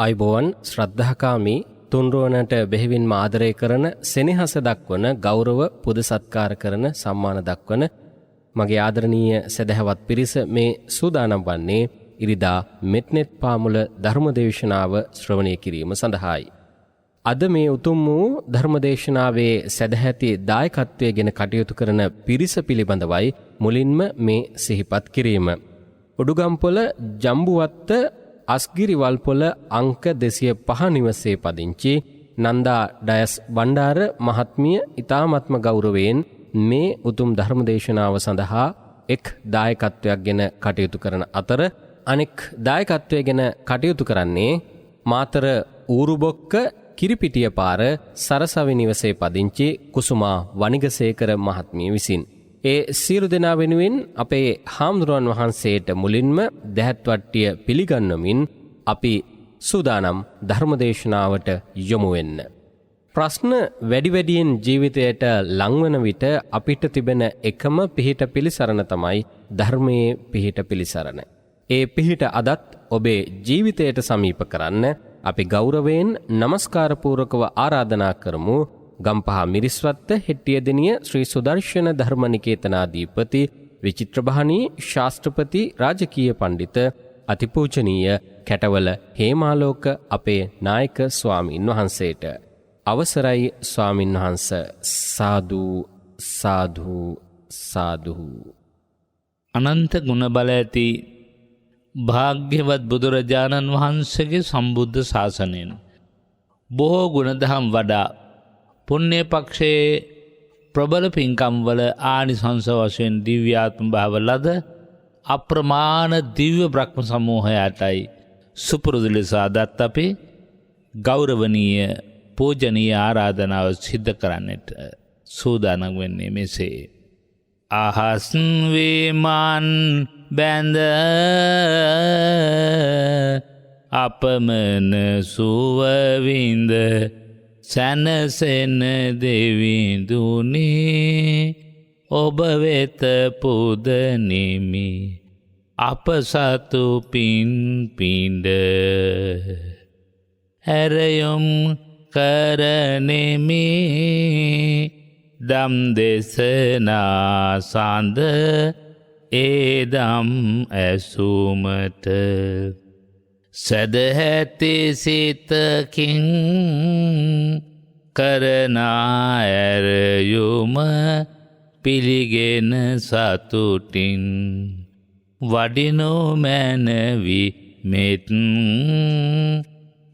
අයිබෝවන් ශ්‍රද්ධාකාමී තුන්රුවනට බෙහෙවින්ම ආදරය කරන සෙනෙහස දක්වන ගෞරව පුද සත්කාර කරන සම්මාන දක්වන මගේ ආදරණීය සදහවත් පිරිස මේ සූදානම් වන්නේ ඉරිදා මෙත්නෙත් පාමුල ධර්මදේශනාව ශ්‍රවණය කිරීම සඳහායි. අද මේ උතුම් වූ ධර්මදේශනාවේ සදැහැති දායකත්වය ගෙන කටයුතු කරන පිරිස පිළිබඳවයි මුලින්ම මේ සිහිපත් කිරීම. උඩුගම්පොළ ජම්බුවත්ත අස්ගිරිවල්පොළ අංක 205 නිවසේ පදිංචි නන්දා ඩයස් බණ්ඩාර මහත්මිය ඉතාමත්ම ගෞරවයෙන් මේ උතුම් ධර්මදේශනාව සඳහා එක් දායකත්වයක් ගෙන කටයුතු කරන අතර අනෙක් දායකත්වය ගෙන කටයුතු කරන්නේ මාතර ඌරුබොක්ක කිරිපිටිය පාර සරසවි නිවසේ පදිංචි කුසුමා වනිගසේකර මහත්මිය විසින්. ඒ සියලු දෙනා වෙනුවෙන් අපේ හාමුදුරුවන් වහන්සේට මුලින්ම දැහැත්වට්ටිය පිළිගන්වමින් අපි සූදානම් ධර්මදේශනාවට යොමු වෙන්න. ප්‍රශ්න වැඩියෙන් ජීවිතයට ලංවන විට අපිට තිබෙන එකම පිහිට පිළිසරණ තමයි ධර්මයේ පිහිට පිළිසරණ. ඒ පිහිට අදත් ඔබේ ජීවිතයට සමීප කරන්න අපි ගෞරවයෙන් නමස්කාරපූර්වකව ආරාධනා කරමු. ගම්පහ මිරිස්වත්ත හෙට්ටියදෙනිය ශ්‍රී සුදර්ශන ධර්මනිකේතනාධිපති විචිත්‍රභානී ශාස්ත්‍රපති රාජකීය පණ්ඩිත අතිපූජනීය කැටවල හේමාලෝක අපේ නායක ස්වාමින් වහන්සේට. අවසරයි ස්වාමින් වහන්ස. සාදු සාදු සාදු. අනන්ත ගුණ බල ඇති භාග්‍යවත් බුදුරජාණන් වහන්සේගේ සම්බුද්ධ ශාසනයෙන් බොහෝ ගුණදහම් වඩා පුණ්‍ය පක්ෂයේ ප්‍රබල පින්කම්වල ආනිසංස වශයෙන් දිව්‍යාත්ම භාව ලද අප්‍රමාණ දිව්‍ය බ්‍රහ්ම සමූහයටයි සුපුරුදු ලෙස අදත් අපි ගෞරවනීය පූජනීය ආරාධනාව සිද්ධ කරන්නට සූදානම් වෙන්නේ මෙසේ. අහස් වේමන් බැඳ අපමණ සුවවින්ද සැනසෙන දෙවිඳුනේ ඔබ වෙත පුදනිමි අප සතු පින් පිඬ හැරයොම් කරනෙමි දම් දේශනා සඳ ඒදම් ඇසුමට සදහැති සිතකින් කරනා ඇරයුම පිළිගෙන සතුටින් වඩිනෝ මැනවි මෙත්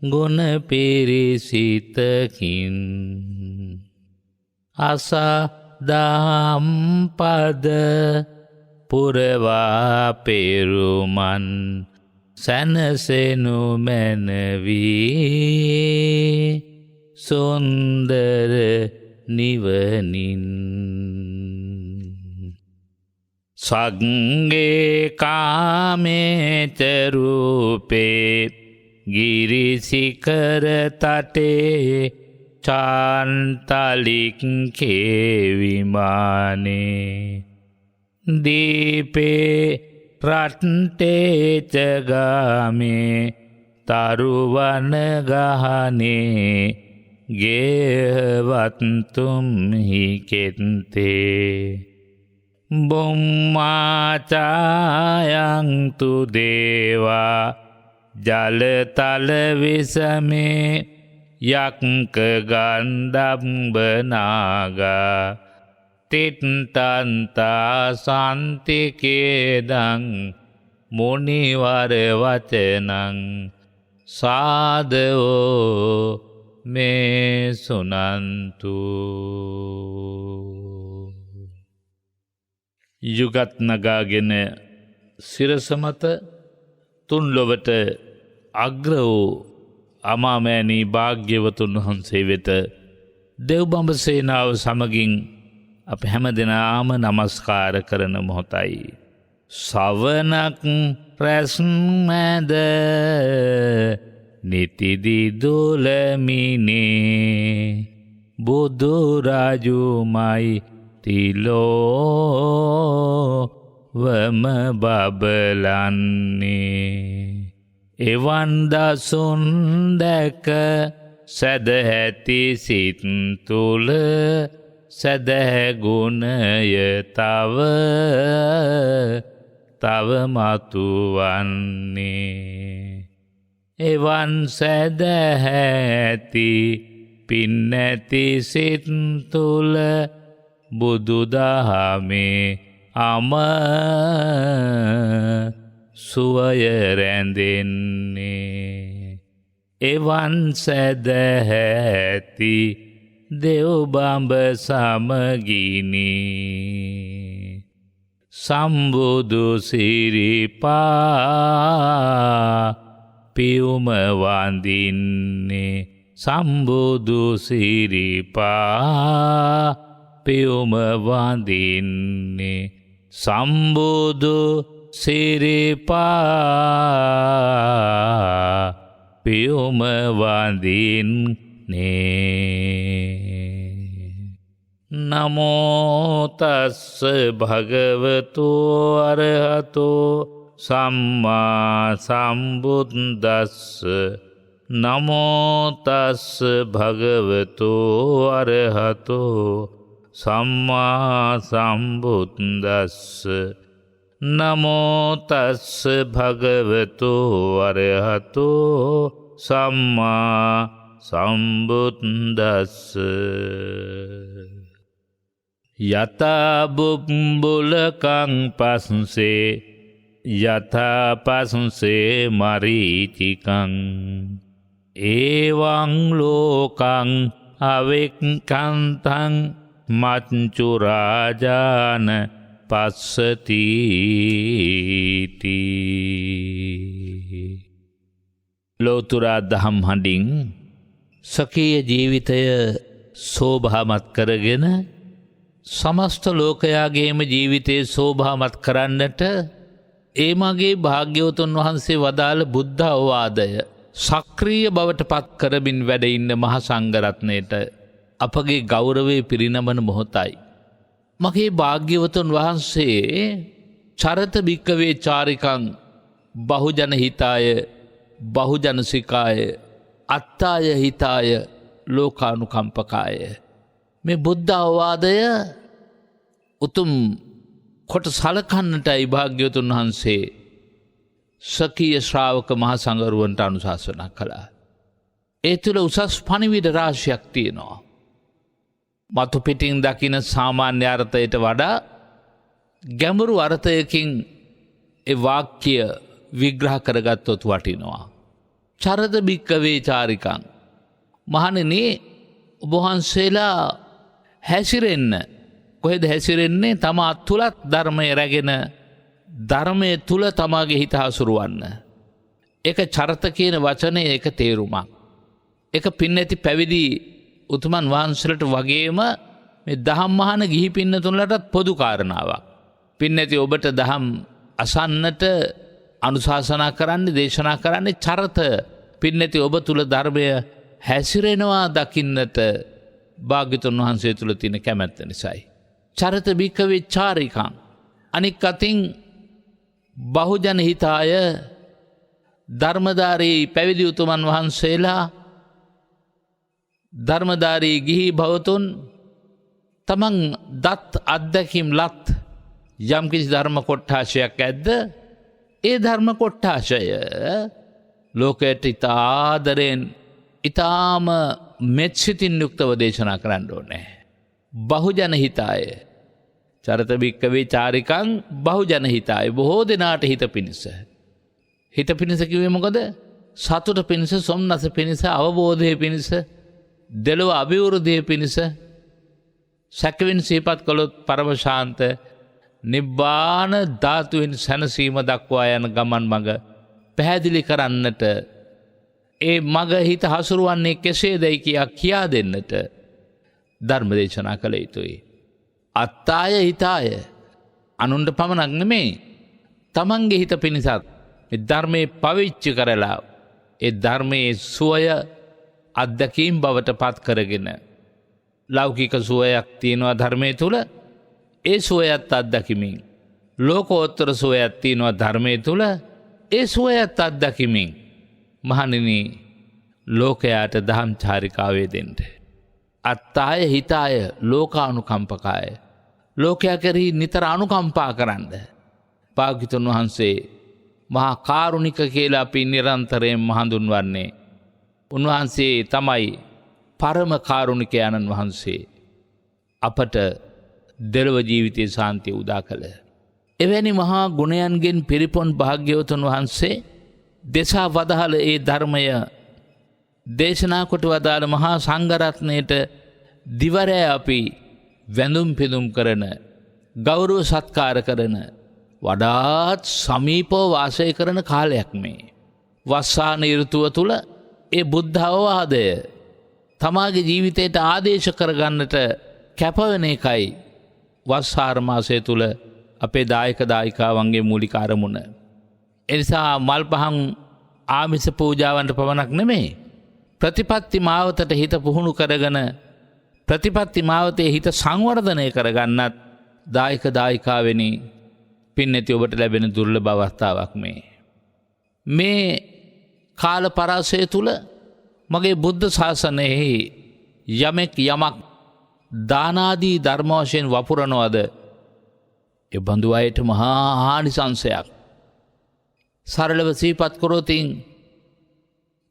ගුණ පිරිසිතකින් අසා දහම් පද පුරවා පෙරුමන් සැනසෙනු මැනවී සුන්දර නිවනින් සග්ගේ කාමේච රූපේ ගිරිසිකර තටේ චාන්තලික් කේවිමානේ දීපේ රට්ටේචගාමේ තරුවන ගහනේ ගේවත්තුම්හි කෙත්තේ බුම්මාචායන්තු දේවා ජලතල විසමේ යක්ක ගන්ධම්බනාගා තිට්ටන්තා සන්තිකේදං මුනිවර වචනං සාදවෝ මේ සුනන්තු. යුගත් නගාගෙන සිරසමත තුන් ලොවට අග්‍ර වූ අමාමෑණී භාග්‍යවතුන් වහන්සේ වෙත දෙව්බඹ සේනාව සමගින් අප හැම දෙනාම නමස්කාර කරන මොහොතයි. සවනක් රැස් මැද නිතිදි දුලමිනේ බුදුරජුමයි තිලෝ වම බබලන්නේ එවන් දසුන් දැක සැදැහැති සිත් තුළ සැදැහැගුණය තව මතුවන්නේ. එවන් සැදැහැති පින්නැති සිත් තුළ බුදුදහමේ අම සුවය රැඳෙන්නේ. එවන් සැදැහැති දෙව්බඹ සමගිනි සම්බුදු සිරිපා පියුම වඳින්නේ. සම්බුදු සිරිපා පියුම වඳින්නේ. සම්බුදු සිරිපා පියුම වඳින්නේ. නමෝ තස්ස භගවතු අරහතෝ සම්මා සම්බුද්දස්ස. නමෝ තස්ස භගවතු අරහතෝ සම්මා සම්බුද්දස්ස. නමෝ තස්ස භගවතු අරහතෝ සම්මා සම්බුද්දස්ස. යතා බුබ්බුලකං පස්සේ යථා පස්සේ මරීචිකං ඒවං ලෝකං අවෙක්කන්තං මච්චු රාජාන පස්සතිති. ලෝතුරා දහම් හඬින් සකීය ජීවිතය සෝභාමත් කරගෙන සමස්ත ලෝකයාගේම ජීවිතයේ සෝභාමත් කරන්නට ඒ මගේ භාග්‍යවතුන් වහන්සේ වදාළ බුද්ධ අවවාදය සක්‍රීය බවට පත් කරමින් වැඩ ඉන්න මහා සංඝරත්නයට අපගේ ගෞරවය පිරිනමන මොහොතයි. මගේ භාග්‍යවතුන් වහන්සේ චරත භික්කවේ චාරිකං බහුජන හිතාය බහුජන සිකාය අත්තාය හිතාය ලෝකානුකම්පකාය. මේ බුද්ධ අවවාදය උතුම් කොට සලකන්නටයි භාග්‍යවතුන් වහන්සේ සකීය ශ්‍රාවක මහා සංඝරුවන්ට අනුශාසනා කළා. ඒ තුළ උසස් පණිවිඩ රාශියක් තියෙනවා. මතු පිටින් දකින සාමාන්‍ය අර්ථයට වඩා ගැඹුරු අර්ථයකින් ඒ වාක්‍ය විග්‍රහ කරගත්තොත් වටිනවා. චරත භික්කවේ චාරිකං. මහණෙනි ඔබ වහන්සේලා හැසිරෙන්න. කොහෙද හැසිරෙන්නේ? තමා තුලත් ධර්මය රැගෙන ධර්මය තුල තමාගේ හිත හසුරුවන්න. ඒක චරත කියන වචනේ ඒක තේරුමක්. ඒක පින්නැති පැවිදි උතුමන් වහන්සේලට වගේම මේ දහම් මහාන ගිහි පින්නතුන්ලටත් පොදු කාරණාවක්. පින්නැති ඔබට දහම් අසන්නට අනුශාසනා කරන්නේ දේශනා කරන්නේ චරත පින්නැති ඔබ තුල ධර්මය හැසිරෙනවා දකින්නට භාග්‍යතුන් වහන්සේ තුල තියෙන කැමැත්ත නිසායි. චරත භික්කවේ චාරිකං. අනික් අතින් බහුජන හිතාය ධර්මධාරී පැවිදි උතුමන් වහන්සේලා ධර්මධාරී ගිහි භවතුන් තමන් දත් අත්දැකීම් ලත් යම්කිසි ධර්ම කොට්ඨාශයක් ඇද්ද ඒ ධර්ම කොට්ඨාශය ලෝකයට ඉතා ආදරෙන් ඉතාම මෙත්සිතින් යුක්තව දේශනා කරන්න ඕනේ. බහුජන හිතාය චරත භික්කවේ චාරිකං බහුජන හිතාය බොහෝ දෙනාට හිත පිණිස. හිත පිණිස කිව්වේ මොකද? සතුට පිණිස, සොම්නස පිණිස, අවබෝධය පිණිස, දෙලොව අභිවෘද්ධිය පිණිස. සැකවින් සිහිපත් කළොත් පරම ශාන්ත නිබ්බාන ධාතුවෙන් සැනසීම දක්වා යන ගමන් මඟ පැහැදිලි කරන්නට ඒ මග හිත හසුරුවන්නේ කෙසේදයි කියා දෙන්නට ධර්ම දේශනා කළ යුතුයි. අත්තාය හිතාය අනුන්ට පමණක් නෙමේ තමන්ගේ හිත පිණිසත් මේ ධර්මයේ පවිච්චි කරලා ඒ ධර්මයේ සුවය අත්දැකීම් බවට පත් කරගෙන ලෞකික සුවයක් තියෙනවා ධර්මයේ තුල ඒ සුවයත් අත්දැකීමින් ලෝකෝත්තර සුවයක් තියෙනවා ධර්මයේ තුල ඒ සුවයත් අත්දැකීමින් මහණෙනි ලෝකයාට දහම් චාරිකාවේ දෙන්න. අත්තාය හිතාය ලෝකානුකම්පකාය. ලෝකයා කෙරෙහි නිතර අනුකම්පා කරන්න. භාග්‍යවතුන් වහන්සේ මහා කාරුණික කියලා අපි නිරන්තරයෙන් හඳුන්වන්නේ. උන්වහන්සේ තමයි පරම කාරුණික ආනන් වහන්සේ. අපට දෙලොව ජීවිතයේ ශාන්තිය උදා කළ. එවැනි මහා ගුණයන්ගෙන් පිරිපොන් භාග්‍යවතුන් වහන්සේ දෙසා වදාළ ඒ ධර්මය දේශනා කොට වදාළ මහා සංඝරත්නයට දිවරෑ අපි වැඳුම් පිදුම් කරන ගෞරව සත්කාර කරන වඩාත් සමීපව වාසය කරන කාලයක් මේ. වස්සාන ඍතුව තුල ඒ බුද්ධ අවවාදය තමාගේ ජීවිතයට ආදේශ කරගන්නට කැපවෙන එකයි වස්සාර මාසය තුල අපේ දායක දායිකාවන්ගේ මූලික අරමුණ. එනිසා මල් පහන් ආමිස පූජාවන්ට පමණක් නෙමෙයි ප්‍රතිපත්ති මාවතට හිත පුහුණු කරගෙන ප්‍රතිපත්ති මාවතේ හිත සංවර්ධනය කරගන්නත් දායක දායිකාවෙනි පින්නැති ඔබට ලැබෙන දුර්ලභ අවස්ථාවක් මේ. මේ කාල පරාසය තුල මගේ බුද්ධ ශාසනයෙහි යමෙක් යමක් දානාදී ධර්ම වශයෙන් වපුරනවද ඒ බඳු අයට මහා ආනිසංසයක්. සරලව සිහිපත් කරොතින්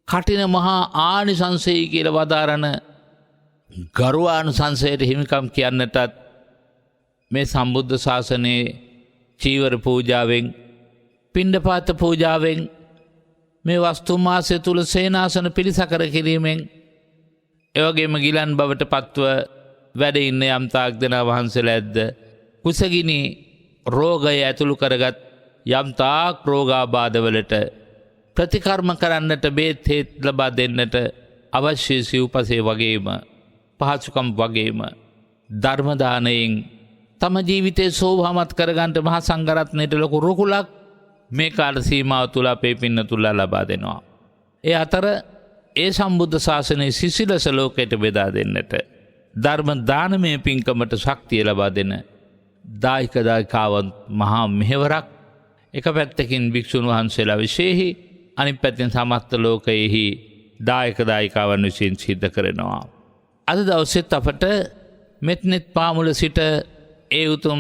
කටින මහා ආනිසංසයයි කියලා වදාරන ගරුවානුසංසයට හිමිකම් කියන්නටත් මේ සම්බුද්ධ ශාසනයේ චීවර පූජාවෙන් පිණ්ඩපාත පූජාවෙන් මේ වස්තු මාසය තුල සේනාසන පිළිසකර කිරීමෙන් එවැගේම ගිලන් බවට පත්ව වැඩ ඉන්න යම් තාක් දෙනා වහන්සේලා ඇද්ද කුසගිනි රෝගය ඇතුළු කරගත් යම් තාක් රෝගාබාධවලට ප්‍රතිකර්ම කරන්නට බේත් හේත් ලබා දෙන්නට අවශ්‍ය සිව්පසේ වගේම පහසුකම් වගේම ධර්ම දානයෙන් තම ජීවිතේ සෝභාමත් කරගන්නට මහා සංඝරත්නයට ලොකු රුකුලක් මේ කාල සීමාව තුල අපේ පින්නතුල්ලා ලබා දෙනවා. ඒ අතර ඒ සම්බුද්ධ ශාසනයේ සිසිලස ලෝකයට බෙදා දෙන්නට ධර්ම දානමය පින්කමට ශක්තිය ලබා දෙන දායක දායිකාවන් මහා මෙහෙවරක් එක පැත්තකින් භික්ෂුන් වහන්සේලා විශේෂයි අනිත් පැත්තෙන් සමස්ත ලෝකයේහි දායක දායිකාවන් විසින් සිද්ධ කරනවා. අද දවසෙත් අපට මෙත්නෙත් පාමුල සිට ඒ උතුම්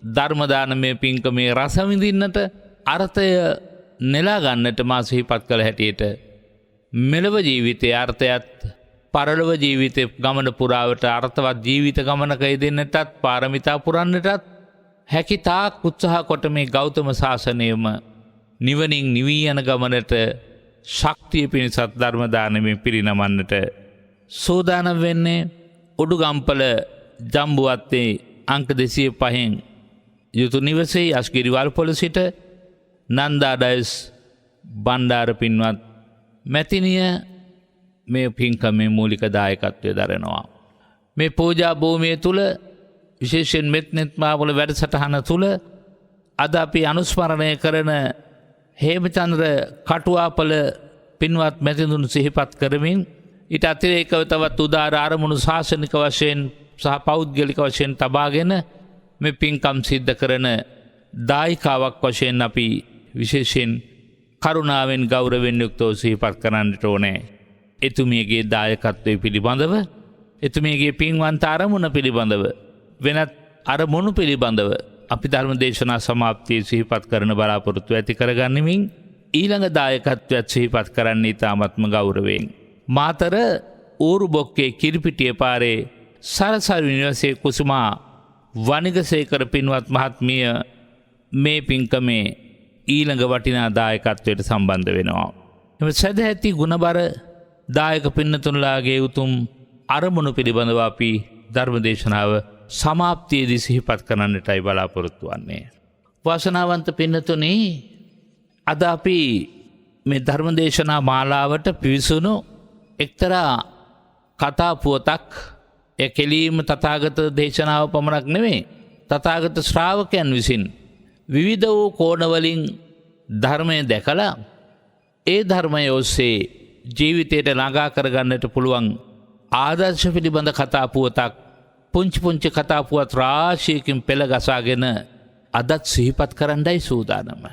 ධර්ම දානමය පින්කමේ රස විඳින්නට අර්ථය නෙලා ගන්නට මා සිහිපත් කළ හැටියට මෙලව ජීවිතයේ අර්ථයත් පරලොව ජීවිතේ ගමන පුරාවට අර්ථවත් ජීවිත ගමනක යෙදෙන්නටත් පාරමිතා පුරන්නටත් හැකි තාක් උත්සාහ කොට මේ ගෞතම ශාසනයම නිවනින් නිවී යන ගමනට ශක්තිය පිණිසත් ධර්ම දානමෙන් පිරිනමන්නට සෝදානම් වෙන්නේ උඩුගම්පල ජම්බුවත්තේ අංක 205න් යුතු නිවසේ අස්ගිරිවල් පොළ සිට නන්දා ඩයස් බණ්ඩාර පින්වත් මැතිනිය මේ පින්කමේ මූලික දායකත්වය දරනවා. මේ පූජා භූමිය තුල විශේෂයෙන් මෙත්නෙත් මාවල වැඩසටහන තුල අද අපි අනුස්මරණය කරන හේමචන්ද්‍ර කටුවාපල පින්වත් මැතිතුන් සිහිපත් කරමින් ඊට අතිරේකව තවත් උදාර අරමුණු ශාසනික වශයෙන් සහ පෞද්ගලික වශයෙන් තබාගෙන මේ පින්කම් සිද්ධ කරන දායිකාවක් වශයෙන් අපි විශේෂයෙන් කරුණාවෙන් ගෞරවයෙන් යුක්තව සිහිපත් කරන්නට ඕනේ. එතුමියගේ දායකත්වයේ පිළිබඳව එතුමියගේ පින්වන්ත අරමුණ පිළිබඳව වෙනත් අරමුණු පිළිබඳව අපි ධර්ම දේශනා සමාප්තියේ සිහිපත් කරන බලාපොරොත්තු ඇති කරගන්නමින් ඊළඟ දායකත්වයක් සිහිපත් කරන්න ඉතාමත්ම ගෞරවයෙන් මාතර ඌරු බොක්කේ කිරිපිටිය පාරේ සරසවි නිවසේ කුසුමා වනිගසේකර පින්වත් මහත්මිය මේ පින්කමේ ඊළඟ වටිනා දායකත්වයට සම්බන්ධ වෙනවා. එම සදැහැති ගුණබර දායක පින්නතුන්ලාගේ උතුම් අරමුණු පිළිබඳව අපි ධර්ම දේශනාව සමාප්තියේදී සිහිපත් කරන්නටයි බලාපොරොත්තු වන්නේ. වාසනාවන්ත පින්නතුනි, අද අපි මේ ධර්ම දේශනා මාලාවට පිවිසුණු එක්තරා කතා පුවතක් ඒ කෙලීම තථාගත දේශනාව පමණක් නෙවෙයි, තථාගත ශ්‍රාවකයන් විසින් විවිධ වූ කෝණවලින් ධර්මය දැකලා ඒ ධර්මය ඔස්සේ ජීවිතයට ළඟා කරගන්නට පුළුවන් ආදර්ශ පිළිබඳ කතා පුවතක්, පුංචි පුංචි කතා පුවත් රාශියකින් පෙළ ගසාගෙන අදත් සිහිපත් කරන්නයි සූදානම.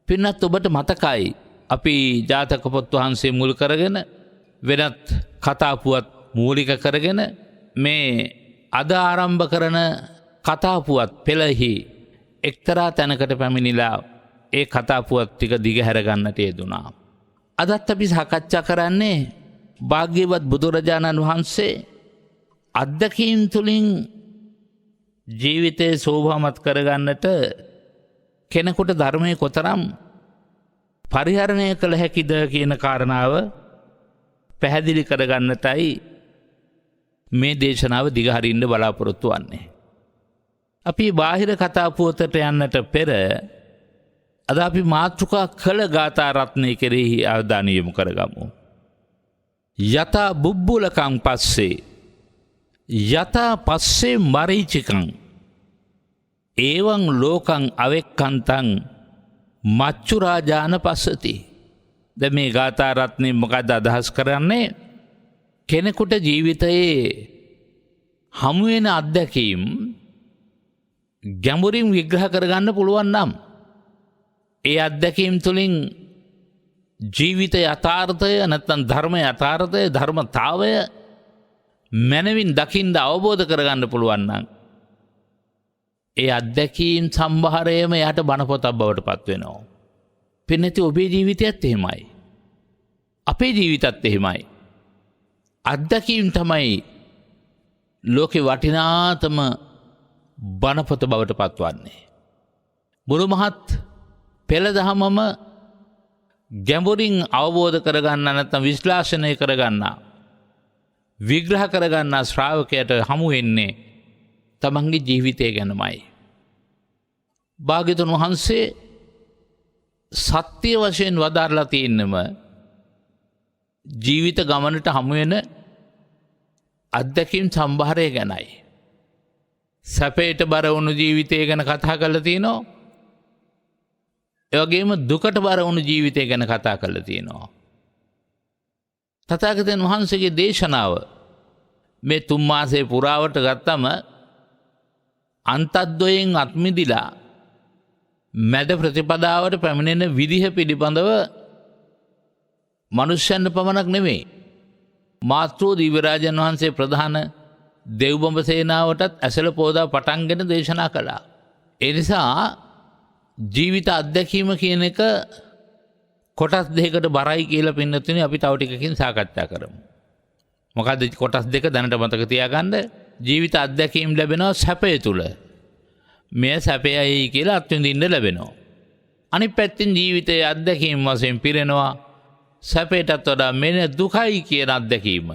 පින්නත් ඔබට මතකයි අපි ජාතක පොත් වහන්සේ මුල් කරගෙන වෙනත් කතාපුවත් මූලික කරගෙන මේ අද ආරම්භ කරන කතාපුවත් පෙළෙහි එක්තරා තැනකට පැමිණිලා ඒ කතාපුවත් ටික දිගහැර ගන්නට යෙදුණා. අදත් අපි සාකච්ඡා කරන්නේ භාග්‍යවත් බුදුරජාණන් වහන්සේ අත්දැකීම් තුළින් ජීවිතය සෝභාමත් කරගන්නට කෙනෙකුට ධර්මය කොතරම් පරිහරණය කළ හැකිද කියන කාරණාව පැහැදිලි කරගන්නටයි මේ දේශනාව දිගහරින්න බලාපොරොත්තු වන්නේ. අපි බාහිර කතාපුවතට යන්නට පෙර අද අපි මාතෘකා කළ ගාථා රත්නය කෙරෙහි අවධානය යොමු කරගමු. යතා බුබ්බුලකං පස්සේ යතා පස්සේ මරීචිකං ඒවං ලෝකං අවෙක්කන්තං මච්චුරාජාන පස්සති. ද මේ ගාථා රත්නය මොකක්ද අදහස් කරන්නේ? කෙනෙකුට ජීවිතයේ හමුවෙන අත්දැකීම් ගැඹුරින් විග්‍රහ කරගන්න පුළුවන් නම් ඒ අත්දැකීම් තුළින් ජීවිත යථාර්ථය නැත්නම් ධර්ම යථාර්ථය ධර්මතාවය මනවින් දකින්න අවබෝධ කරගන්න පුළුවන් නම් ඒ අත්දැකීම් සම්භාරයම යට බණපොතක් බවට පත් වෙනවා. පින්නති ඔබේ ජීවිතයත් එහෙමයි. අපේ ජීවිතත් එහෙමයි. අත්දැකීම් තමයි ලෝකේ වටිනාතම බණපොත බවට පත්වන්නේ. මුළු මහත් පෙළ දහමම ගැඹුරින් අවබෝධ කරගන්න නැත්නම් විශ්ලේෂණය කරගන්න විග්‍රහ කරගන්න ශ්‍රාවකයට හමු වෙන්නේ තමන්ගේ ජීවිතය ගැනමයි. භාග්‍යවතුන් වහන්සේ සත්‍ය වශයෙන් වදාරලා තියෙන්නම ජීවිත ගමනට හමු වෙන අත්දැකීම් සම්භාරය ගැනයි. සැපයට බර වුණු ජීවිතය ගැන කතා කරලා තිනවා. ඒ වගේම දුකට බර වුණු ජීවිතය ගැන කතා කරලා තියෙනවා. තථාගතයන් වහන්සේගේ දේශනාව මේ 3 මාසයේ පුරාවට ගත්තම අන්තද්වයෙන් අත්මිදිලා මැද ප්‍රතිපදාවට පැමිණෙන විදිහ පිළිබඳව මනුෂ්‍යයන්ට පමණක් නෙමෙයි මාතෘ දිව්‍යරාජන් වහන්සේ ප්‍රධාන දෙව්බඹ සේනාවටත් ඇසළ පෝදා පටන්ගෙන දේශනා කළා. ඒ නිසා ජීවිත අත්දැකීම කියන එක කොටස් දෙකකට බරයි කියලා පින්නතුනි අපි තව ටිකකින් සාකච්ඡා කරමු. මොකද කොටස් දෙක දැනට මතක තියාගන්න. ජීවිත අත්දැකීම් ලැබෙනවා සැපය තුල. මේ සැපයයි කියලා අත්විඳින්න ලැබෙනවා. අනිත් පැත්තෙන් ජීවිතයේ අත්දැකීම් වශයෙන් පිරෙනවා සැපයටත් වඩා මෙන්න දුකයි කියන අත්දැකීම.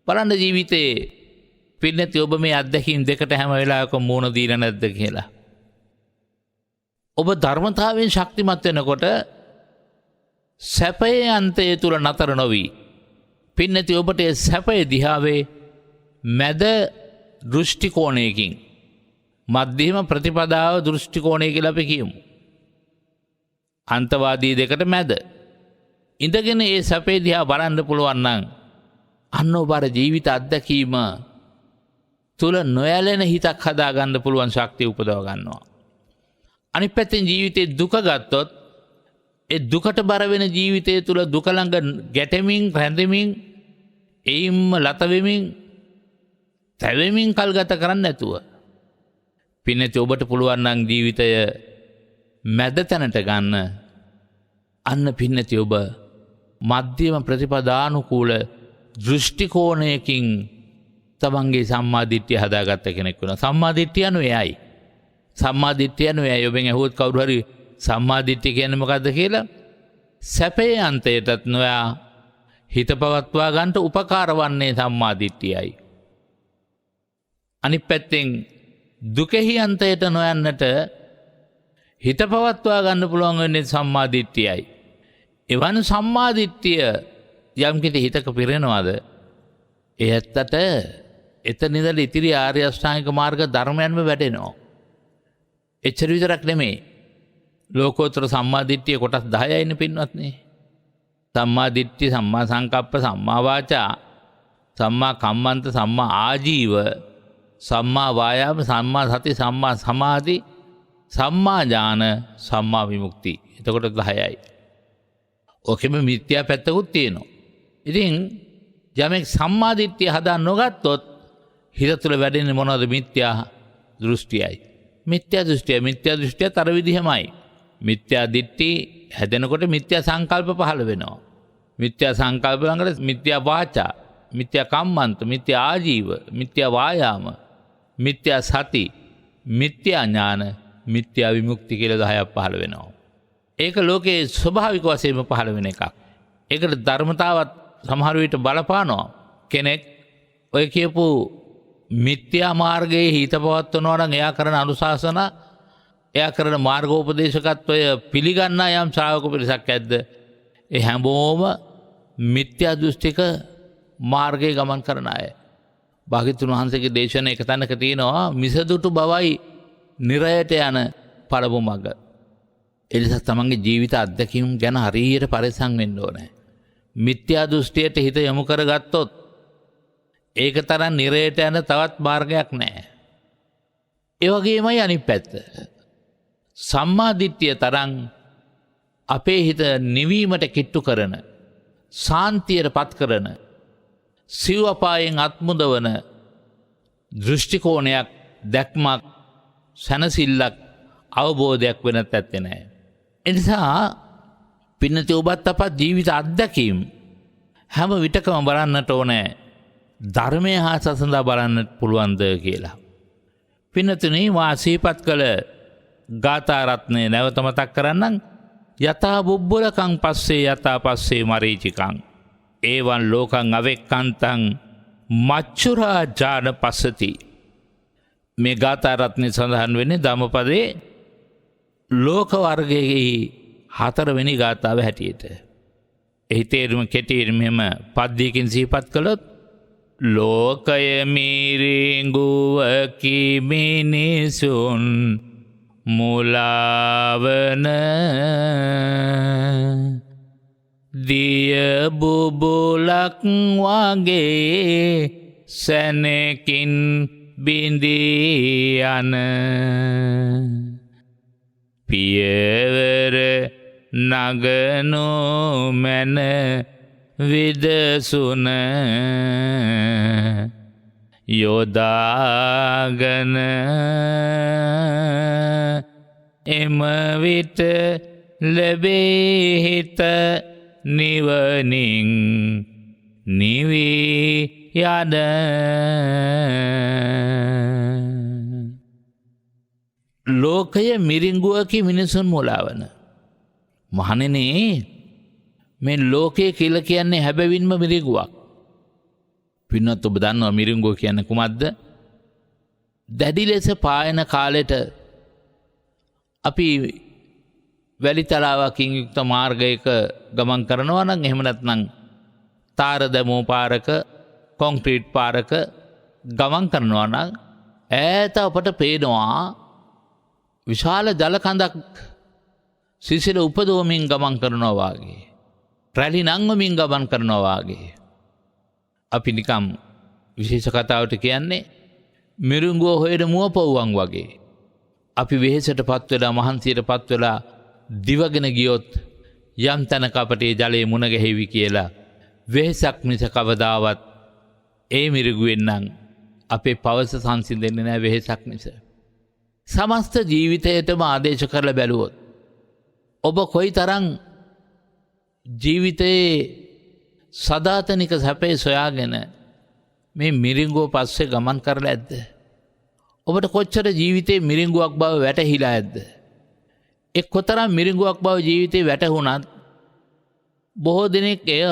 බලන්න ජීවිතේ පින්නති ඔබ මේ අත්දැකීම් දෙකට හැම වෙලාවකම මුණ දීලා නැද්ද කියලා. ඔබ ධර්මතාවයෙන් ශක්තිමත් වෙනකොට සැපයේ අන්තය තුල නතර නොවි පින්නති ඔබට සැපයේ දිහාවේ මැද දෘෂ්ටි කෝණයකින් මධ්‍යම ප්‍රතිපදාව දෘෂ්ටි කෝණය කියලා අපි කියමු. අන්තවාදී දෙකට මැද ඉඳගෙන ඒ සැපේ දිහා බලන්න පුළුවන් නම් අන්න ඔබ අර ජීවිත අත්දැකීම තුල නොයැලෙන හිතක් හදාගන්න පුළුවන් ශක්තිය උපදව ගන්නවා. අනිත් පැත්තෙන් ජීවිතේ දුක ගත්තොත් ඒ දුකට බර වෙන ජීවිතය තුල දුක ළඟ ගැටෙමින් රැඳෙමින් එයින්ම ලත වෙමින් තැවෙමින් කල් ගත කරන්නේ නැතුව පින්නති ඔබට පුළුවන් නම් ජීවිතය මැද තැනට ගන්න. අන්න පින්නති ඔබ මධ්‍යම ප්‍රතිපදානුකූල දෘෂ්ටි කෝණයකින් තමන්ගේ සම්මාදිට්ඨිය හදාගත්ත කෙනෙක් වෙනවා. සම්මාදිට්ඨිය අනුව එයයි. සම්මාදිට්ඨිය අනුව එයයි. ඔබෙන් ඇහුවොත් කවුරු හරි සම්මාදිට්ඨිය කියන්නේ මොකද්ද කියලා? සැපේ අන්තයටත් නොයා හිත පවත්වා ගන්නට උපකාර වන්නේ සම්මාදිට්ඨියයි. අනිත් පැත්තෙන් දුකෙහි අන්තයට නොයන්නට හිත පවත්වා ගන්න පුළුවන් වෙන්නේ සම්මාදිට්ඨියයි. එවන් සම්මාදිට්ඨිය යම් කිසි හිතක පිරෙනවද? ඒ ඇත්තට එතන ඉඳලා ඉතිරි ආර්ය අෂ්ටාංගික මාර්ග ධර්මයන්ම වැඩෙනවා. එච්චර විතරක් නෙමෙයි. ලෝකෝත්තර සම්මාදිට්ඨිය කොටස් 10යිනේ පින්වත්නි. සම්මාදිට්ඨිය, සම්මා සංකප්ප, සම්මා වාචා, සම්මා කම්මන්ත, සම්මා ආජීව, සම්මා වායාම, සම්මා සති, සම්මා සමාධි, සම්මා ඥාන, සම්මා විමුක්ති. එතකොට 10යි. ඕකෙම මිත්‍යා පැත්තකුත් තියෙනවා. ඉතින් යමෙක් සම්මාදිට්ඨිය හදා නොගත්තොත් හිත තුළ වැඩෙන්නේ මොනවද? මිත්‍යා දෘෂ්ටියයි. මිත්‍යා දෘෂ්ටිය තර විදිහමයි. මිත්‍යා දිට්ඨි හැදෙනකොට මිත්‍යා සංකල්ප පහළ වෙනවා. මිත්‍යා සංකල්ප ළඟට මිත්‍යා වාචා, මිත්‍යා කම්මන්ත, මිත්‍යා ආජීව, මිත්‍යා වායාම, මිත්‍යා සති, මිත්‍යා ඥාන, මිත්‍යා විමුක්ති කියලා 10ක් පහළ වෙනවා. ඒක ලෝකයේ ස්වභාවික වශයෙන්ම පහළ වෙන එකක්. ඒකට ධර්මතාවත් සමහර විට බලපානවා. කෙනෙක් ඔය කියපු මිත්‍යා මාර්ගයේ හිත පවත්වනවා නම් එයා කරන අනුශාසන, එයා කරන මාර්ගෝපදේශකත්වය පිළිගන්න යම් ශ්‍රාවක පිරිසක් ඇද්ද? ඒ හැමෝම මිත්‍යා දෘෂ්ටික මාර්ගයේ ගමන් කරන අය. භාග්‍යවතුන් වහන්සේගේ දේශන එක තැනක තියෙනවා මිසදුටු බවයි නිරයට යන පළමු මඟ. ඒ නිසා තමන්ගේ ජීවිත අත්දැකීම් ගැන හරියට පරිස්සම් වෙන්න ඕනේ. මිත්‍යා දෘෂ්ටියට හිත යොමු කරගත්තොත් ඒක තරම් නිරයට යන තවත් මාර්ගයක් නැහැ. ඒ වගේමයි අනිත් පැත්ත. සම්මා දිට්ඨිය තරම් අපේ හිත නිවීමට කිට්ටු කරන, සාන්තියට පත් කරන, සිව් අපායෙන් අත්මුදවන දෘෂ්ටි කෝණයක්, දැක්මක්, සැනසෙල්ලක්, අවබෝධයක් වෙනත් ඇත්තේ නැහැ. ඒ නිසා පින්නති ඔබත් අපත් ජීවිත අත්දැකීම් හැම විටකම බලන්නට ඕනේ ධර්මය හා සසඳා බලන්නට පුළුවන්ද කියලා. පින්නතුනි, මා සිහිපත් කළ ගාථා රත්නය නැවත මතක් කරන්නම්. යතා බුබ්බුලකං පස්සේ යතා පස්සේ මරීචිකං ඒවන් ලෝකං අවෙක්කන්තං මච්චුරා ජාන පස්සති. මේ ගාථා රත්නය සඳහන් වෙන්නේ ධම්මපදයේ ලෝක වර්ගයේ 4 වෙනි ගාථාව හැටියට. එහි තේරුම කෙටියෙන් මෙහෙම පද්‍යයකින් සිහිපත් කළොත්, ලෝකය මිරිඟුවකි මිනිසුන් මුලාවන දිය බුබුලක් වගේ සැනකින් බිඳී යන පියවර නගනු මැන විදසුන යොදාගන එම විට ලැබේ හිත නිවනින් නිවී යන. ලෝකය මිරිඟුවකි මිනිසුන් මුලාවන. මහණෙනි, මේ ලෝකය කියලා කියන්නේ හැබැවින්ම මිරිඟුවක්. පින්නත් ඔබ දන්නවා මිරිඟුව කියන්නේ කුමක්ද? දැඩි ලෙස පායන කාලෙට අපි වැලි තලාවකින් යුක්ත මාර්ගයක ගමන් කරනවා නම්, එහෙම නැත්නම් තාර දැමූ පාරක, කොන්ක්‍රීට් පාරක ගමන් කරනවා නම් ඈත අපට පේනවා විශාල ජල කඳක් සිසිල උපදවමින් ගමන් කරනවා වාගේ, රැලි නංවමින් ගමන් කරනවා වාගේ. අපි නිකම් විශේෂ කතාවට කියන්නේ මිරිඟුව හොයන මුවපොව්වන් වගේ. අපි වෙහෙසට පත් වෙලා, මහන්සියට පත් වෙලා දිවගෙන ගියොත් යම් තැනක අපට ඒ ජලයේ මුණ ගැහිවි කියලා වෙහෙසක් මිස කවදාවත් ඒ මිරිඟුවෙන් නම් අපේ පවස සංසිඳෙන්නේ නැහැ, වෙහෙසක් මිස. සමස්ත ජීවිතයටම ආදේශ කරලා බැලුවොත් ඔබ කොයිතරම් ජීවිතයේ සදාතනික සැපේ සොයාගෙන මේ මිරිඟුව පස්සේ ගමන් කරලා ඇද්ද? ඔබට කොච්චර ජීවිතේ මිරිඟුවක් බව වැටහිලා ඇද්ද? එක් කොතරම් මිරිඟුවක් බව ජීවිතේ වැටහුණත් බොහෝ දෙනෙක් එය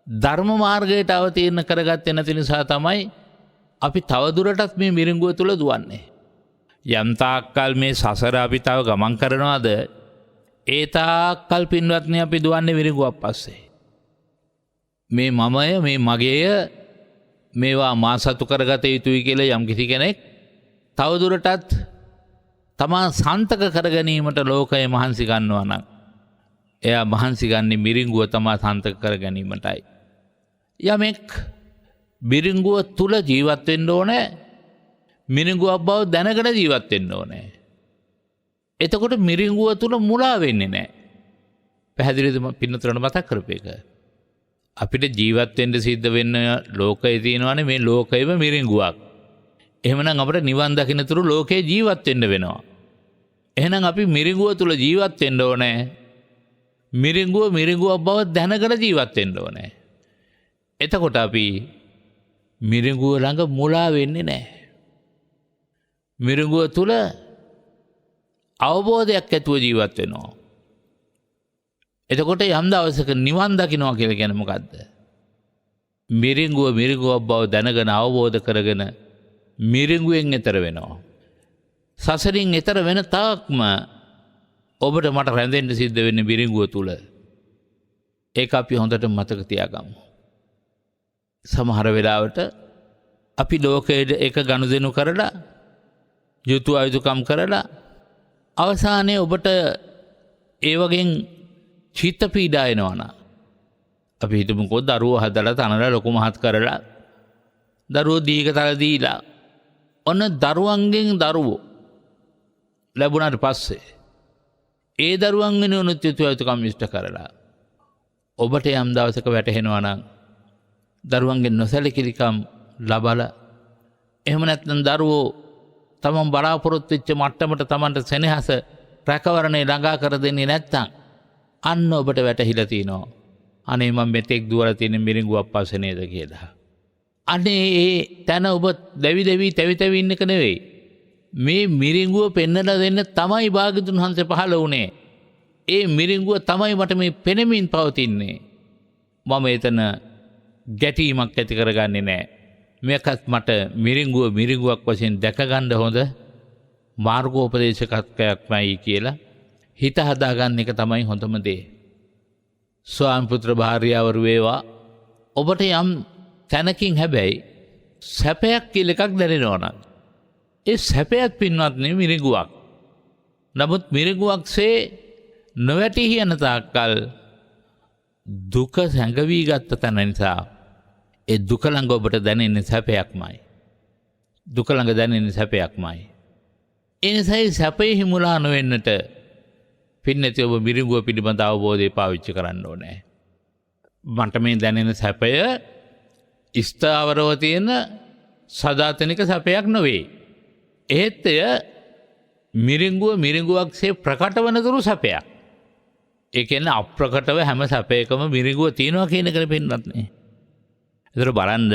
ධර්ම මාර්ගයට අවතීර්ණ කරගත්තේ නැති නිසා තමයි අපි තවදුරටත් මේ මිරිඟුව තුල දුවන්නේ. යම් තාක්කල් මේ සසර අපි තව ගමන් කරනවාද, ඒ තාක්කල් පින්වත්නි අපි දුවන්නේ මිරිඟුවක් පස්සේ. මේ මමය, මේ මගේය, මේවා මා සතු කරගත යුතුයි කියලා යම් කිසි කෙනෙක් තවදුරටත් තමා සන්තක කර ගැනීමට ලෝකය මහන්සි ගන්නවා නම්, එයා මහන්සි ගන්නේ මිරිඟුව තමා සන්තක කර ගැනීමටයි. යමෙක් මිරිඟුව තුල ජීවත් වෙන්න ඕනේ, මිරිඟුවක් බව දැනගෙන ජීවත් වෙන්න ඕනේ. එතකොට මිරිඟුව තුල මුලා වෙන්නේ නැහැ. පැහැදිලිද පින්නතුරණ මතක් කරපු එක. අපිට ජීවත් වෙන්න සිද්ධ වෙන්න ලෝකයේ තියෙනවානේ මේ ලෝකයම මිරිඟුවක්. එහෙමනම් අපිට නිවන් දකින්නතුරු ලෝකේ ජීවත් වෙන්න වෙනවා. එහෙනම් අපි මිරිඟුව තුල ජීවත් වෙන්න ඕනේ. මිරිඟුව බව දැනගෙන ජීවත් වෙන්න ඕනේ. එතකොට අපි මිරිඟුව ළඟ මුලා වෙන්නේ නැහැ. මිරිඟුව තුල අවබෝධයක් ඇතුව ජීවත් වෙනවා. එතකොට යම් දවසක නිවන් දකින්නවා කියලා කියන්නේ මොකද්ද? මිරිඟුව බව දැනගෙන අවබෝධ කරගෙන මිරිඟුවෙන් එතර වෙනවා. සසරින් එතර වෙන තාක්ම ඔබට මට රැඳෙන්න සිද්ධ වෙන්නේ මිරිඟුව තුල. ඒක අපි හොඳට මතක තියාගමු. සමහර වෙලාවට අපි ලෝකයේ එක ගනුදෙනු කරලා යුතු අයුතුකම් කරලා අවසානයේ ඔබට ඒ වගේ චිත්ත පීඩා එනවා. අපි හිතමුකෝ දරුවෝ හදලා තනලා ලොකු මහත් කරලා දරුවෝ දීගතල දීලා ඔන්න දරුවන්ගෙන් දරුවෝ ලැබුණාට පස්සේ ඒ දරුවන් වෙනුවෙන් යුතු අයුතුකම් ඉෂ්ට කරලා ඔබට යම් දවසක වැටහෙනවා නම් දරුවන්ගේ නොසැලකිලිකම් ලබලා එහෙම නැත්නම් දරුවෝ තමන් බලාපොරොත්තු වෙච්ච මට්ටමට තමන්ට සෙනෙහස රැකවරණේ ළඟා කර දෙන්නේ නැත්නම් අන්න ඔබට වැටහිලා තිනවා අනේ මම මෙතෙක් දුවලා තියෙන මිරිඟුවක් පස්සේ නේද කියලා. අනේ ඒ තන ඔබ දෙවි තැවි ඉන්න එක නෙවෙයි. මේ මිරිඟුව පෙන්නලා දෙන්න තමයි භාග්‍යතුන් වහන්සේ පහළ වුණේ. ඒ මිරිඟුව තමයි මට මේ පෙනෙමින් පවතින්නේ. මම එතන ගැටීමක් ඇති කරගන්නේ නැහැ. මේකත් මට මිරිඟුවක් වශයෙන් දැක ගන්න හොඳ මාර්ගෝපදේශකත්වයක්මයි කියලා හිත හදාගන්න එක තමයි හොඳම දේ. ස්වාමි පුත්‍ර භාර්යාවරු වේවා ඔබට යම් තැනකින් හැබැයි සැපයක් කියලා එකක් දැනෙනවා නම් ඒ සැපයත් පින්වත්නි මිරිඟුවක්. නමුත් මිරිඟුවක්සේ නොවැටි යන තාක්කල් දුක සැඟවී ගත්ත තැන නිසා ඒ දුක ළඟ ඔබට දැනෙන්නේ සැපයක්මයි. දුක ළඟ දැනෙන්නේ සැපයක්මයි. ඒ නිසා සැපේ හිමුලා නොවෙන්නට පින්නති ඔබ මිරිඟුව පිළිබඳ අවබෝධය පාවිච්චි කරන්න ඕනේ. මට මේ දැනෙන සැපය ස්ථාවරව තියෙන සදාතනික සැපයක් නොවේ. එහෙත් එය මිරිඟුවක්සේ ප්‍රකට වන තුරු සැපයක්. ඒ කියන්නේ අප්‍රකටව හැම සැපයකම මිරිඟුව තියෙනවා කියන එක පින්නත් නේ. ඒතර බලන්න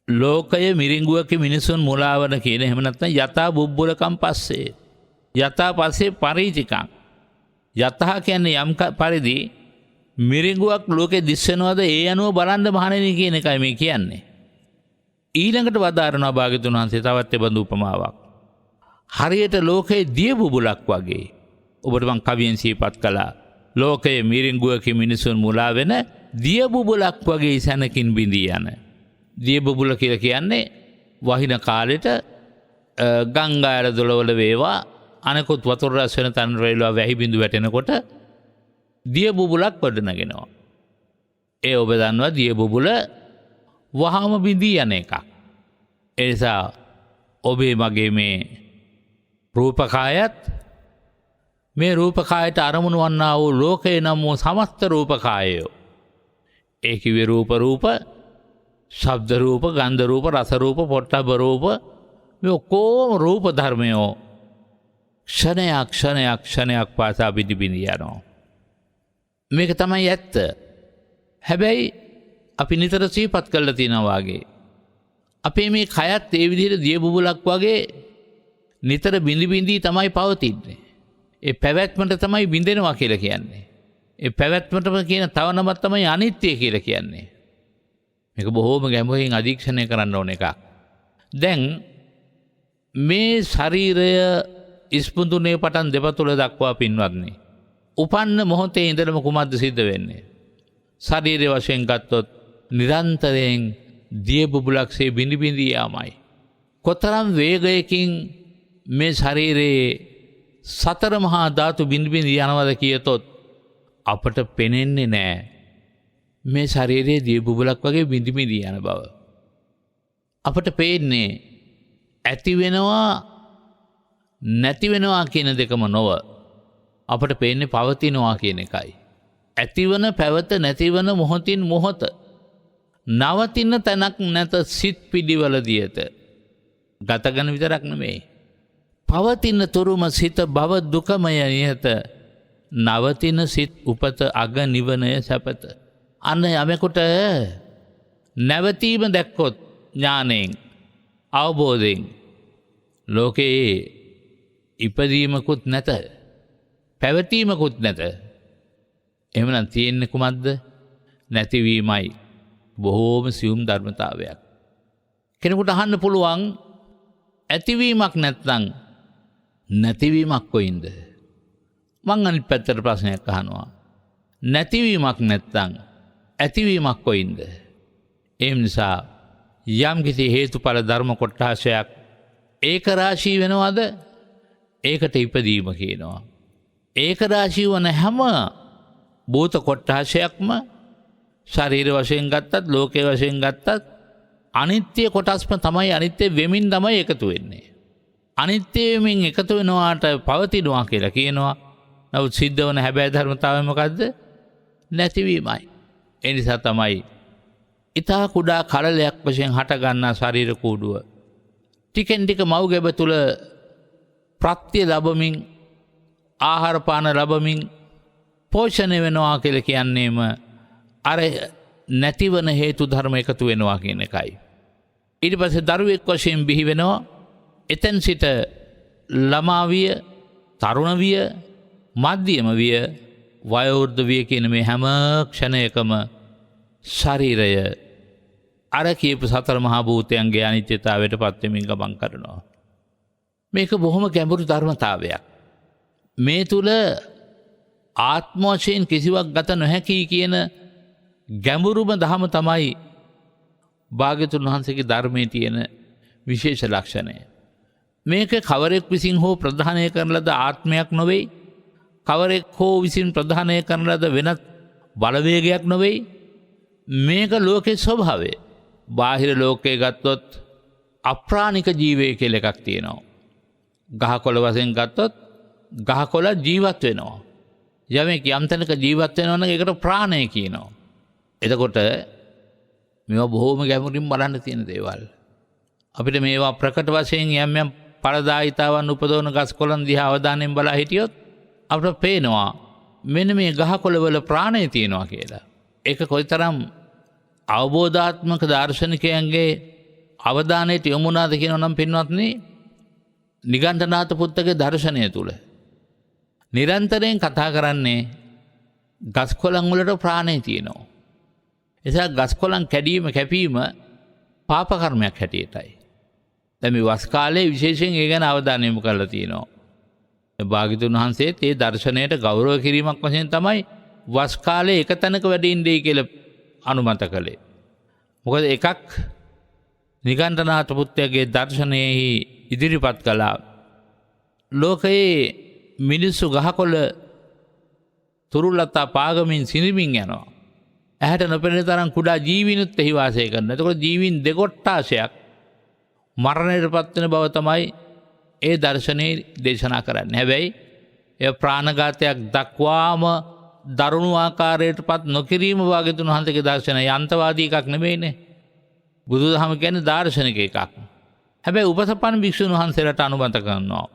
ලෝකය මිරිඟුවක මිනිසුන් මුලාවන කියන එහෙම නැත්නම් යථා බුබ්බුලකම් පස්සේ යථා පස්සේ පරිචිකං යතහ කියන්නේ යම් පරිදි මිරිඟුවක් ලෝකේ දිස්සනවාද ඒ අනුව බලන්න මහණෙනි කියන එකයි මේ කියන්නේ. ඊළඟට වදාරනවා භාග්‍යතුන් වහන්සේ තවත් එබඳු උපමාවක්. හරියට ලෝකේ දිය බුබුලක් වගේ. ඔබට මං කවියෙන් සිහිපත් කළා. ලෝකයේ මිරිඟුවක මිනිසුන් මුලා වෙන දිය බුබුලක් වගේ සැනකින් බිඳී යන. දිය බුබුල කියලා කියන්නේ වහින කාලෙට ගංගාර දොළවල වේවා අනෙකුත් වතුර රැස් වෙන තැන් වල වැහි බිඳු වැටෙනකොට දිය බුබුලක් වඩනගෙනවා. ඒ ඔබ දන්නවා දිය බුබුල වහාම බිඳී යන එකක්. ඒ නිසා ඔබේ මගේ මේ රූපකායත් මේ රූපකායට අරමුණු වන්නා වූ ලෝකේ නම් වූ සමස්ත රූපකායයෝ. ඒ කිව්වේ රූප, ශබ්ද රූප, ගන්ධ රූප, රස රූප, පොට්ටබ්බ රූප මේ ඔක්කොම රූප ධර්මයෝ ක්ෂණයක් පාසා බිඳි යනවා. මේක තමයි ඇත්ත. හැබැයි අපි නිතර සිහිපත් කරලා තියෙනවා වගේ අපේ මේ කයත් ඒ විදිහට දිය බුබුලක් වගේ නිතර බිඳි තමයි පවතින්නේ. ඒ පැවැත්මට තමයි බිඳෙනවා කියලා කියන්නේ. ඒ පැවැත්මටම කියන තව නමක් තමයි අනිත්‍ය කියලා කියන්නේ. මේක බොහෝම ගැඹුරින් අධීක්ෂණය කරන්න ඕන එකක්. දැන් මේ ශරීරය ඉස්පුඳුනේ පටන් දෙපතුල දක්වා පින්වත්නි. උපන්න මොහොතේ ඉඳලම කුමක්ද සිද්ධ වෙන්නේ? ශරීරය වශයෙන් ගත්තොත් නිරන්තරයෙන් දිය බුබුලක්සේ බිඳි යාමයි. කොතරම් වේගයකින් මේ ශරීරයේ සතර මහා ධාතු බිඳි යනවද කියතොත් අපට පෙනෙන්නේ නැහැ. මේ ශරීරයේ දිය බුබුලක් වගේ බිඳි යන බව. අපට පේන්නේ ඇති වෙනවා නැති වෙනවා කියන දෙකම නොව අපට පේන්නේ පවතිනවා කියන එකයි. ඇතිවන පැවත නැතිවන මොහොතින් මොහොත නවතින තැනක් නැත සිත් පිළිවල දියත ගතගන විතරක් නෙමෙයි. පවතින තුරුම සිත භව දුකමය නිහත නවතින සිත් උපත අග නිවනය සැපත. අන්න යමෙකුට නැවතීම දැක්කොත් ඥානයෙන් අවබෝධයෙන් ලෝකයේ ඉපදීමකුත් නැත පැවතීමකුත් නැත. එහෙමනම් තියෙන්නේ කුමක්ද? නැතිවීමයි. බොහෝම සියුම් ධර්මතාවයක්. කෙනෙකුට අහන්න පුළුවන් ඇතිවීමක් නැත්නම් නැතිවීමක් කොයින්ද? මං අනිත් පැත්තට ප්‍රශ්නයක් අහනවා. නැතිවීමක් නැත්නම් ඇතිවීමක් කොයින්ද? ඒ නිසා යම් කිසි හේතුඵල ධර්ම කොටාශයක් ඒක රාශී වෙනවද? ඒකට ඉපදීම කියනවා. ඒක රාශී වන හැම භූත කොටාශයක්ම ශරීර වශයෙන් ගත්තත් ලෝකයේ වශයෙන් ගත්තත් අනිත්‍ය කොටස්ම තමයි අනිත්‍ය වෙමින් තමයි එකතු වෙන්නේ. අනිත්‍ය වෙමින් එකතු වෙනවාට පවතිනවා කියලා කියනවා. නමුත් සිද්ධ වන හැබෑ ධර්මතාවය මොකද්ද? නැතිවීමයි. ඒ නිසා තමයි ඊතා කුඩා කලලයක් වශයෙන් හට ගන්නා ශරීර කූඩුව ටිකෙන් ටික මව් ගැබ තුල ප්‍රත්‍ය ලැබමින් ආහාර පාන ලැබමින් පෝෂණය වෙනවා කියලා කියන්නේම අර නැතිවන හේතු ධර්ම එකතු වෙනවා කියන එකයි. ඊට පස්සේ දරුවෙක් වශයෙන් බිහි වෙනවා. එතෙන් සිට ළමා විය, තරුණ විය, මධ්‍යම විය, වයෝවෘද්ධ විය කියන මේ හැම ක්ෂණයකම ශරීරය අර කියපු සතර මහා භූතයන්ගේ අනිත්‍යතාවයට පත් වෙමින් ගමන් කරනවා. මේක බොහොම ගැඹුරු ධර්මතාවයක්. මේ තුල ආත්ම වශයෙන් කිසිවක් ගත නොහැකි කියන ගැඹුරුම දහම තමයි භාග්‍යතුන් වහන්සේගේ ධර්මයේ තියෙන විශේෂ ලක්ෂණය. මේක කවරෙක් විසින් හෝ ප්‍රධානය කරන ලද ආත්මයක් නොවේ. කවරෙක් හෝ විසින් ප්‍රධානය කරන ලද වෙනත් බලවේගයක් නොවේ. මේක ලෝකේ ස්වභාවය. බාහිර ලෝකයේ ගත්තොත් අප්‍රාණික ජීවය කියලා එකක් තියෙනවා. ගහකොළ වශයෙන් ගත්තොත් ගහකොළ ජීවත් වෙනවා. යමෙක් යම් තැනක ජීවත් වෙනවා නම් ඒකට ප්‍රාණය කියනවා. එතකොට මේවා බොහෝම ගැඹුරින් බලන්න තියෙන දේවල්. අපිට මේවා ප්‍රකට වශයෙන් යම් යම් පරදායිතාවන් උපදවන ගස්කොළන් දිහා අවධානයෙන් බලා හිටියොත් අපිට පේනවා මෙන්න මේ ගහකොළ වල ප්‍රාණය තියෙනවා කියලා. ඒක කොයිතරම් අවබෝධාත්මක දාර්ශනිකයන්ගේ අවධානයට යොමු වුණාද කියනවා නම් පින්වත්නි, නිගණ්ඨනාත පුත්තගේ දර්ශනය තුල නිරන්තරයෙන් කතා කරන්නේ ගස්කොළන් වලට ප්‍රාණය තියෙනවා. එසා ගස්කොළන් කැඩීම කැපීම පාප කර්මයක් හැටියටයි. දැන් මේ වස් කාලේ විශේෂයෙන් ඒ ගැන අවධානය යොමු කරලා තියෙනවා. භාග්‍යතුන් වහන්සේත් ඒ දර්ශනයට ගෞරව කිරීමක් වශයෙන් තමයි වස් කාලේ එක තැනක වැඩ ඉන්නේ කියලා අනුමත කළේ. මොකද එකක් නිගණ්ඨනාත පුත්තගේ දර්ශනයෙහි ඉදිරිපත් කළා. ලෝකයේ මිනිස්සු ගහකොළ තුරුලතා පාගමින් සිනිමින් යනවා. ඇහැට නොපෙනෙන තරම් කුඩා ජීවිනුත් එහි වාසය කරනවා. එතකොට ජීවීන් දෙකොට්ටාශයක් මරණයට පත්වෙන බව තමයි ඒ දර්ශනයේ දේශනා කරන්නේ. හැබැයි ඒ ප්‍රාණඝාතයක් දක්වාම දරුණු ආකාරයට පත් නොකිරීම භාග්‍යතුන් වහන්සේගේ දර්ශනය යන්තවාදී එකක් නෙමෙයිනේ. බුදුදහම කියන්නේ දාර්ශනික එකක්. හැබැයි උපසපන් භික්ෂුන් වහන්සේලාට අනුමත කරනවා.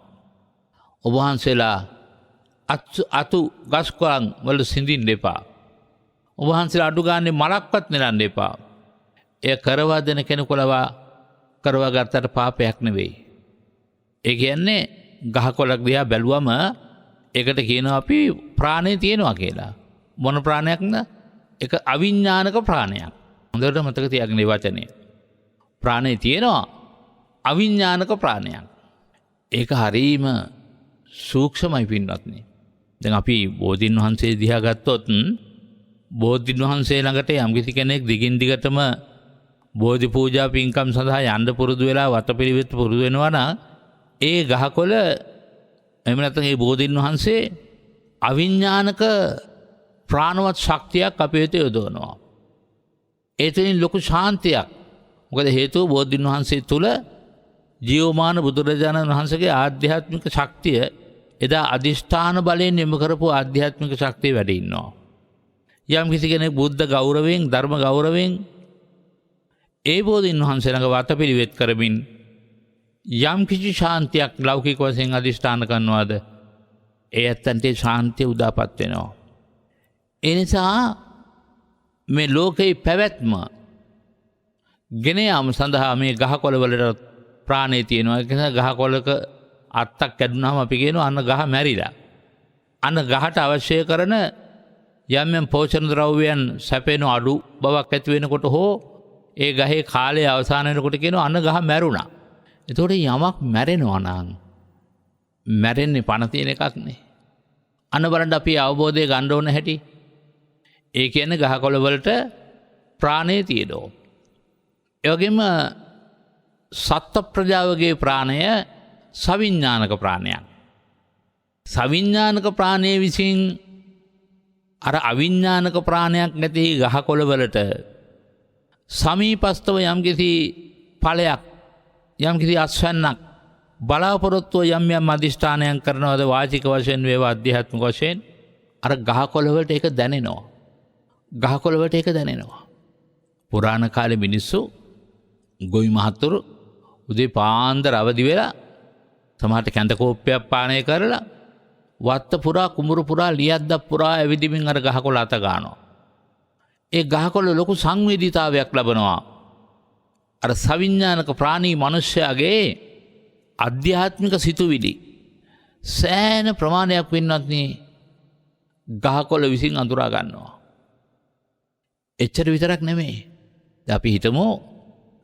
ඔබ වහන්සේලා අතු ගස්කොළන් වල සිඳින්න එපා. ඔබ වහන්සේලා අඩු ගානේ මලක්වත් නෙලන්න එපා. එය කරවා දෙන කෙනෙකුලවා කරවා ගත්තට පාපයක් නෙවෙයි. ඒ කියන්නේ ගහකොළක් දිහා බැලුවම ඒකට කියනවා අපි ප්‍රාණය තියෙනවා කියලා. මොන ප්‍රාණයක්ද? ඒක අවිඥානික ප්‍රාණයක්. හොඳට මතක තියාගන්න මේ වචනේ. ප්‍රාණය තියෙනවා අවිඥානික ප්‍රාණයක්. ඒක හරීම සූක්ෂමයි පින්වත්නි. දැන් අපි බෝධින් වහන්සේ දිහා ගත්තොත් බෝධින් වහන්සේ ළඟට යම් කිසි කෙනෙක් දිගින් දිගටම බෝධි පූජා පින්කම් සඳහා යන්න පුරුදු වෙලා වතපිළිවෙත් පුරුදු වෙනවා නම් ඒ ගහකොළ එහෙම නැත්නම් ඒ බෝධින් වහන්සේ අවිඥානික ප්‍රාණවත් ශක්තියක් අපේ වෙත යොදවනවා. ඒ තුළින් ලොකු ශාන්තියක්. මොකද හේතුව බෝධින් වහන්සේ තුල ජීවමාන බුදුරජාණන් වහන්සේගේ ආධ්‍යාත්මික ශක්තිය එදා අධිෂ්ඨාන බලයෙන් යොමු කරපු ආධ්‍යාත්මික ශක්තිය වැඩ ඉන්නවා. යම් කිසි කෙනෙක් බුද්ධ ගෞරවයෙන් ධර්ම ගෞරවයෙන් ඒ බෝධීන් වහන්සේ ළඟ වතපිළිවෙත් කරමින් යම් කිසි ශාන්තියක් ලෞකික වශයෙන් අධිෂ්ඨාන කරනවාද ඒ ඇත්තන්ට ශාන්තිය උදාපත් වෙනවා. ඒ නිසා මේ ලෝකේ පැවැත්ම ගෙන යාම සඳහා මේ ගහකොළ වලට ප්‍රාණය තියෙනවා. ඒක නිසා ගහකොළක අත්තක් කැඩුනහම අපි කියනවා අන්න ගහ මැරිලා. අන්න ගහට අවශ්‍ය කරන යම් යම් පෝෂණ ද්‍රව්‍යයන් සැපෙන අඩු බවක් ඇති වෙනකොට හෝ ඒ ගහේ කාලය අවසාන වෙනකොට කියනවා අන්න ගහ මැරුණා. එතකොට යමක් මැරෙනවා නම් මැරෙන්නේ පණ තියෙන එකක් නේ. අන්න බලන්න අපි අවබෝධය ගන්න ඕන හැටි. ඒ කියන්නේ ගහකොළ වලට ප්‍රාණය තියෙනවා. ඒ වගේම සත්ත්ව ප්‍රජාවගේ ප්‍රාණය සවිඥානික ප්‍රාණයක්. සවිඥානික ප්‍රාණය විසින් අර අවිඥානික ප්‍රාණයක් නැති ගහකොළ වලට සමීපස්තව යම්කිසි ඵලයක් යම්කිසි අස්වැන්නක් බලාපොරොත්තුව යම් යම් අධිෂ්ඨානයන් කරනවද වාචික වශයෙන් වේවා අධ්‍යාත්මික වශයෙන් අර ගහකොළ වලට ඒක දැනෙනවා. ගහකොළ වලට ඒක දැනෙනවා. පුරාණ කාලේ මිනිස්සු ගොවි මහත්තුරු උදේ පාන්දර අවදි වෙලා සමහරට කැඳ කෝප්පයක් පානය කරලා වත්ත පුරා කුඹුරු පුරා ලියද්දක් පුරා ඇවිදිමින් අර ගහකොළ අත ගන්නවා. ඒ ගහකොළ ලොකු සංවේදීතාවයක් ලබනවා. අර සවිඥානික ප්‍රාණී මිනිස්යාගේ අධ්‍යාත්මික සිතුවිලි සෑහෙන ප්‍රමාණයක් වෙන්නත් ගහකොළ විසින් අඳුරා ගන්නවා. එච්චර විතරක් නෙමෙයි. අපි හිතමු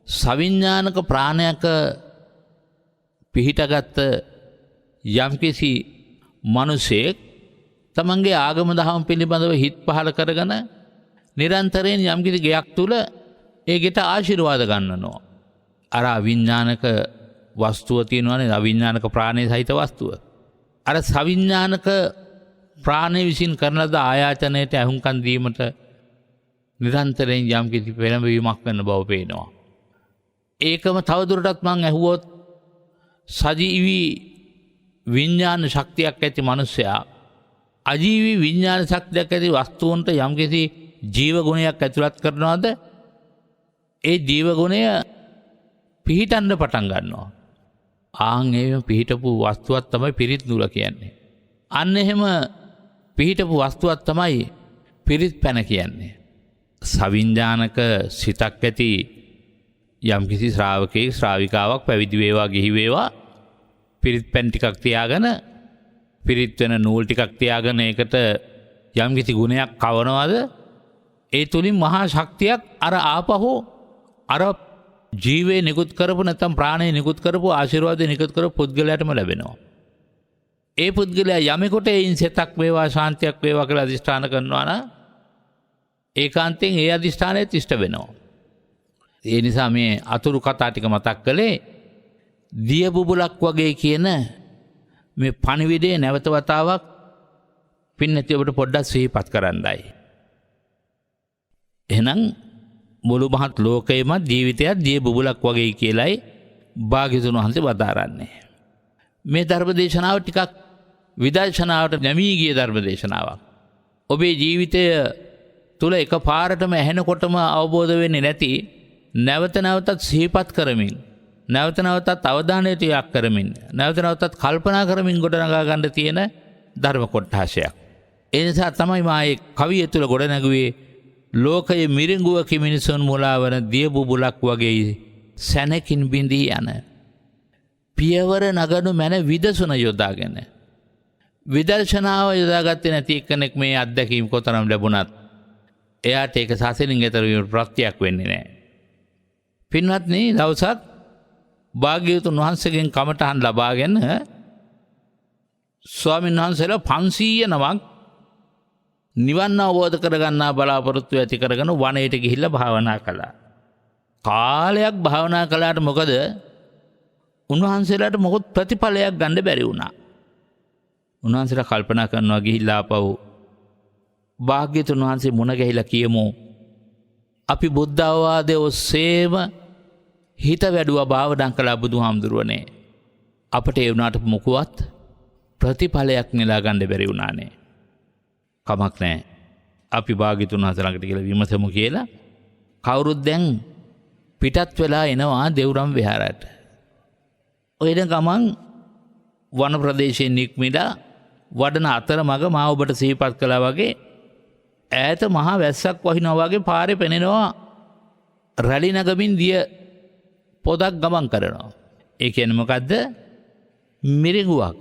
සවිඥානික ප්‍රාණයක පිහිටගත් යම්කිසි මිනිසෙක් තමන්ගේ ආගම දහම පිළිබඳව හිත් පහළ කරගෙන නිරන්තරයෙන් යම්කිසි ගයක් තුල ඒ ගෙට ආශිර්වාද ගන්නනවා. අර අවිඥානික වස්තුව තියෙනවානේ අවිඥානික ප්‍රාණය සහිත වස්තුව. අර සවිඥානික ප්‍රාණය විසින් කරන ද ආයාචනයට අහුම්කන් දීමට නිරන්තරයෙන් යම්කිසි පෙළඹවීමක් වෙන බව පේනවා. ඒකම තවදුරටත් මං ඇහුවොත් සජීවී විඥාන ශක්තියක් ඇති මිනිසයා අජීවී විඥාන ශක්තියක් ඇති වස්තුන්ට යම්කිසි ජීව ගුණයක් ඇතුළත් කරනවාද ඒ ජීව ගුණය පිහිටන්න පටන් ගන්නවා. ආන් එහෙම පිහිටපු වස්තුවක් තමයි පිරිත් නූල කියන්නේ. අන්න එහෙම පිහිටපු වස්තුවක් තමයි පිරිත් පැන කියන්නේ. සවිඥානික සිතක් ඇති යම්කිසි ශ්‍රාවකෙක් ශ්‍රාවිකාවක් පැවිදි වේවා ගිහි වේවා පිරිත් පැන් ටිකක් තියාගෙන පිරිත් වෙන නූල් ටිකක් තියාගෙන ඒකට යම්කිසි ගුණයක් කවනවාද ඒ තුලින් මහා ශක්තියක් අර ආපහු අර ජීවේ නිකුත් කරපු නැත්නම් ප්‍රාණය නිකුත් කරපු ආශිර්වාදය නිකුත් කරපු පුද්ගලයාටම ලැබෙනවා. ඒ පුද්ගලයා යමෙකුට ඒයින් සෙතක් වේවා ශාන්තියක් වේවා කියලා අධිෂ්ඨාන කරනවා නම් ඒකාන්තයෙන් ඒ අධිෂ්ඨානය ඉෂ්ට වෙනවා. ඒ නිසා මේ අතුරු කතා ටික මතක් කළේ දිය බුබුලක් වගේ කියන මේ පණිවිඩයේ නැවත වතාවක් පින්නති ඔබට පොඩ්ඩක් සිහිපත් කරන්නයි. එහෙනම් මුළු මහත් ලෝකයේම ජීවිතයත් දිය බුබුලක් වගේ කියලයි භාග්‍යවතුන් වහන්සේ වදාරන්නේ. මේ ධර්ම දේශනාව ටිකක් විදර්ශනාවට නැමී ගිය ධර්ම දේශනාවක්. ඔබේ ජීවිතය තුල එකපාරටම ඇහෙනකොටම අවබෝධ වෙන්නේ නැති නැවත නැවතත් සිහිපත් කරමින් නැවත නැවතත් අවධානයට යක් කරමින් නැවත නැවතත් කල්පනා කරමින් ගොඩනගා ගන්න තියෙන ධර්ම කොටහසයක්. ඒ නිසා තමයි මා මේ කවිය තුල ගොඩනැගුවේ ලෝකයේ මිරිඟුවක මිනිසුන් මුලාවන දිය බුබුලක් වගේ සැනකින් බිඳී යන පියවර නගනු මැන විදසුන යොදාගෙන විදර්ශනාව යොදාගත්තේ නැති කෙනෙක් මේ අත්දැකීම් කොතරම් ලැබුණත් එයාට ඒක සසලින් ඈතර වීම ප්‍රත්‍යක් වෙන්නේ නැහැ. පින්වත්නි දවසක් භාග්‍යවතුන් වහන්සේගෙන් කමඨහන් ලබාගෙන ස්වාමීන් වහන්සේලා 500 නමක් නිවන් අවබෝධ කරගන්නා බලාපොරොත්තු ඇති කරගෙන වනයේට ගිහිල්ලා භාවනා කළා. කාලයක් භාවනා කළාට මොකද උන්වහන්සේලාට මොකොත් ප්‍රතිඵලයක් ගන්න බැරි වුණා. උන්වහන්සේලා කල්පනා කරනවා ගිහිල්ලා ආපහු භාග්‍යවතුන් වහන්සේ මුණ ගැහිලා කියමු අපි බුද්ධ අවවාදයේ ඔස්සේම හිත වැඩුවා භාවනා කළා බුදුහාමුදුරුවනේ අපට ඒ වුණාට මොකවත් ප්‍රතිඵලයක් නෙලා ගන්න බැරි වුණානේ. කමක් නැහැ. අපි භාග්‍යතුන් වහන්සේ ළඟට කියලා විමසමු කියලා කවුරුත් දැන් පිටත් වෙලා එනවා දෙව්රම් විහාරයට. ඔයන ගමන් වන ප්‍රදේශයෙන් නික්මිලා වඩන අතරමඟ මා ඔබට සිහිපත් කළා වගේ ඈත මහා වැස්සක් වහිනවා වගේ පාරේ පෙනෙනවා රැලි නගමින් දිය පොදක් ගමන් කරනවා. ඒ කියන්නේ මොකද්ද? මිරිඟුවක්.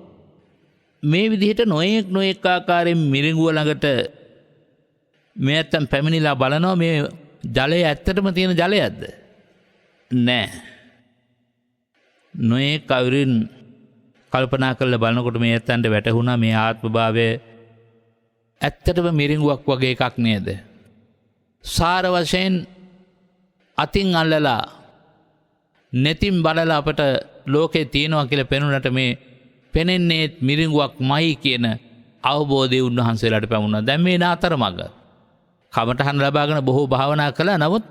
මේ විදිහට නොයෙක් ආකාරයෙන් මිරිඟුව ළඟට මේ නැත්තම් පැමිණිලා බලනවා මේ ජලය ඇත්තටම තියෙන ජලයක්ද? නෑ. නොයෙක් කවුරුන් කල්පනා කරලා බලනකොට මේ ඇත්තන්ට වැටහුණා මේ ආත්මභාවය ඇත්තටම මිරිඟුවක් වගේ එකක් නේද? සාර වශයෙන් අතින් අල්ලලා netin බලලා අපට ලෝකේ තියෙනවා කියලා පෙනුනට මේ පෙනෙන්නේ මිරිඟුවක්මයි කියන අවබෝධය උන්වහන්සේලාට පැමුණා. දැන් මේ නාතරමඟ කමඨහන ලබාගෙන බොහෝ භාවනා කළා. නමුත්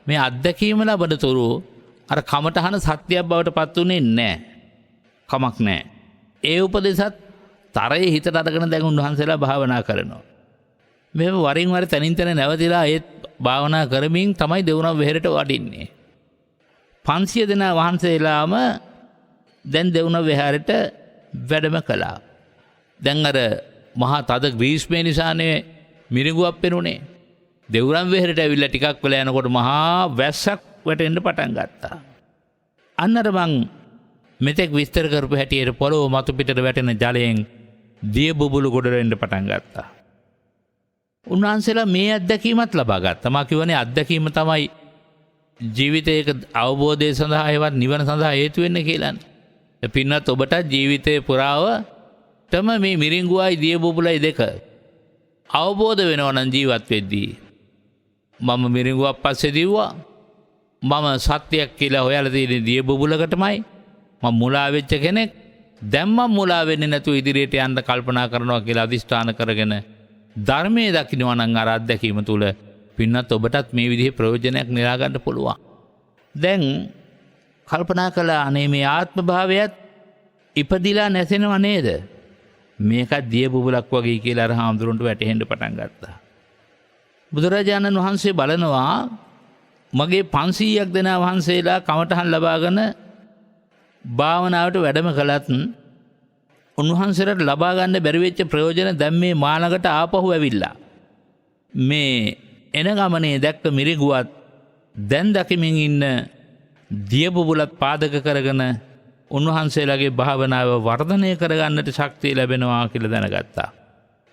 මේ අත්දැකීම ලැබනතුරු අර කමඨහන සත්‍යයක් බවට පත් උනේ නැහැ. කමක් නැහැ. ඒ උපදේශත් තරයේ හිතට අරගෙන දැන් උන්වහන්සේලා භාවනා කරනවා. මෙහෙම වරින් වර තනින් තන නැවතිලා ඒත් භාවනා කරමින් තමයි දෙවුරම් වෙහෙරට වඩින්නේ. 500 දෙනා වහන්සේලාම දැන් දෙවුරම් වෙහෙරට වැඩම කළා. දැන් අර මහා තද ග්‍රීස්මේ නිසානේ මිරිඟුවක් පෙනුනේ. දෙවුරම් වෙහෙරට ඇවිල්ලා ටිකක් වෙලා යනකොට මහා වැස්සක් වැටෙන්න පටන් ගත්තා. අන්නර මං මෙතෙක් විස්තර කරපු හැටියට පොළොව මතු පිටට වැටෙන ජලයෙන් දිය බුබුලු ගොඩ වෙන්න පටන් ගත්තා. උන්වහන්සේලා මේ අත්දැකීමත් ලබා ගත්තා. මා කියවනේ අත්දැකීම තමයි ජීවිතයක අවබෝධය සඳහා ඒවත් නිවන සඳහා හේතු වෙන්නේ කියලානේ. පින්නත් ඔබට ජීවිතේ පුරාවටම මේ මිරිඟුවයි දිය බුබුලයි දෙක අවබෝධ වෙනවා නම් ජීවත් වෙද්දී මම මිරිඟුවක් පස්සේ දිව්වා. මම සත්‍යයක් කියලා හොයලා තියෙන දිය බුබුලකටමයි. මම මුලා වෙච්ච කෙනෙක්. දැන් මම මුලා වෙන්නේ නැතුව ඉදිරියට යන්න කල්පනා කරනවා කියලා අදිෂ්ඨාන කරගෙන ධර්මයේ දකින්නවා නම් අර අත්දැකීම තුල පින්නත් ඔබටත් මේ විදිහේ ප්‍රයෝජනයක් නෙලා ගන්න පුළුවන්. දැන් කල්පනා කළා අනේ මේ ආත්ම භාවයත් ඉපදිලා නැසෙනව නේද? මේකත් දිය බුබුලක් වගේ කියලා අර හාමුදුරන්ට වැටහෙන්න පටන් ගත්තා. බුදුරජාණන් වහන්සේ බලනවා මගේ 500ක් දෙනා වහන්සේලා කමඨහන් ලබාගෙන භාවනාවට වැඩම කළත් උන්වහන්සේලාට ලබා ගන්න බැරි වෙච්ච ප්‍රයෝජන දැන් මේ මානකට ආපහු ඇවිල්ලා මේ එන ගමනේ දැක්ක මිරිඟුවත් දැන් දකිමින් ඉන්න දිය බුබුලත් පාදක කරගෙන උන්වහන්සේලාගේ භාවනාව වර්ධනය කරගන්නට ශක්තිය ලැබෙනවා කියලා දැනගත්තා.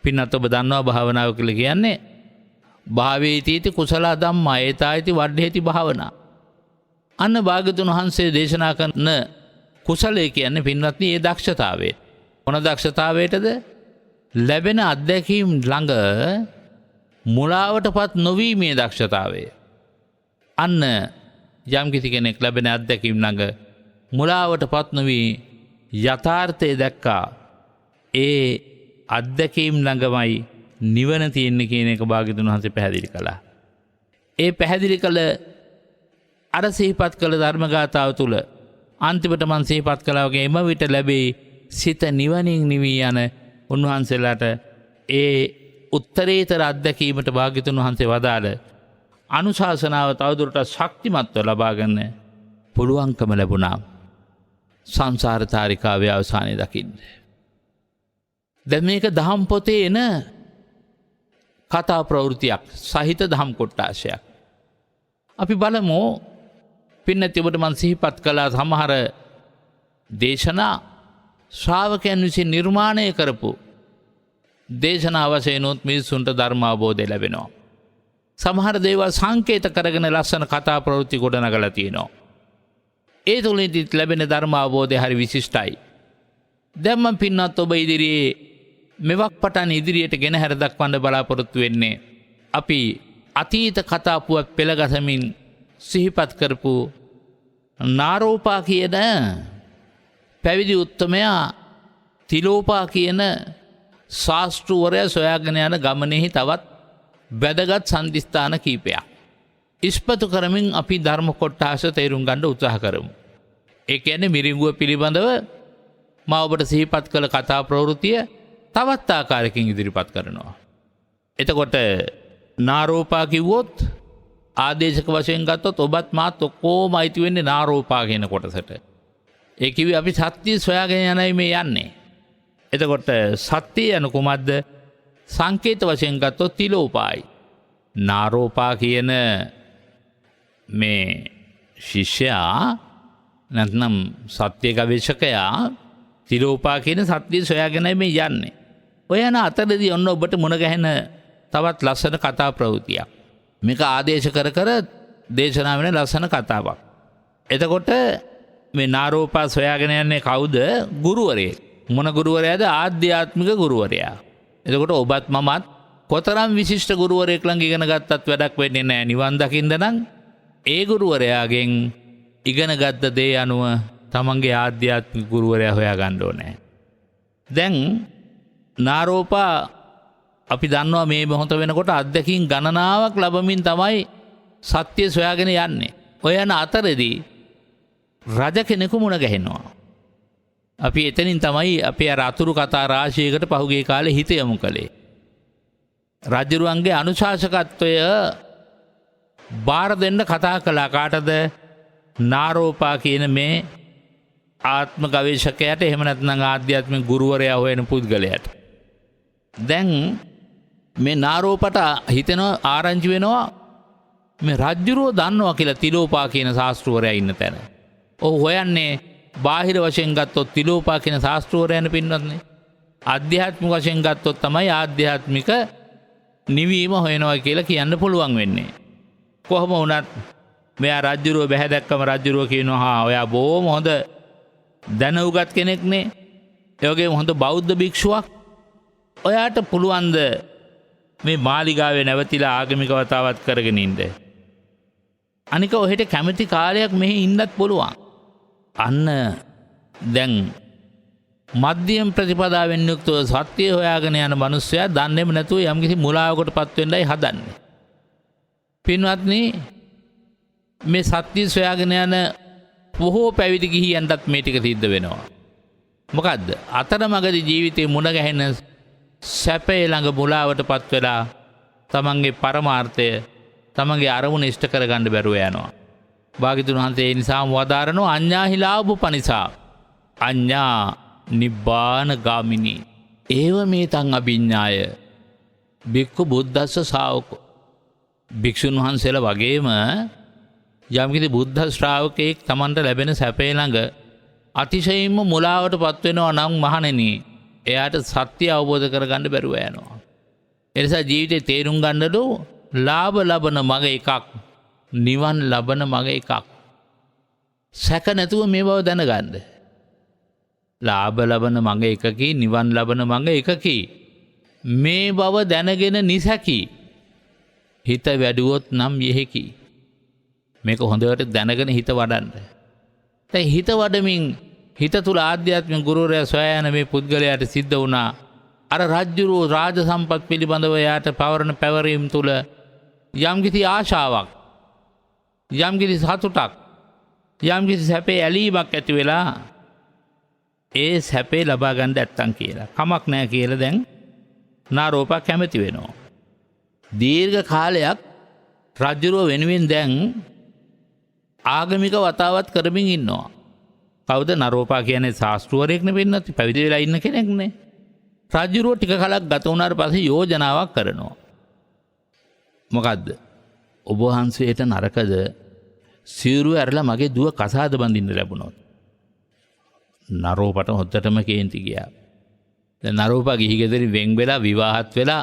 පින්නත් ඔබ දන්නවා භාවනාව කියලා කියන්නේ භාවේතීති කුසල ධම්මා ඒතායිති වඩ්ඩේති භාවනා. අන්න භාග්‍යතුන් වහන්සේ දේශනා කරන කුසලයේ කියන්නේ පින්වත්නි ඒ දක්ෂතාවය. මොන දක්ෂතාවයටද? ලැබෙන අත්දැකීම් ළඟ මුලාවටපත් නොවීමේ දක්ෂතාවය. අන්න යම් කිසි කෙනෙක් ලැබෙන අත්දැකීම් ළඟ මුලාවටපත් නොවි යථාර්ථය දැක්කා. ඒ අත්දැකීම් ළඟමයි නිවන තියෙන්නේ කියන එක භාග්‍යතුන් වහන්සේ පැහැදිලි කළා. ඒ පැහැදිලි කළ අර සිහිපත් කළ ධර්මගාථාව තුළ අන්තිමට මන් සිහිපත් කළා වගේ එම විට ලැබේ සිත නිවනින් නිවි යන උන්වහන්සේලාට ඒ උත්තරීතර අත්දැකීමට භාග්‍යතුන් වහන්සේ වදාළ අනුශාසනාව තවදුරටත් ශක්තිමත්ව ලබා ගන්න පුළුවන්කම ලැබුණා සංසාර තාරිකාවේ අවසානයේ දකින්න. දැන් මේක දහම් පොතේ එන කතා ප්‍රවෘත්තියක් සහිත දහම් කොටාශයක්. අපි බලමු පින්නත් ඔබට මන් සිහිපත් කළා සමහර දේශනා ශ්‍රාවකයන් විසින් නිර්මාණය කරපු දේශනා වශයෙන් උත් මිනිසුන්ට ධර්ම අවබෝධය ලැබෙනවා. සමහර දේවල් සංකේත කරගෙන ලස්සන කතා ප්‍රවෘත්ති ගොඩනගලා තියෙනවා. ඒ තුලින් ලැබෙන ධර්ම අවබෝධය හරි විශිෂ්ටයි. දැන් මම පින්නත් ඔබ ඉදිරියේ මෙවක් පටන් ඉදිරියට ගෙන හැර දක්වන්න බලාපොරොත්තු වෙන්නේ අපි අතීත කතා පුවත් පෙළගසමින් සිහිපත් කරපු නාරෝපා කියන පැවිදි උත්තමයා තිලෝපා කියන ශාස්ත්‍රවරයා සොයාගෙන යන ගමනේහි තවත් වැදගත් සම්දිස්ථාන කීපයක් ඉස්පතු කරමින් අපි ධර්ම කොටස තේරුම් ගන්න උත්සාහ කරමු. ඒ කියන්නේ මිරිඟුව පිළිබඳව මා ඔබට සිහිපත් කළ කතා ප්‍රවෘතිය තවත් ආකාරයකින් ඉදිරිපත් කරනවා. එතකොට නාරෝපා කිව්වොත් ආදේශක වශයෙන් ගත්තොත් ඔබත් මාත් ඔක්කොම අයිති වෙන්නේ නාරෝපා කියන කොටසට. ඒ කිව්වේ අපි සත්‍ය සොයාගෙන යනයි මේ යන්නේ. එතකොට සත්‍ය යන කුමක්ද? සංකේත වශයෙන් ගත්තොත් තිලෝපායි. නාරෝපා කියන මේ ශිෂ්‍යයා නැත්නම් සත්‍ය ගවේෂකයා තිලෝපා කියන සත්‍ය සොයාගෙනයි මේ යන්නේ. ඔය යන අතරදී ඔන්න ඔබට මුණ ගැහෙන තවත් ලස්සන කතා ප්‍රවෘත්තියක්. මේක ආදේශ කර කර දේශනා වෙන ලස්සන කතාවක්. එතකොට මේ නාරෝපා සොයාගෙන යන්නේ කවුද? ගුරුවරයෙක්. මොන ගුරුවරයාද? ආධ්‍යාත්මික ගුරුවරයා. එතකොට ඔබත් මමත් කොතරම් විශිෂ්ට ගුරුවරයෙක් ළඟ ඉගෙන ගත්තත් වැඩක් වෙන්නේ නැහැ. නිවන් දකින්න නම් ඒ ගුරුවරයාගෙන් ඉගෙන ගත්ත දේ අනුව තමන්ගේ ආධ්‍යාත්මික ගුරුවරයා හොයා ගන්න ඕනේ. දැන් නාරෝපා අපි දන්නවා මේ මොහොත වෙනකොට අත්දැකීම් ගණනාවක් ලැබමින් තමයි සත්‍ය සොයාගෙන යන්නේ. ඔය යන අතරදී රජ කෙනෙකු මුණ ගැහෙනවා. අපි එතනින් තමයි අපේ අර අතුරු කතා රාශියකට පහුගිය කාලේ හිත යොමු කළේ. රජුරුවන්ගේ අනුශාසකත්වය බාර දෙන්න කතා කළා. කාටද? නාරෝපා කියන මේ ආත්ම ගවේෂකයාට, එහෙම නැත්නම් ආධ්‍යාත්මික ගුරුවරයා හොයන පුද්ගලයාට. දැන් මේ නාරෝපට හිතෙනවා, ආරංචි වෙනවා මේ රජ්ජුරුව දන්නවා කියලා තිලෝපා කියන ශාස්ත්‍රවරයා ඉන්න තැන. ඔහු හොයන්නේ බාහිර වශයෙන් ගත්තොත් තිලෝපා කියන ශාස්ත්‍රවරයාන පින්වත්නි. ආධ්‍යාත්මික වශයෙන් ගත්තොත් තමයි ආධ්‍යාත්මික නිවීම හොයනවා කියලා කියන්න පුළුවන් වෙන්නේ. කොහොම වුණත් මෙයා රජ්ජුරුව බැහැ දැක්කම රජ්ජුරුව කියනවා, හා ඔයා බොහොම හොඳ දැනුගත් කෙනෙක්නේ. ඒ වගේම හොඳ බෞද්ධ භික්ෂුවක්. ඔයාට පුළුවන්ද මේ මාලිගාවේ නැවතිලා ආගමික වතාවත් කරගෙන ඉන්න? අනික ඔහෙට කැමති කාලයක් මෙහි ඉන්නත් පුළුවන්. අන්න දැන් මධ්‍යම ප්‍රතිපදාවෙන් යුක්තව සත්‍ය හොයාගෙන යන මිනිස්සයා දන්නේම නැතුව යම්කිසි මුලාවකටපත් වෙන්නයි හදන්නේ. පින්වත්නි, මේ සත්‍ය සොයාගෙන යන බොහෝ පැවිදි ගිහියන්ටත් මේ ටික සිද්ධ වෙනවා. මොකද්ද? අතරමඟදී ජීවිතේ මුණ ගැහෙන සැපේ ළඟ මුලාවටපත් වෙලා තමන්ගේ පරමාර්ථය, තමන්ගේ අරමුණ ඉෂ්ට කරගන්න බැරුව යනවා. භාග්‍යතුන් වහන්සේ ඒ නිසාම වදාරනවා අඤ්ඤාහි ලාභපනිසා අඤ්ඤා නිබ්බාන ගාමිනී ඒව මේ තං අභිඤ්ඤාය බික්ඛු බුද්දස්ස ශාවකෝ. භික්ෂුන් වහන්සේලා වගේම යම්කිසි බුද්ධ ශ්‍රාවකෙක් තමන්ට ලැබෙන සැපේ ළඟ අතිශයින්ම මුලාවටපත් වෙනවා නම් මහණෙනි, එයාට සත්‍ය අවබෝධ කරගන්න බැරුව යනවා. ඒ නිසා ජීවිතේ තේරුම් ගන්නලු ලාභ ලබන මග එකක්, නිවන් ලබන මග එකක්. සැක නැතුව මේ බව දැනගන්න. ලාභ ලබන මග එකකි, නිවන් ලබන මග එකකි. මේ බව දැනගෙන නිසැකි හිත වැඩුවොත් නම් යෙහෙකි. මේක හොඳට දැනගෙන හිත වඩන්න. දැන් හිත වඩමින් හිත තුල ආධ්‍යාත්මික ගුරුවරයා සොයා යන මේ පුද්ගලයාට සිද්ධ වුණා අර රාජ්‍යරෝ රාජ සම්පත් පිළිබඳව යාට පවරන පැවරීම තුල යම්කිසි ආශාවක්, යම්කිසි සතුටක්, යම්කිසි සැපේ ඇලීමක් ඇති වෙලා ඒ සැපේ ලබා ගන්න නැත්තම් කියලා කමක් නැහැ කියලා දැන් නාරෝපා කැමති වෙනවා. දීර්ඝ කාලයක් රාජ්‍යරෝ වෙනුවෙන් දැන් ආගමික වතාවත් කරමින් ඉන්නවා. කවුද? නරෝපා කියන්නේ ශාස්ත්‍රවරයෙක් නෙවෙන්නත් පැවිදි වෙලා ඉන්න කෙනෙක්නේ. රාජ්‍යරෝ ටික කලක් ගත වුණාට පස්සේ යෝජනාවක් කරනවා. මොකද්ද? ඔබ වහන්සේට නරකද සිවුරුව ඇරලා මගේ දුව කසාද බඳින්න ලැබුණොත්? නරෝපට හොද්දටම කේන්ති ගියා. දැන් නරෝපා ගිහි ගෙදරින් වෙන් වෙලා විවාහත් වෙලා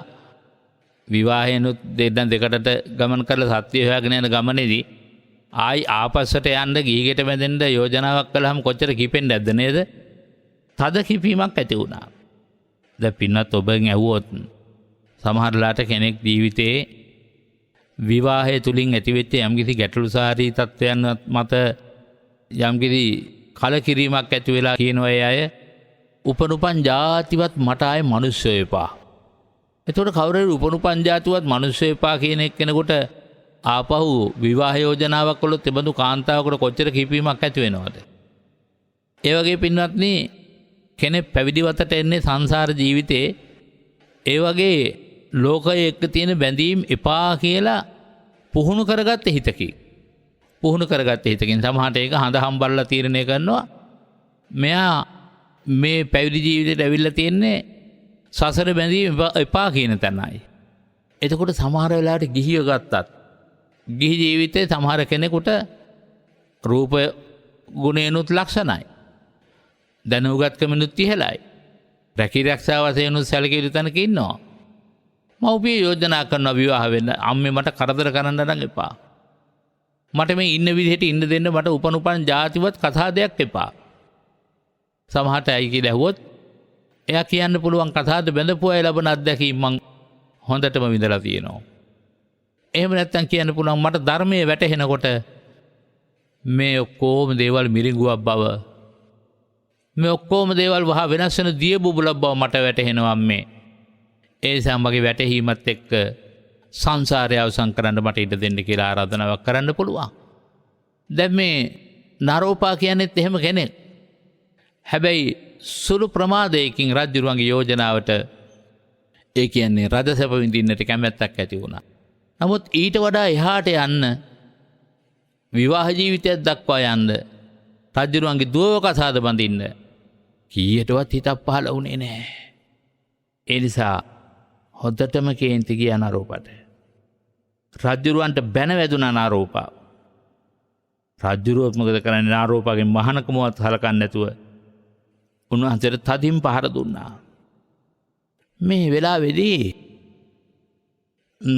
විවාහයනොත් දෙකටට ගමන් කරලා සත්‍ය හොයාගෙන යන ගමනේදී ආයි ආපස්සට යන්න ගිහිගෙට වැදෙන්න යෝජනාවක් කළාම කොච්චර කිපෙන්නේ නැද්ද නේද? තද කිපීමක් ඇති වුණා. දැන් පින්නත් ඔබෙන් ඇහුවොත් සමහරලාට කෙනෙක් ජීවිතේ විවාහය තුලින් ඇතිවෙච්ච යම්කිසි ගැටලුසාරී තත්ත්වයන් මත යම්කිසි කලකිරීමක් ඇති වෙලා කියනවා ඒ අය උපනුපන් ජාතිවත් මට ආයේ මිනිස්සු එපා. එතකොට කවුරු හරි උපනුපන් ජාතිවත් මිනිස්සු එපා කියන එක්කෙනෙකුට ආපහු විවාහ යෝජනාවක් කළොත් එබඳු කාන්තාවකට කොච්චර කිපීමක් ඇති වෙනවද? ඒ වගේ පින්වත්නි, කෙනෙක් පැවිදිවතට එන්නේ සංසාර ජීවිතේ ඒ වගේ ලෝකයේ එක්ක තියෙන බැඳීම් එපා කියලා පුහුණු කරගත්ත හිතකින්. පුහුණු කරගත්ත හිතකින් සමහරට ඒක හඳ හම්බල්ලා තීරණය කරනවා මෙයා මේ පැවිදි ජීවිතේට ඇවිල්ලා තියෙන්නේ සසර බැඳීම් එපා කියන තැනයි. එතකොට සමහර වෙලාවට ගිහිව ගත්තත් ගිහි ජීවිතේ සමහර කෙනෙකුට රූප ගුණේනුත් ලක්ෂණයි. දැනුගත්කමනුත් ඉහළයි. රැකී රක්ෂා වශයෙන්ුත් සැලකිය යුතු තැනක ඉන්නවා. මව්පිය යෝජනා කරනවා විවාහ වෙන්න. අම්මේ මට කරදර කරන්න නම් එපා. මට මේ ඉන්න විදිහට ඉන්න දෙන්න මට උපන් ජාතිවත් කතා දෙයක් එපා. සමහරට ඇයි කියලා ඇහුවොත් එයා කියන්න පුළුවන් කතාවද බැඳපු අය ලබන අත්දැකීම් මං හොඳටම විඳලා තියෙනවා. එහෙම නැත්නම් කියන්න පුළුවන් මට ධර්මයේ වැටහෙනකොට මේ ඔක්කොම දේවල් මිරිඟුවක් බව මේ ඔක්කොම දේවල් වහ වෙනස් වෙන දිය බුබුලක් බව මට වැටහෙනවා අම්මේ. ඒ නිසා මගේ වැටහීමත් එක්ක සංසාරය අවසන් කරන්න මට ඉඩ දෙන්න කියලා ආරාධනාවක් කරන්න පුළුවන්. දැන් මේ නරෝපා කියන්නේත් එහෙම කෙනෙක්. හැබැයි සුළු ප්‍රමාදයකින් රජුරුවන්ගේ යෝජනාවට ඒ කියන්නේ රජසැප විඳින්නට කැමැත්තක් ඇති වුණා. නමුත් ඊට වඩා එහාට යන්න විවාහ ජීවිතයක් දක්වා යන්න රජුරුවන්ගේ දුවව කසාද බඳින්න කීයටවත් හිතක් පහළ වුණේ නැහැ. ඒ නිසා හොද්දටම කේන්ති ගියා නරෝපට. රජුරුවන්ට බැන වැදුනා නරෝපා. රජුරුවත් මොකද කරන්නේ නරෝපාගේ මහානකමවත් හලකන්නේ නැතුව උන්වහන්සේට තදින් පහර දුන්නා. මේ වෙලාවේදී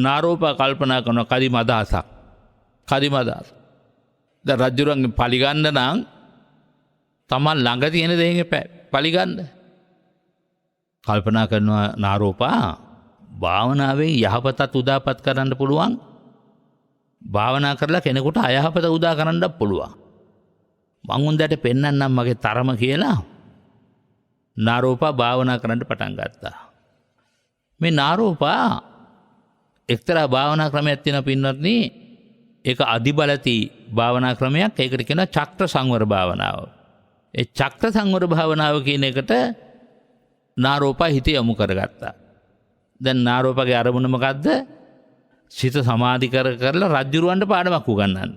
නරෝපා කල්පනා කරන කදිම අදහසක්. දැන් රජුරුවන්ගේ පලිගන්න නම් තමන් ළඟ තියෙන දෙයක පලිගන්න. කල්පනා කරනවා නාරෝපා භාවනාවෙන් යහපතත් උදාපත් කරන්න පුළුවන්. භාවනා කරලා කෙනෙකුට අයහපත උදා කරන්නත් පුළුවන්. මං උන්දට පෙන්වන්නම් මගේ තරම කියලා නාරෝපා භාවනා කරන්න පටන් ගත්තා. මේ නාරෝපා එක්තරා භාවනා ක්‍රමයක් තියෙන පින්වත්නි ඒක අධිබලති භාවනා ක්‍රමයක්. ඒකට කියනවා චක්‍ර සංවර භාවනාව. ඒ චක්‍ර සංවර භාවනාව කියන එකට නාරෝපා හිත යොමු කරගත්තා. දැන් නාරෝපාගේ අරමුණ මොකද්ද? සිත සමාධි කරලා රජුරවන්ට පාඩමක් උගන්වන්න.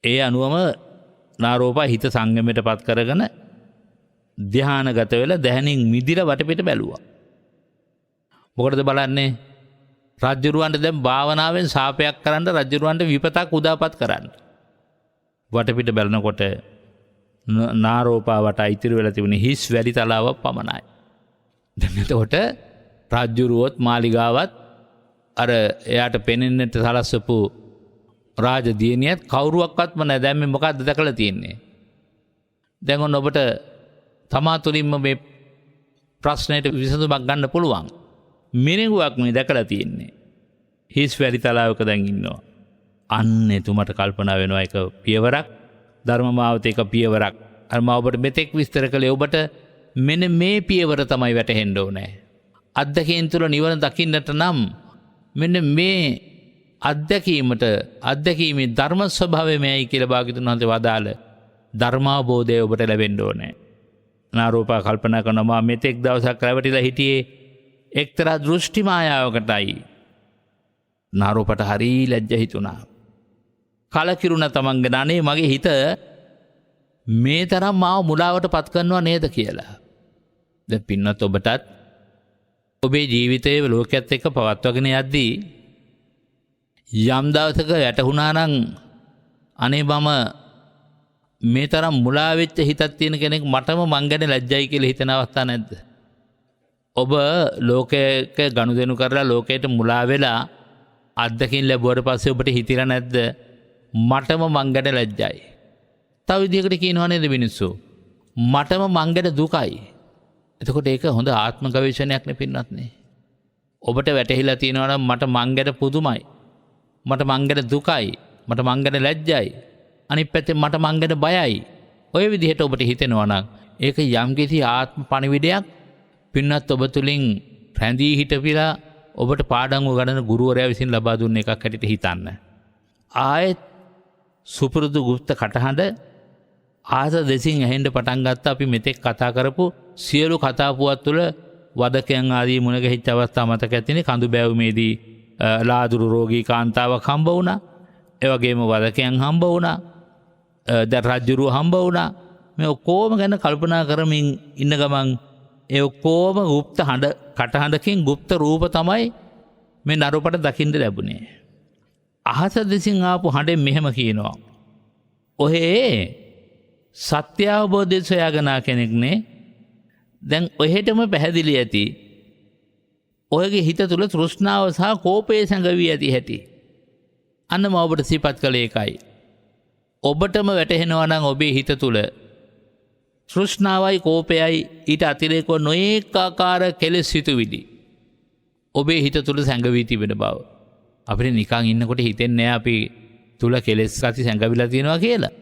ඒ අනුවම නාරෝපා හිත සංයමයටපත් කරගෙන ධානාගත වෙලා දැහනින් මිදිලා වටපිට බැලුවා. මොකටද බලන්නේ? රජුරවන්ට දැන් භාවනාවෙන් සාපයක් කරන්න රජුරවන්ට විපතක් උදාපත් කරන්න. වටපිට බලනකොට නාරෝපාවට ඉතිරි වෙලා තිබුණේ හිස් වැලි තලාවක් පමණයි. දැන් එතකොට රජුරුවොත් මාලිගාවත් අර එයාට පෙනෙන්නට සලස්සපු රාජදියණියත් කවුරුවක්වත්ම නැහැ. දැන් මේ මොකද්ද දැකලා තියෙන්නේ? දැන් ඔන්න ඔබට තමා තුළින්ම මේ ප්‍රශ්නෙට විසඳුමක් ගන්න පුළුවන්. මිරිඟුවක් මේ දැකලා තියෙන්නේ. හිස් වැලි තලාවක දැන් ඉන්නවා. අන්න එතුමට කල්පනා වෙනවා එක පියවරක් ධර්ම මාවත එක පියවරක්. අර මම ඔබට මෙතෙක් විස්තර කළේ ඔබට මෙන්න මේ පියවර තමයි වැටහෙන්න ඕනේ. අත්දැකීම් තුළ නිවන දකින්නට නම් මෙන්න මේ අත්දැකීමේ ධර්ම ස්වභාවය මේයි කියලා භාග්‍යවතුන් වහන්සේ වදාළ ධර්මාබෝධය ඔබට ලැබෙන්න ඕනේ. නාරෝපා කල්පනා කරනවා මම මෙතෙක් දවසක් රැවටිලා හිටියේ එක්තරා දෘෂ්ටි මායාවකටයි. නාරෝපට හරි ලැජ්ජ හිතුණා. කලකිරුණ තමන්ගේ අනේ මගේ හිත මේ තරම් මාව මුලාවට පත් කරනවා නේද කියලා. දැන් පින්නත් ඔබටත් ඔබේ ජීවිතයේ ලෝකයේත් එක්ක පවත්වාගෙන යද්දී යම් දවසක වැටුණා නම් අනේ මම මේ තරම් මුලා වෙච්ච හිතක් තියෙන කෙනෙක් මටම මං ගැන ලැජ්ජයි කියලා හිතන අවස්ථා නැද්ද? ඔබ ලෝකයක ගනුදෙනු කරලා ලෝකයට මුලා වෙලා අත්දකින් ලැබුවට පස්සේ ඔබට හිතිලා නැද්ද මටම මං ගැන ලැජ්ජයි? තව විදිහකට කියනවා නේද මිනිස්සු? මටම මං ගැන දුකයි. එතකොට ඒක හොඳ ආත්ම ගවේෂණයක් නේ පින්නත් නේ. ඔබට වැටහිලා තියෙනවා නම් මට මං ගැන පුදුමයි. මට මං ගැන දුකයි. මට මං ගැන ලැජ්ජයි. අනිත් පැත්තේ මට මං ගැන බයයි. ඔය විදිහට ඔබට හිතෙනවා නම් ඒක යම්කිසි ආත්ම පණිවිඩයක් පින්නත් ඔබ තුලින් රැඳී හිටපිලා ඔබට පාඩම් උගන්වන ගුරුවරයා විසින් ලබා දුන්න එකක් හැටියට හිතන්න. ආයෙත් සුපුරුදු ගුප්ත කටහඬ ආස දෙසින් ඇහෙන්ට පටන්ගත්ත අපි මෙතෙක් කතා කරපු සියලු කතාපුවත් තුළ වදකයන් ආදී මුණගැහිච්ච අවස්ථා මතක ඇතිනේ. කඳු බැවුමේදී ලාදුරු රෝගී කාන්තාවක් හම්බ වුණා. එවගේම වදකයන් හම්බ වුණා. දැන් රජ්ජුරුව හම්බ වුණා. මේ ඔක්කොම ගැන කල්පනා කරමින් ඉන්න ගමන් ඒ ඔක්කොම গুপ্ত හඬ කටහඬකින් গুপ্ত රූප තමයි මේ නරුපට දකින්න ලැබුණේ. අහස දෙසින් ආපු හඬෙන් මෙහෙම කියනවා. ඔහේ සත්‍ය අවබෝධය සොයාගෙන කෙනෙක්නේ. දැන් ඔහෙටම පැහැදිලි ඇති. ඔයගේ හිත තුළ තෘෂ්ණාව සහ කෝපය සැඟවී ඇති හැටි. අන්න මම ඔබට සිහිපත් කළේ ඒකයි. ඔබටම වැටහෙනවා නම් ඔබේ හිත තුළ තෘෂ්ණාවයි කෝපයයි ඊට අතිරේකව නොඑක ආකාර කෙලෙස් සිතුවිලි ඔබේ හිත තුළ සැඟවී තිබෙන බව. අපිට නිකන් ඉන්නකොට හිතෙන්නේ නැහැ අපි තුල කෙලෙස් ඇති සැඟවිලා තියෙනවා කියලා.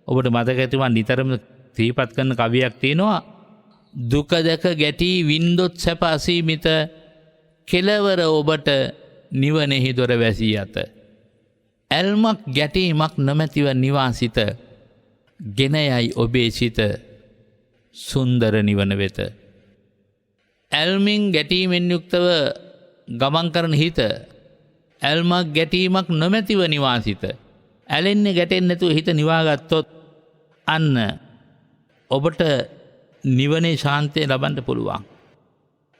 ඔබට මතක ඇති මම නිතරම සිහිපත් කරන කවියක් තියෙනවා. දුක දැක ගැටි වින්දොත් සැප අසීමිත කෙලවර ඔබට නිවනෙහි දොර වැසී ඇත. ඇල්මක් ගැටීමක් නොමැතිව නිවාසිත ගෙන යයි ඔබේ සිත සුන්දර නිවන වෙත. ඇල්මින් ගැටීමෙන් යුක්තව ගමන් කරන හිත ඇල්මක් ගැටීමක් නොමැතිව නිවාසිත. ඇලෙන්නේ ගැටෙන්නේ නැතුව හිත නිවාගත්තොත් අන්න ඔබට නිවනේ ශාන්තිය ලබන්න පුළුවන්.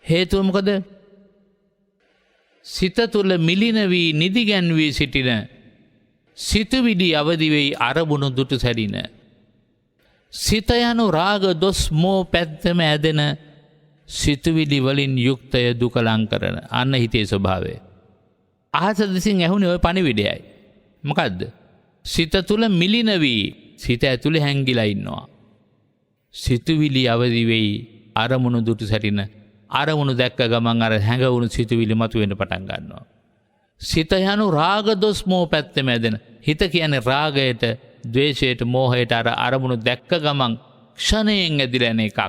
හේතුව මොකද? සිත තුළ මිලින වී නිදිගැන් වී සිටින සිතුවිලි අවදි වෙයි අරමුණු දුටු සැරින. සිත යනු රාග දොස් මෝ පැත්තම ඇදෙන සිතුවිලි වලින් යුක්තය දුක ලං කරන. අන්න හිතේ ස්වභාවය. අහස දෙසින් ඇහුනේ ওই පණිවිඩයයි. මොකද්ද? සිත තුළ මිලින වී සිත ඇතුලේ හැංගිලා ඉන්නවා. සිතුවිලි අවදි වෙයි අරමුණු දුටු සැරින. අරමුණු දැක්ක ගමන් අර හැඟවුණු සිතුවිලි මතුවෙන්න පටන් ගන්නවා. සිත යනු රාග දොස් මෝහ පැත්තෙම ඇදෙන. හිත කියන්නේ රාගයට, ද්වේෂයට, මෝහයට අර අරමුණු දැක්ක ගමන් ක්ෂණයෙන් ඇදිලා යන එකක්.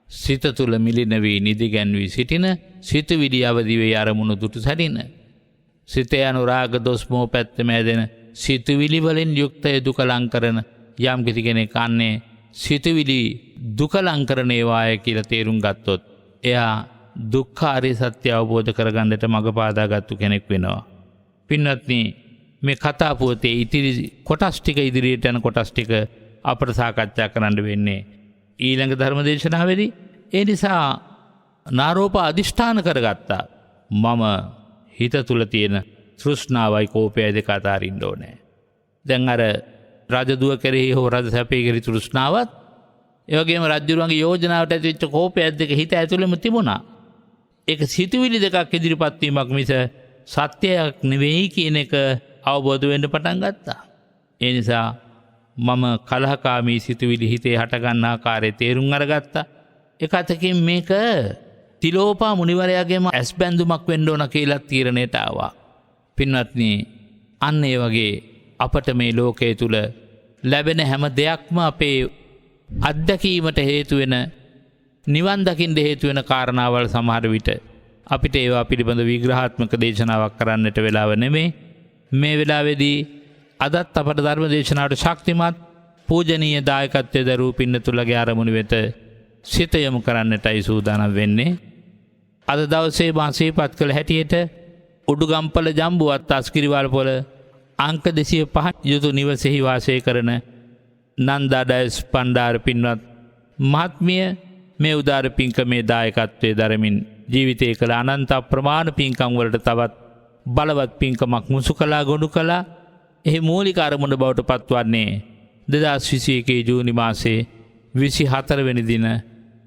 සිත තුළ මිලින වී නිදිගැන් වී සිටින සිතුවිලි අවදි වෙයි අරමුණු දුටු සැරින. සිත යනු රාග දොස් මෝහ පැත්තෙම ඇදෙන සිතුවිලි වලින් යුක්තය දුක ලං කරන යම් කිසි කෙනෙක් අන්නේ සිතුවිලි දුක ලං කරන ඒවාය කියලා තේරුම් ගත්තොත් එයා දුක්ඛාරිය සත්‍ය අවබෝධ කරගන්නට මඟ පාදාගත්තු කෙනෙක් වෙනවා. පින්වත්නි, මේ කතා පුවතේ ඉතිරි කොටස් ටික ඉදිරියට යන කොටස් ටික අපට සාකච්ඡා කරන්න වෙන්නේ ඊළඟ ධර්ම දේශනාවේදී. ඒ නිසා නාරෝප අදිෂ්ඨාන කරගත්තා. මම හිත තුල තියෙන තෘෂ්ණාවයි කෝපයයි දෙක අතරින්න ඕනේ. දැන් අර රජදුව කෙරෙහි හෝ රජ සැපේ කෙරෙහි තෘෂ්ණාවත් ඒ වගේම රජුරුවන්ගේ යෝජනාවට ඇතිවෙච්ච කෝපයත් දෙක හිත ඇතුළෙම තිබුණා. ඒක සිතුවිලි දෙකක් ඉදිරිපත් වීමක් මිස සත්‍යයක් නෙවෙයි කියන එක අවබෝධ වෙන්න පටන් ගත්තා. ඒ නිසා මම කලහකාමී සිතුවිලි හිතේ හට ගන්න ආකාරය තේරුම් අරගත්තා. එක අතකින් මේක තිලෝපා මුනිවරයාගේම ඇස් බැඳුමක් වෙන්න ඕන කියලා තීරණයට ආවා. පින්වත්නි, අන්න ඒ වගේ අපට මේ ලෝකයේ තුල ලැබෙන හැම දෙයක්ම අපේ අත්දැකීමට හේතු වෙන, නිවන් දකින්න හේතු වෙන කාරණාවල් සමහර විට අපිට ඒවා පිළිබඳ විග්‍රහාත්මක දේශනාවක් කරන්නට වෙලාව නෙමෙයි. මේ වෙලාවේදී අදත් අපට ධර්ම දේශනාවට ශක්තිමත් පූජනීය දායකත්වයේ දරූ පින්නතුලගේ ආරමුණු වෙත සිත යොමු කරන්නටයි සූදානම් වෙන්නේ. අද දවසේ මාසීපත් කළ හැටියට උඩුගම්පල ජම්බුවත් අස්කිරිවල් පොළ අංක 205 යුතු නිවසේහි වාසය කරන නන්දා ඩයස් පණ්ඩාර පින්වත් මහත්මිය මේ උදාර පින්කමේ දායකත්වයේ දරමින් ජීවිතය කළ අනන්ත ප්‍රමාණ පින්කම් වලට තවත් බලවත් පින්කමක් මුසු කළා, ගොනු කළා. එහි මූලික අරමුණ බවට පත්වන්නේ 2021 ජූනි මාසයේ 24 වෙනි දින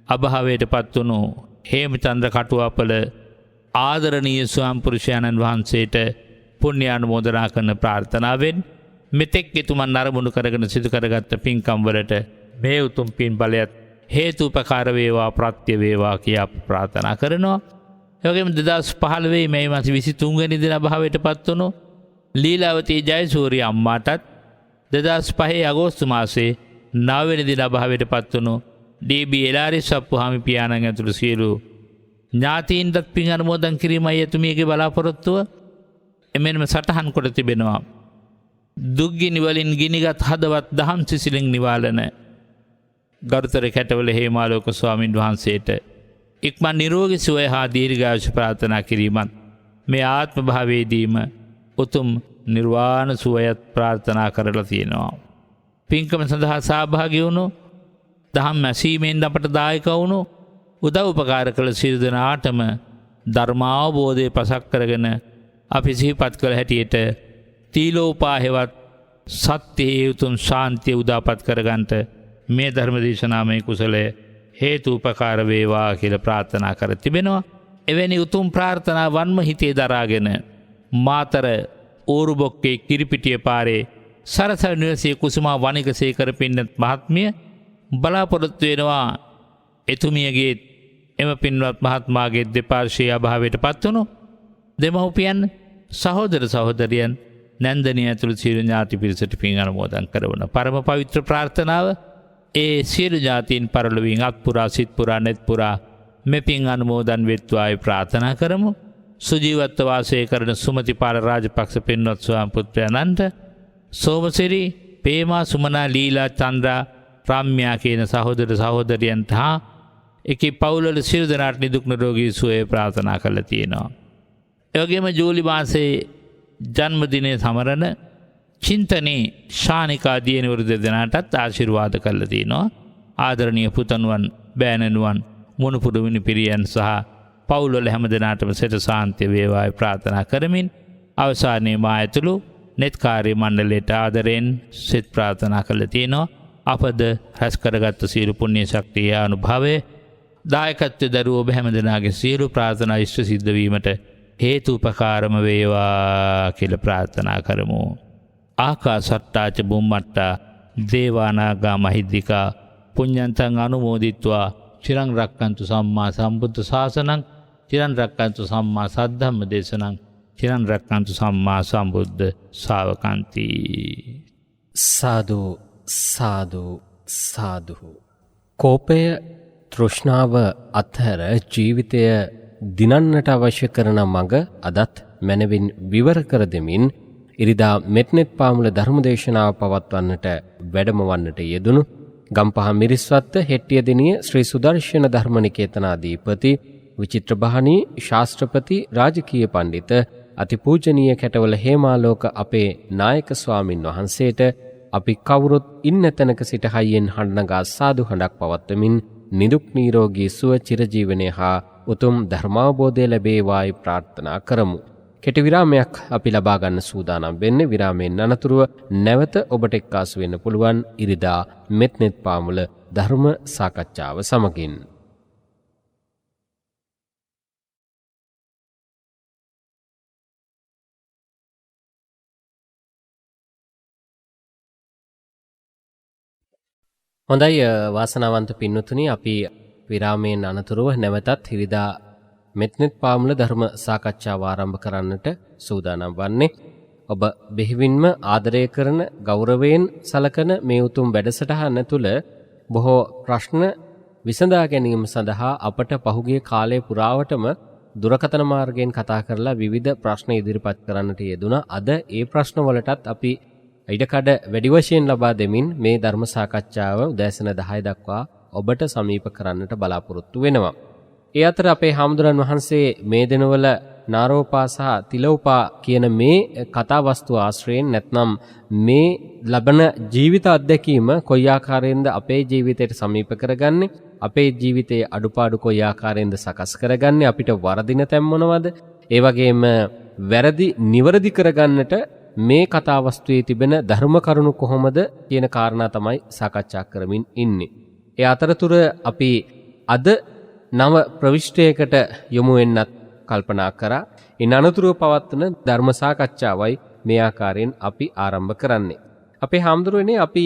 අභාවයට පත්වුණු හේමචන්ද්‍ර කටුවාපල ආදරණීය ස්වාමිපුරුෂයන්න් වහන්සේට පුණ්‍යානුමෝදනා කරන ප්‍රාර්ථනාවෙන් මෙතෙක් එතුමන් අරමුණු කරගෙන සිදු කරගත්ත පින්කම් වලට මේ උතුම් පින් බලයත් හේතුපකාර වේවා, ප්‍රත්‍ය වේවා කියා ප්‍රාර්ථනා කරනවා. ඒ වගේම 2015 මේ මාස 23 වෙනි දින අභාවයට පත්වුණු ලීලාවතී ජයසූරිය අම්මාටත් 2005 අගෝස්තු මාසයේ 9 වෙනි දින අභාවයට පත්වුණු ඩී.බී. එලාරිස් අප්පුහාමි පියාණන් ඇතුළු සියලු ඥාතීන්ටත් පින් අනුමෝදන් කිරීමයි එතුමියගේ බලාපොරොත්තුව. එමෙන්ම සටහන් කොට තිබෙනවා. දුක්ගිනි වලින් ගිනිගත් හදවත් දහම් සිසිලෙන් නිවාලන ගරුතර කැටවල හේමාලෝක ස්වාමීන් වහන්සේට ඉක්මන් නිරෝගී සුවය හා දීර්ඝායුෂ ප්‍රාර්ථනා කිරීමත් මේ ආත්ම භාවයේදීම උතුම් නිර්වාණ සුවයත් ප්‍රාර්ථනා කරලා තියෙනවා. පින්කම සඳහා සහභාගී වුණු දහම් ඇසීමෙන් අපට දායක වුණු උදව් උපකාර කළ සියලු දෙනාටම ධර්මාවබෝධය පසක් කරගෙන අපි සිහිපත් කළ හැටියට තීලෝපාහෙවත් සත්‍යයේ උතුම් ශාන්තිය උදාපත් කරගන්නට මේ ධර්ම දේශනාමය කුසලය හේතු උපකාර වේවා කියලා ප්‍රාර්ථනා කර තිබෙනවා. එවැනි උතුම් ප්‍රාර්ථනාවන්ම හිතේ දරාගෙන මාතර ඕරුබොක්කේ කිරිපිටිය පාරේ සරසවි නිවසේ කුසුමා වනිකසේකර පින්නත් මහත්මිය බලාපොරොත්තු වෙනවා එතුමියගේ එම පින්වත් මහත්මාගේ දෙපාර්ශ්වයේ අභාවයට පත්වුණු දෙමව්පියන් සහෝදර සහෝදරියන් නැන්දනිය ඇතුළු සියලු ඥාති පිරිසට පින් අනුමෝදන් කරවන පරම පවිත්‍ර ප්‍රාර්ථනාව ඒ සියලු ඥාතීන් පරලොවින් අත්පුරා සිත්පුරා නෙත්පුරා මෙපින් අනුමෝදන් වෙත්වායි ප්‍රාර්ථනා කරමු. සුජීවත්ව වාසය කරන සුමතිපාල රාජපක්ෂ පින්වත් ස්වාම පුත්‍රයන්න්ට සෝමසිරි පේමා සුමනා ලීලා චන්ද්‍රා රාම්‍යා කියන සහෝදර සහෝදරියන්ට හා එකී පවුල්වල සියලු දෙනාට නිදුක් නිරෝගී සුවය ප්‍රාර්ථනා කරලා තියෙනවා. ඒ වගේම ජූලි මාසයේ ජන්මදිනය සමරන චින්තනී ශානිකා දියණිවරු දෙදෙනාටත් ආශිර්වාද කරලා තියෙනවා. ආදරණීය පුතණුවන් බෑණනුවන් මොනුපුඩු මිනිපිරියන් සහ පවුල්වල හැම දෙනාටම සෙත සාන්තිය වේවායි ප්‍රාර්ථනා කරමින් අවසානයේ මා ඇතුළු නෙත් කාර්ය මණ්ඩලයට ආදරෙන් සෙත් ප්‍රාර්ථනා කරලා තියෙනවා. අපද රැස් කරගත් සියලු පුණ්‍ය ශක්තිය අනුභවයේ දායකත්වයේ දරුවෝ ඔබ හැම දෙනාගේ සියලු ප්‍රාර්ථනා ඉෂ්ට සිද්ධ වීමට හේතු උපකාරම වේවා කියලා ප්‍රාර්ථනා කරමු. ආකාසට්ටාච බුම්මට්ටා දේවානාගා මහිද්దికා පුඤ්ඤන්තං අනුමෝදිත්වා චිරං රක්칸තු සම්මා සම්බුද්ධ ශාසනං චිරං රක්칸තු සම්මා සද්ධම්ම දේශනං චිරං රක්칸තු සම්මා සම්බුද්ධ ශාවකන්ති. සාදු සාදු සාදු. කෝපය තෘෂ්ණාව අත්හැර ජීවිතය දිනන්නට අවශ්‍ය කරන මඟ අදත් මැනවින් විවර කර දෙමින් ඉරිදා මෙත්නෙත් පාමුල ධර්මදේශනාව පවත්වන්නට වැඩමවන්නට යෙදුණු ගම්පහ මිරිස්වත්ත හෙට්ටියදිනිය ශ්‍රී සුදර්ශන ධර්මනිකේතනාධිපති විචිත්‍රබහණී ශාස්ත්‍රපති රාජකීය පණ්ඩිත අතිපූජනීය කැටවල හේමාලෝක අපේ නායක ස්වාමින් වහන්සේට අපි කවුරුත් ඉන්න තැනක සිට හයියෙන් හඬනගා සාදු හඬක් පවත්වමින් නිදුක් නිරෝගී සුව චිරජීවනයේ හා උතුම් ධර්මාවබෝධය ලැබේවායි ප්‍රාර්ථනා කරමු. කෙටි විරාමයක් අපි ලබා ගන්න සූදානම් වෙන්නේ. විරාමයෙන් අනතුරුව නැවත ඔබට එක්කාසු වෙන්න පුළුවන් ඉරිදා මෙත්නෙත් පාමුල ධර්ම සාකච්ඡාව සමගින්. හොඳයි වාසනාවන්ත පින්නතුනි, අපි විරාමයෙන් අනතුරුව නැවතත් ඉරිදා මෙත්නෙත් පාමුල ධර්ම සාකච්ඡාව ආරම්භ කරන්නට සූදානම් වන්නේ. ඔබ බෙහෙවින්ම ආදරය කරන ගෞරවයෙන් සලකන මේ උතුම් වැඩසටහන තුළ බොහෝ ප්‍රශ්න විසඳා ගැනීම සඳහා අපට පහුගිය කාලය පුරාවටම දුරකථන මාර්ගයෙන් කතා කරලා විවිධ ප්‍රශ්න ඉදිරිපත් කරන්නට යෙදුණා. අද ඒ ප්‍රශ්න වලටත් අපි ඉඩකඩ වැඩි වශයෙන් ලබා දෙමින් මේ ධර්ම සාකච්ඡාව උදෑසන 10 දක්වා ඔබට සමීප කරන්නට බලාපොරොත්තු වෙනවා. ඒ අතර අපේ හාමුදුරන් වහන්සේ මේ දිනවල නාරෝපා සහ තිලෝපා කියන මේ කතා වස්තු ආශ්‍රයෙන් නැත්නම් මේ ලබන ජීවිත අත්දැකීම කොයි ආකාරයෙන්ද අපේ ජීවිතයට සමීප කරගන්නේ, අපේ ජීවිතයේ අඩුපාඩු කොයි ආකාරයෙන්ද සකස් කරගන්නේ, අපිට වරදින තැන් මොනවද, ඒ වගේම වැරදි නිවැරදි කරගන්නට මේ කතා වස්තුවේ තිබෙන ධර්ම කරුණු කොහොමද කියන කාරණා තමයි සාකච්ඡා කරමින් ඉන්නේ. ඒ අතරතුර අපි අද නව ප්‍රවිෂ්ඨයකට යොමු වෙන්නත් කල්පනා කරා. ඉන් අනතුරුව පවත්වන ධර්ම සාකච්ඡාවයි මේ ආකාරයෙන් අපි ආරම්භ කරන්නේ. අපේ හාමුදුරුවනේ අපි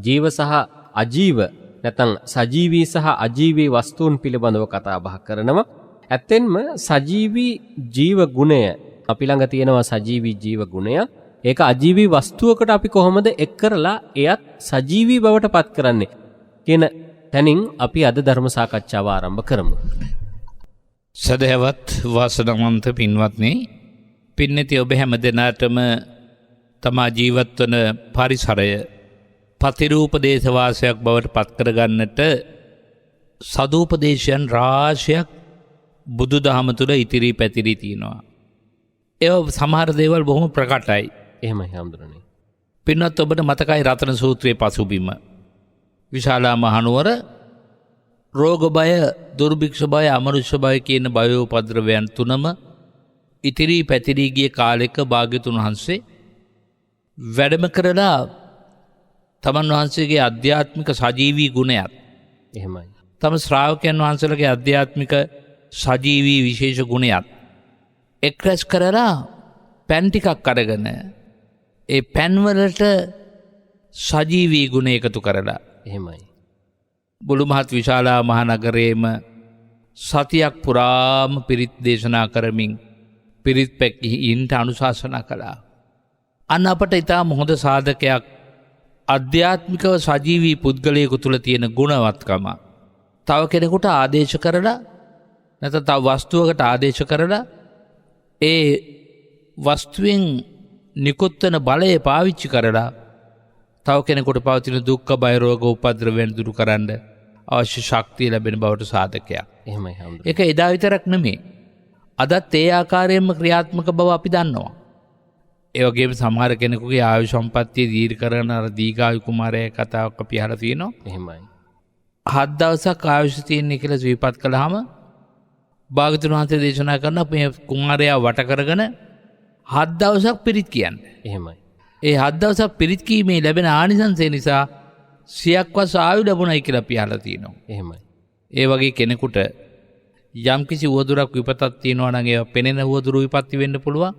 ජීව සහ අජීව නැත්නම් සජීවී සහ අජීවී වස්තුන් පිළිබඳව කතා බහ කරනවා. ඇත්තෙන්ම සජීවී ජීව ගුණය අපි ළඟ තියෙනවා. සජීවී ජීව ගුණය ඒක අජීවී වස්තුවකට අපි කොහොමද එක් කරලා එයත් සජීවී බවට පත් කරන්නේ කියන තැනින් අපි අද ධර්ම සාකච්ඡාව ආරම්භ කරමු. සදහවත් වාසනාවන්ත පින්වත්නි, පින්නති ඔබ හැම දෙනාටම තමා ජීවත් වන පරිසරය පතිරූපදේශවාසයක් බවට පත්කරගන්නට සදූපදේශයන් රාශයක් බුදු දහම තුළ ඉතිරී පැතිරී තියෙනවා. ඒ සමහර දේවල් බොහොම ප්‍රකටයි. එහෙමයි හාමුදුරනේ. පින්වත් ඔබට මතකයි රතන සූත්‍රයේ පසුබිම. විශාලා මහනුවර රෝග බය, දුර්භික්ෂ බය, අමනුෂ්‍ය බය කියන බයෝපද්‍රවයන් තුනම ඉතිරී පැතිරී ගිය කාලෙක භාග්‍යතුන් වහන්සේ වැඩම කරලා තමන් වහන්සේගේ අධ්‍යාත්මික සජීවී ගුණයත් එහෙමයි. තම ශ්‍රාවකයන් වහන්සේලගේ අධ්‍යාත්මික සජීවී විශේෂ ගුණයත් එක්රැස් කරලා පැන් ටිකක් අරගෙන ඒ පැන්වලට සජීවී ගුණ එකතු කරලා එහෙමයි. බුළු මහත් විශාලා මහනගරයේම සතියක් පුරාම පිරිත් දේශනා කරමින් පිරිත් පැකියින්ට අනුශාසනා කළා. අන්න අපට ඉතාම හොඳ සාධකයක් අධ්‍යාත්මිකව සජීවී පුද්ගලයෙකු තුළ තියෙන ගුණවත්කම. තව කෙනෙකුට ආදේශ කරලා නැත තව වස්තුවකට ආදේශ කරලා ඒ වස්තුවෙන් නිකුත්වන බලය පාවිච්චි කරලා තව කෙනෙකුට පවතින දුක්ඛ බය රෝග උපද්‍රවයන් දුරු කරන්න අවශ්‍ය ශක්තිය ලැබෙන බවට සාධකයක්. එහෙමයි හාමුදුරනේ. ඒක එදා විතරක් නෙමෙයි. අදත් ඒ ආකාරයෙන්ම ක්‍රියාත්මක බව අපි දන්නවා. ඒ වගේම සමහර කෙනෙකුගේ ආයු සම්පත්තිය දීර්ඝ කරන අර දීඝායු කුමාරයා කතාවක් අපි අහලා තියෙනවා. එහෙමයි. 7 දවසක් ආයුෂ තියෙන්නේ කියලා සිහිපත් කළාම භාග්‍යවතුන් වහන්සේ දේශනා කරන මේ කුමාරයා වට කරගෙන 7 දවසක් පිරිත් කියන්නේ. එහෙමයි. ඒ 7 දවසක් පිරිත් කීමේ ලැබෙන ආනිසංසය නිසා 100ක් වස් ආයු ලැබුණයි කියලා අපි අහලා තියෙනවා. එහෙමයි. ඒ වගේ කෙනෙකුට යම් කිසි උවදුරක් විපතක් තියෙනවා නම් ඒවා පෙනෙන උවදුරු විපත්ති වෙන්න පුළුවන්.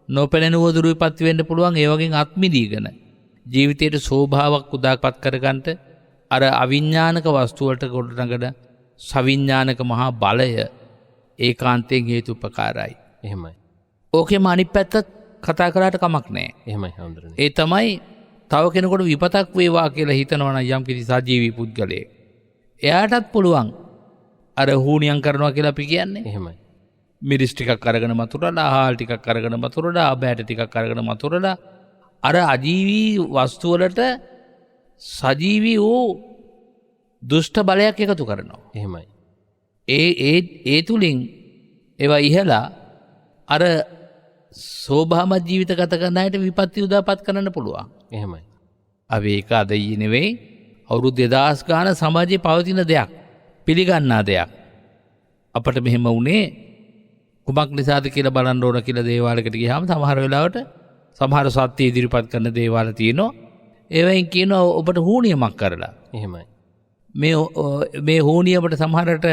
නොපෙනෙන උවදුරු විපත්ති වෙන්න පුළුවන්. ඒ වගේ අත්මිදීගෙන ජීවිතයේ ස්වභාවයක් උදාපත් කරගන්නට අර අවිඥානික වස්තු වලට ගොඩනගන සවිඥානික මහා බලය ඒකාන්තයෙන් හේතුපකාරයි. එහෙමයි. ඕකේම අනිත් පැත්තත් කතා කරාට කමක් නැහැ. එහෙමයි හාමුදුරනේ. ඒ තමයි තව කෙනෙකුට විපතක් වේවා කියලා හිතනවා නම් යම් කිසි සජීවී පුද්ගලයෙක්. එයාටත් පුළුවන් අර හුණියම් කරනවා කියලා අපි කියන්නේ. එහෙමයි. මිරිස් ටිකක් අරගෙන මතුරලා, ආහාර ටිකක් අරගෙන මතුරලා, බෑට ටිකක් අරගෙන මතුරලා අර අජීවී වස්තු වලට සජීවී වූ දුෂ්ට බලයක් එකතු කරනවා. එහෙමයි. ඒ තුලින් ඒවා ඉහලා අර සෝභාමත් ජීවිත ගත කරන අයට විපත්ති උදාපත් කරන්න පුළුවන්. එහෙමයි. අපි ඒක අද ඊ නෙවෙයි අවුරුදු 2000 ගාන සමාජයේ පවතින දෙයක්, පිළිගන්නා දෙයක්. අපිට මෙහෙම වුණේ කුමක් නිසාද කියලා බලන්න ඕන කියලා දේවාලයකට ගියාම සමහර වෙලාවට සමහර සත්‍ය ඉදිරිපත් කරන දේවාල තියෙනවා. ඒවෙන් කියනවා ඔබට හුණියමක් කරලා. එහෙමයි. මේ හුණියමට සමහරට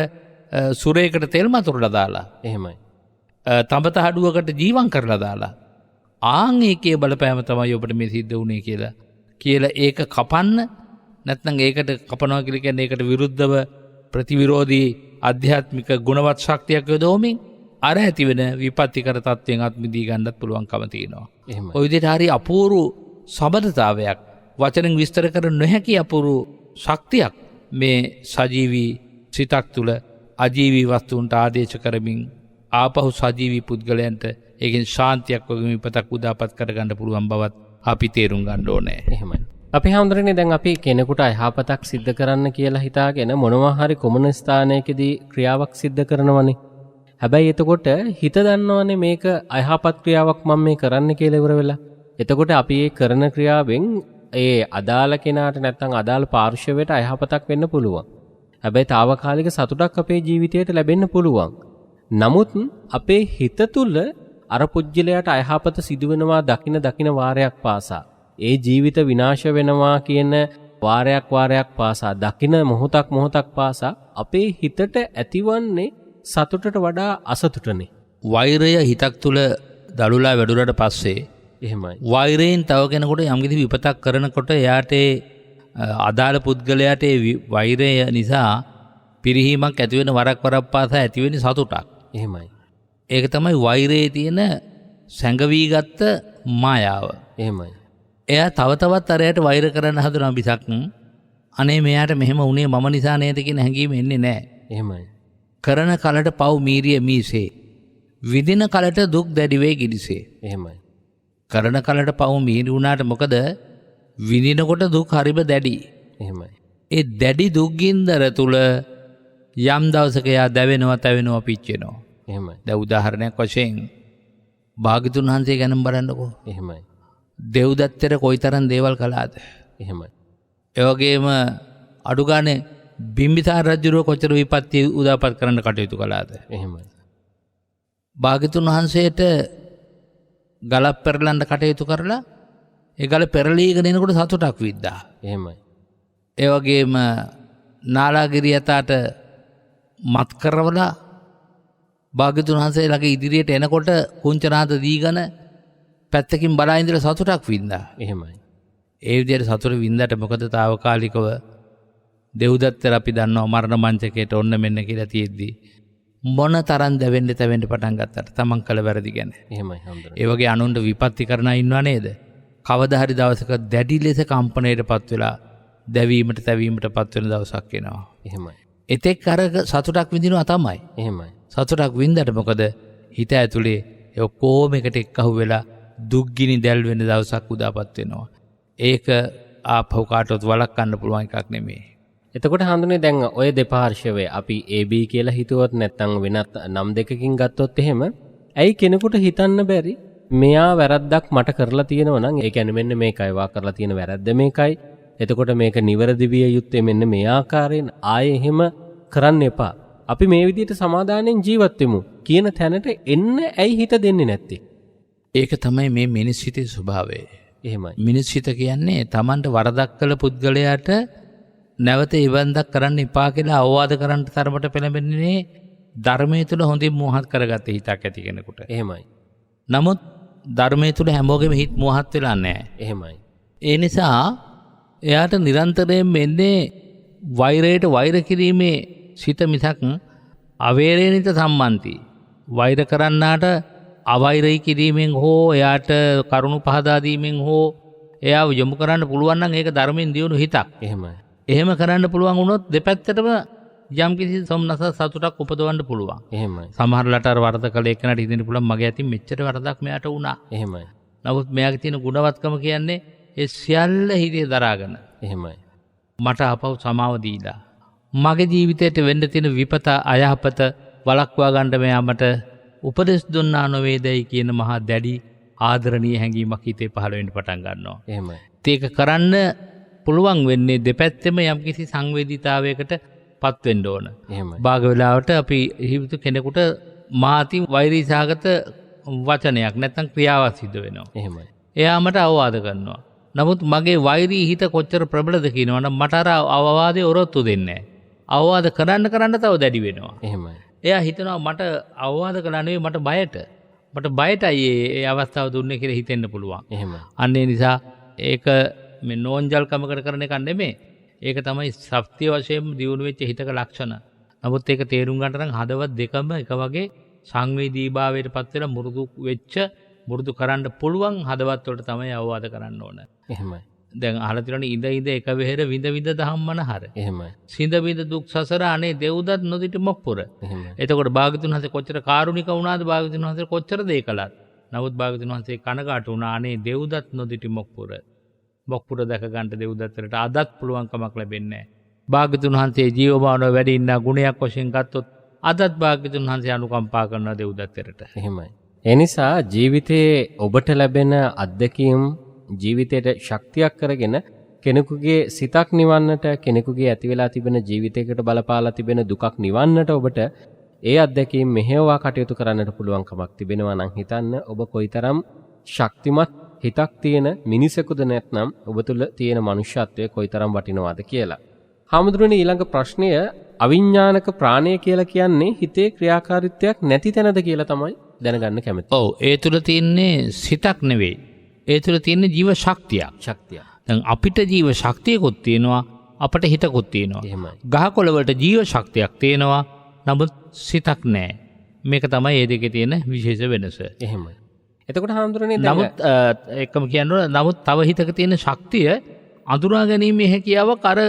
සුරේකට තෙල් මතුරලා දාලා. එහෙමයි. තඹත හඩුවකට ජීවම් කරලා දාලා. ආන් ඒකේ බලපෑම තමයි ඔබට මේ සිද්ධ වුණේ කියලා ඒක කපන්න නැත්නම් ඒකට කපනවා කියලා කියන්නේ ඒකට විරුද්ධව ප්‍රතිවිරෝධී ආධ්‍යාත්මික ගුණවත් ශක්තියක් යොදවමින් අර ඇති වෙන විපත්තිකර තත්ත්වයෙන් අත්මිදී ගන්නත් පුළුවන්කම තියෙනවා. එහෙමයි. ওই විදිහට හරි අපූර්ව සබඳතාවයක් වචනෙන් විස්තර කර නොහැකි අපූර්ව ශක්තියක් මේ සජීවී සිතක් තුළ අජීවී වස්තුන්ට ආදේශ කරමින් ආපහු සජීවී පුද්ගලයන්ට ඒකෙන් ශාන්තියක් වගේ විපතක් උදාපත් කරගන්න පුළුවන් බවත් අපි තේරුම් ගන්න ඕනේ. එහෙමයි. අපි හාමුදුරනේ දැන් අපි කෙනෙකුට අයහපතක් සිද්ධ කරන්න කියලා හිතාගෙන මොනවා හරි කොමන ස්ථානයකදී ක්‍රියාවක් සිද්ධ කරනවනේ. හැබැයි එතකොට හිත දන්නවනේ මේක අයහපත් ක්‍රියාවක් මම මේ කරන්න කියලා ඉවර වෙලා. එතකොට අපි මේ කරන ක්‍රියාවෙන් ඒ අදාළ කෙනාට නැත්නම් අදාළ පාර්ශවයට අයහපතක් වෙන්න පුළුවන්. හැබැයි తాවකාලික සතුටක් අපේ ජීවිතයට ලැබෙන්න පුළුවන්. නමුත් අපේ හිත තුළ අර පුජ්‍යලයට අයහපත සිදුවෙනවා දකින වාරයක් පාසා ඒ ජීවිත විනාශ වෙනවා කියන වාරයක් පාසා දකින මොහොතක් පාසා අපේ හිතට ඇතිවන්නේ සතුටට වඩා අසතුටනේ. වෛරය හිතක් තුළ දළුලා වැඩුරට පස්සේ එහෙමයි. වෛරයෙන් තව කෙනෙකුට යම්කිසි විපතක් කරනකොට එයාට අදාළ පුද්ගලයාට වෛරය නිසා පිරිහීමක් ඇති වෙන වරක් පාසා ඇති වෙන සතුටක්. එහෙමයි. ඒක තමයි වෛරයේ තියෙන සැඟවී ගත්ත මායාව. එහෙමයි. එයා තව තවත් අරයට වෛර කරන්න හදනවා මිසක් අනේ මෙයාට මෙහෙම වුණේ මම නිසා නේද කියන හැඟීම එන්නේ නැහැ. එහෙමයි. කරන කලට පව් මීරිය මීසේ. විදින කලට දුක් දැඩි වේ ගිලිසේ. එහෙමයි. කරන කලට පව් මීරි වුණාට මොකද විඳිනකොට දුක් හරිම දැඩි. එහෙමයි. ඒ දැඩි දුක්ගින්දර තුළ යම් දවසක එයා දැවෙනවා තැවෙනවා පිච්චෙනවා. එහෙමයි. දැන් උදාහරණයක් වශයෙන් භාග්‍යතුන් වහන්සේ ගැන බලන්නකෝ. එහෙමයි. දෙව්දත්තට කොයිතරම් දේවල් කළාද? එහෙමයි. ඒ වගේම අඩු ගානේ බිම්බිසාර රජුව කොච්චර විපත්ති උදාපත් කරන්න කටයුතු කළාද? එහෙමයි. භාග්‍යතුන් වහන්සේට ගලක් පෙරලන්න කටයුතු කරලා ඒ ගල පෙරලීගෙන එනකොට සතුටක් විද්දා. එහෙමයි. ඒ වගේම නාලාගිරි යතාට මත් කරවලා භාග්‍යතුන් වහන්සේලාගේ ඉදිරියට එනකොට කුංචනාද දීගෙන පැත්තකින් බලා ඉඳලා සතුටක් වින්දා. එහෙමයි. ඒ විදිහට සතුට වින්දාට මොකද తాවකාලිකව දෙව්දත්තර අපි දන්නවා මරණ මංචකයට ඔන්න මෙන්න කියලා තියෙද්දි මොන තරම් දැවෙන්න තැවෙන්න පටන් ගත්තට තමන් කළ වැරදි ගැන. එහෙමයි හම්බුනේ. ඒ වගේ අනුන්ට විපත්ති කරන ඉන්නව නේද? කවදා හරි දවසක දැඩි ලෙස කම්පණයටපත් වෙලා දැවීමට තැවීමටපත් වෙන දවසක් එනවා. එහෙමයි. එතෙක් අර සතුටක් විඳිනවා තමයි. එහෙමයි. සතුටක් වින්දට මොකද හිත ඇතුලේ ඒ ඔක්කොම එකට එක්කහුව වෙලා දුක්ගිනි දැල් වෙන දවසක් උදාපත් වෙනවා. ඒක ආපහු කාටවත් වළක්වන්න පුළුවන් එකක් නෙමෙයි. එතකොට හඳුනේ දැන් ඔය දෙපාර්ශවයේ අපි AB කියලා හිතුවොත් නැත්නම් වෙනත් නම් දෙකකින් ගත්තොත් එහෙම ඇයි කෙනෙකුට හිතන්න බැරි මෙයා වැරද්දක් මට කරලා තියෙනවා නම් ඒ කියන්නේ මෙන්න මේකයි වා කරලා තියෙන වැරද්ද මේකයි. එතකොට මේක නිවැරදි විය යුත්තේ මෙන්න මේ ආකාරයෙන් ආයේ එහෙම කරන්න එපා. අපි මේ විදිහට සමාදානයෙන් ජීවත් වෙමු කියන තැනට එන්න ඇයි හිත දෙන්නේ නැත්තේ? ඒක තමයි මේ මිනිස් හිතේ ස්වභාවය. එහෙමයි. මිනිස් හිත කියන්නේ Tamanට වරදක් කළ පුද්ගලයාට නැවත ඉවන්දක් කරන්න එපා කියලා අවවාද කරන්න තරමට පෙළඹෙන්නේ ධර්මයේ තුල හොඳින් මෝහත් කරගත්ත හිතක් ඇති කෙනෙකුට. එහෙමයි. නමුත් ධර්මයේ තුල හැමෝගෙම හිත මෝහත් වෙලා නැහැ. එහෙමයි. ඒ නිසා එයාට නිරන්තරයෙන් මෙන්නේ වෛරයට වෛර කිරීමේ සිත මිසක් අවේරේනිත සම්මන්ති. වෛර කරන්නාට අවෛරයි කිරීමෙන් හෝ එයාට කරුණු පහදා දීමෙන් හෝ එයාව යොමු කරන්න පුළුවන් නම් ඒක ධර්මයෙන් දියුණු හිතක්. එහෙමයි. එහෙම කරන්න පුළුවන් වුණොත් දෙපැත්තටම යම්කිසි සොම්නස සතුටක් උපදවන්න පුළුවන්. එහෙමයි. සමහරලාට අර වරද කළ එකනට හිතෙන්න පුළුවන් මගේ අතින් මෙච්චර වරදක් මෙයාට වුණා. එහෙමයි. නමුත් මෙයාගේ තියෙන ගුණවත්කම කියන්නේ ඒ සියල්ල හිතේ දරාගෙන එහෙමයි. මට අපව සමාව දීලා මගේ ජීවිතයට වෙන්න තියෙන විපත අයහපත වළක්වා ගන්න මෙයාමට උපදෙස් දුන්නා නොවේදයි කියන මහා දැඩි ආදරණීය හැඟීමක් හිතේ පහළ වෙන්න පටන් ගන්නවා. එහෙමයි. ඒක කරන්න පුළුවන් වෙන්නේ දෙපැත්තෙම යම්කිසි සංවේදීතාවයකට පත් වෙන්න ඕන. එහෙමයි. භාග වෙලාවට අපි හිත කෙනෙකුට මාති වෛරී සහගත වචනයක් නැත්නම් ක්‍රියාවක් සිදු වෙනවා. එහෙමයි. එයා මට අවවාද කරනවා. නමුත් මගේ වෛරී හිත කොච්චර ප්‍රබලද කියනවනම් මට අර අවවාදේ ඔරොත්තු දෙන්නේ නැහැ. අවවාද කරන්න තව දැඩි වෙනවා. එහෙමයි. එයා හිතනවා මට අවවාද කළා නෙවෙයි මට බයටයි ඒ අවස්ථාව දුන්නේ කියලා හිතෙන්න පුළුවන්. එහෙමයි. අන්න ඒ නිසා ඒක මේ නෝන්ජල්කමකට කරන එකක් නෙමෙයි. ඒක තමයි සත්‍ය වශයෙන්ම දියුණු වෙච්ච හිතක ලක්ෂණ. නමුත් ඒක තේරුම් ගන්න නම් හදවත් දෙකම එක වගේ සංවේදීභාවයටපත් වෙලා මුරුදු කරන්න පුළුවන් හදවත් වලට තමයි අවවාද කරන්න ඕන. එහෙමයි. දැන් අහලා තියෙනවනේ ඉඳ එක වෙහෙර විඳ ධම්මනහර. එහෙමයි. සිඳ විඳ දුක් සසර අනේ දෙව්දත් නොදිට මොක්පුර. එහෙමයි. එතකොට භාග්‍යතුන් වහන්සේ කොච්චර කාරුණික වුණාද භාග්‍යතුන් වහන්සේ කොච්චර දේ කළාද. නමුත් භාග්‍යතුන් වහන්සේ කනගාටු වුණා අනේ දෙව්දත් නොදිට මොක්පුර දැක ගන්න දෙව්දත්තරට අදත් පුළුවන්කමක් ලැබෙන්නේ නැහැ. භාග්‍යතුන් වහන්සේ ජීවමානව වැඩ ඉන්න ගුණයක් වශයෙන් ගත්තොත් අදත් භාග්‍යතුන් වහන්සේ අනුකම්පා කරන දෙව්දත්තරට. එහෙමයි. ඒ නිසා ජීවිතයේ ඔබට ලැබෙන අත්දැකීම් ජීවිතයට ශක්තියක් කරගෙන කෙනෙකුගේ සිතක් නිවන්නට කෙනෙකුගේ ඇති වෙලා තිබෙන ජීවිතයකට බලපාලා තිබෙන දුකක් නිවන්නට ඔබට ඒ අත්දැකීම් මෙහෙයවා කටයුතු කරන්නට පුළුවන්කමක් තිබෙනවා නම් හිතන්න ඔබ කොයිතරම් ශක්තිමත් හිතක් තියෙන මිනිසෙකුද නැත්නම් ඔබ තුල තියෙන මනුෂ්‍යත්වය කොයිතරම් වටිනවද කියලා. හාමුදුරනේ ඊළඟ ප්‍රශ්නය අවිඥානික ප්‍රාණය කියලා කියන්නේ හිතේ ක්‍රියාකාරීත්වයක් නැති තැනද කියලා තමයි දැනගන්න කැමතියි. ඔව් ඒ තුල තියෙන්නේ සිතක් නෙවෙයි. ඒ තුල තියෙන්නේ ජීව ශක්තියක්. දැන් අපිට ජීව ශක්තියකුත් තියෙනවා අපට හිතකුත් තියෙනවා. එහෙමයි. ගහකොළ වලට ජීව ශක්තියක් තියෙනවා නමුත් සිතක් නැහැ. මේක තමයි මේ දෙකේ තියෙන විශේෂ වෙනස. එහෙමයි. එතකොට හාමුදුරනේ නමුත් එකම කියනවා නමුත් තව හිතක තියෙන ශක්තිය අඳුරා ගැනීමේ හැකියාවක් අර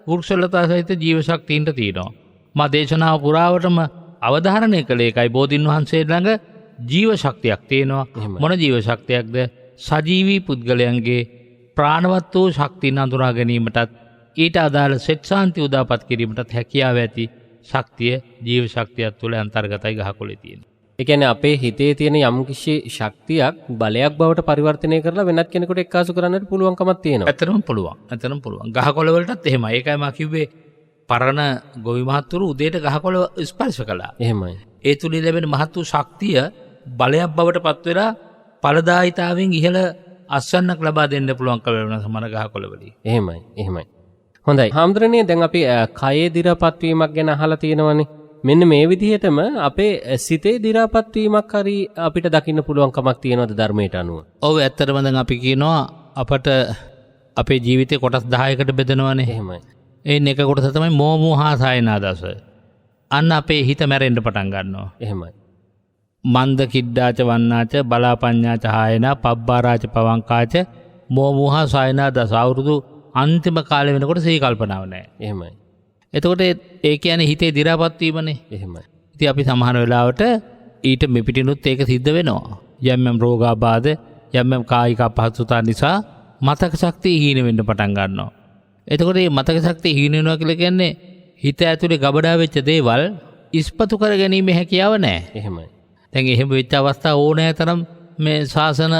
වෘක්ෂලතා සහිත ජීව ශක්තියින්ට තියෙනවා. මා දේශනාව පුරාවටම අවධාරණය කළේ ඒකයි බෝධින් වහන්සේ ළඟ ජීව ශක්තියක් තියෙනවා. මොන ජීව ශක්තියක්ද? සජීවී පුද්ගලයන්ගේ ප්‍රාණවත් වූ ශක්තියන් අඳුරා ගැනීමටත් ඊට අදාළ සෙට්සාන්ති උදාපත් කිරීමටත් හැකියාව ඇති ශක්තිය ජීව ශක්තියත් තුළ අන්තර්ගතයි ගහකොළේ තියෙන. ඒ කියන්නේ අපේ හිතේ තියෙන යම්කිසි ශක්තියක් බලයක් බවට පරිවර්තනය කරලා වෙනත් කෙනෙකුට එක්කාසු කරන්නට පුළුවන්කමක් තියෙනවා. ඇත්තටම පුළුවන්. ඇත්තටම පුළුවන්. ගහකොළ වලටත් එහෙමයි. ඒකයි මම කිව්වේ පරණ ගොවි මහත්තුරු උදේට ගහකොළ ස්පර්ශ කළා. එහෙමයි. ඒ තුලින් ලැබෙන මහත් වූ ශක්තිය බලයක් බවට පත් වෙලා ඵලදායිතාවෙන් ඉහළ අස්වැන්නක් ලබා දෙන්න පුළුවන්කම ලැබෙන සමන ගහකොළ වලින්. එහෙමයි. එහෙමයි. හොඳයි. හාමුදුරනේ දැන් අපි කයේ දි รา පත් වීමක් ගැන අහලා තියෙනවනේ. මෙන්න මේ විදිහටම අපේ සිතේ දි รา පත් වීමක් හරි අපිට දකින්න පුළුවන්කමක් තියෙනවද ධර්මයට අනුව? ඔව් ඇත්තටම දැන් අපි කියනවා අපට අපේ ජීවිතේ කොටස් 10කට බෙදනවානේ. එහෙමයි. ඒන් එක කොටස තමයි මෝහා සායනාදස. අන්න අපේ හිත මැරෙන්න පටන් ගන්නවා. එහෙමයි. මන්ද කිඩ්ඩාච වන්නාච බලාපඤ්ඤාච හායනා පබ්බාරාච පවංකාච මෝහා සායනාදස. අවුරුදු අන්තිම කාලේ වෙනකොට සිහි කල්පනාව නැහැ. එහෙමයි. එතකොට ඒ කියන්නේ හිතේ දි รา පත් වීමනේ. එහෙමයි. ඉතින් අපි සමහර වෙලාවට ඊට මෙපිටිනුත් ඒක සිද්ධ වෙනවා. යම් යම් රෝගාබාධ යම් යම් කායික අපහසුතා නිසා මතක ශක්තිය හීන වෙන්න පටන් ගන්නවා. එතකොට මේ මතක ශක්තිය හීන වෙනවා කියලා කියන්නේ හිත ඇතුලේ ගබඩා වෙච්ච දේවල් ඉස්පතු කර ගැනීම හැකියාව නැහැ. එහෙමයි. දැන් එහෙම වෙච්ච අවස්ථා ඕනෑ තරම් මේ ශාසන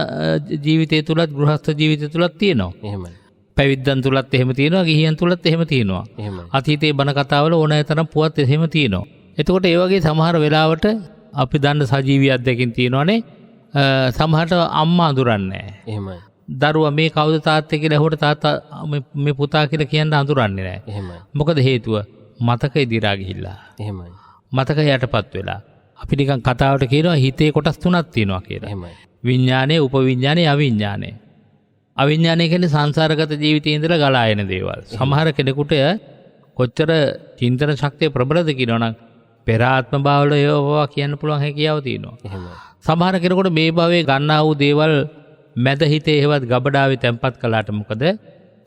ජීවිතය තුලත් ගෘහස්ත ජීවිතය තුලත් තියෙනවා. එහෙමයි. පැවිද්දන් තුලත් එහෙම තියෙනවා, ගිහියන් තුලත් එහෙම තියෙනවා. එහෙමයි. අතීතයේ බණ කතාවල ඕනෑ තරම් පුවත් එහෙම තියෙනවා. එතකොට ඒ වගේ සමහර වෙලාවට අපි දන්න සජීවී අධ්‍යක්ෂින් තියෙනවානේ. සමහරට අම්මා අඳුරන්නේ නැහැ. එහෙමයි. දරුවා මේ කවුද තාත්තේ කියලා ඇහුවට තාත්තා මේ පුතා කියලා කියන්න අඳුරන්නේ නැහැ. එහෙමයි. මොකද හේතුව මතකේ දි รา ගිහිල්ලා. එහෙමයි. මතක යටපත් වෙලා. අපි නිකන් කතාවට කියනවා හිතේ කොටස් තුනක් තියෙනවා කියලා. එහෙමයි. විඥානය, උපවිඥානය, අවිඥානය. අවිඥානය කියන්නේ සංසාරගත ජීවිතයේ ඉඳලා ගලා එන දේවල්. සමහර කෙනෙකුට කොච්චර චින්තන ශක්තිය ප්‍රබලද කියනවනම් පෙර ආත්ම භාවවල ඒවා කියන්න පුළුවන් හැකියාව තියෙනවා. එහෙමයි. සමහර කෙනෙකුට මේ භවයේ ගන්නා වූ දේවල් මැද හිතේ හේවත් ගබඩාවේ තැම්පත් කළාට මොකද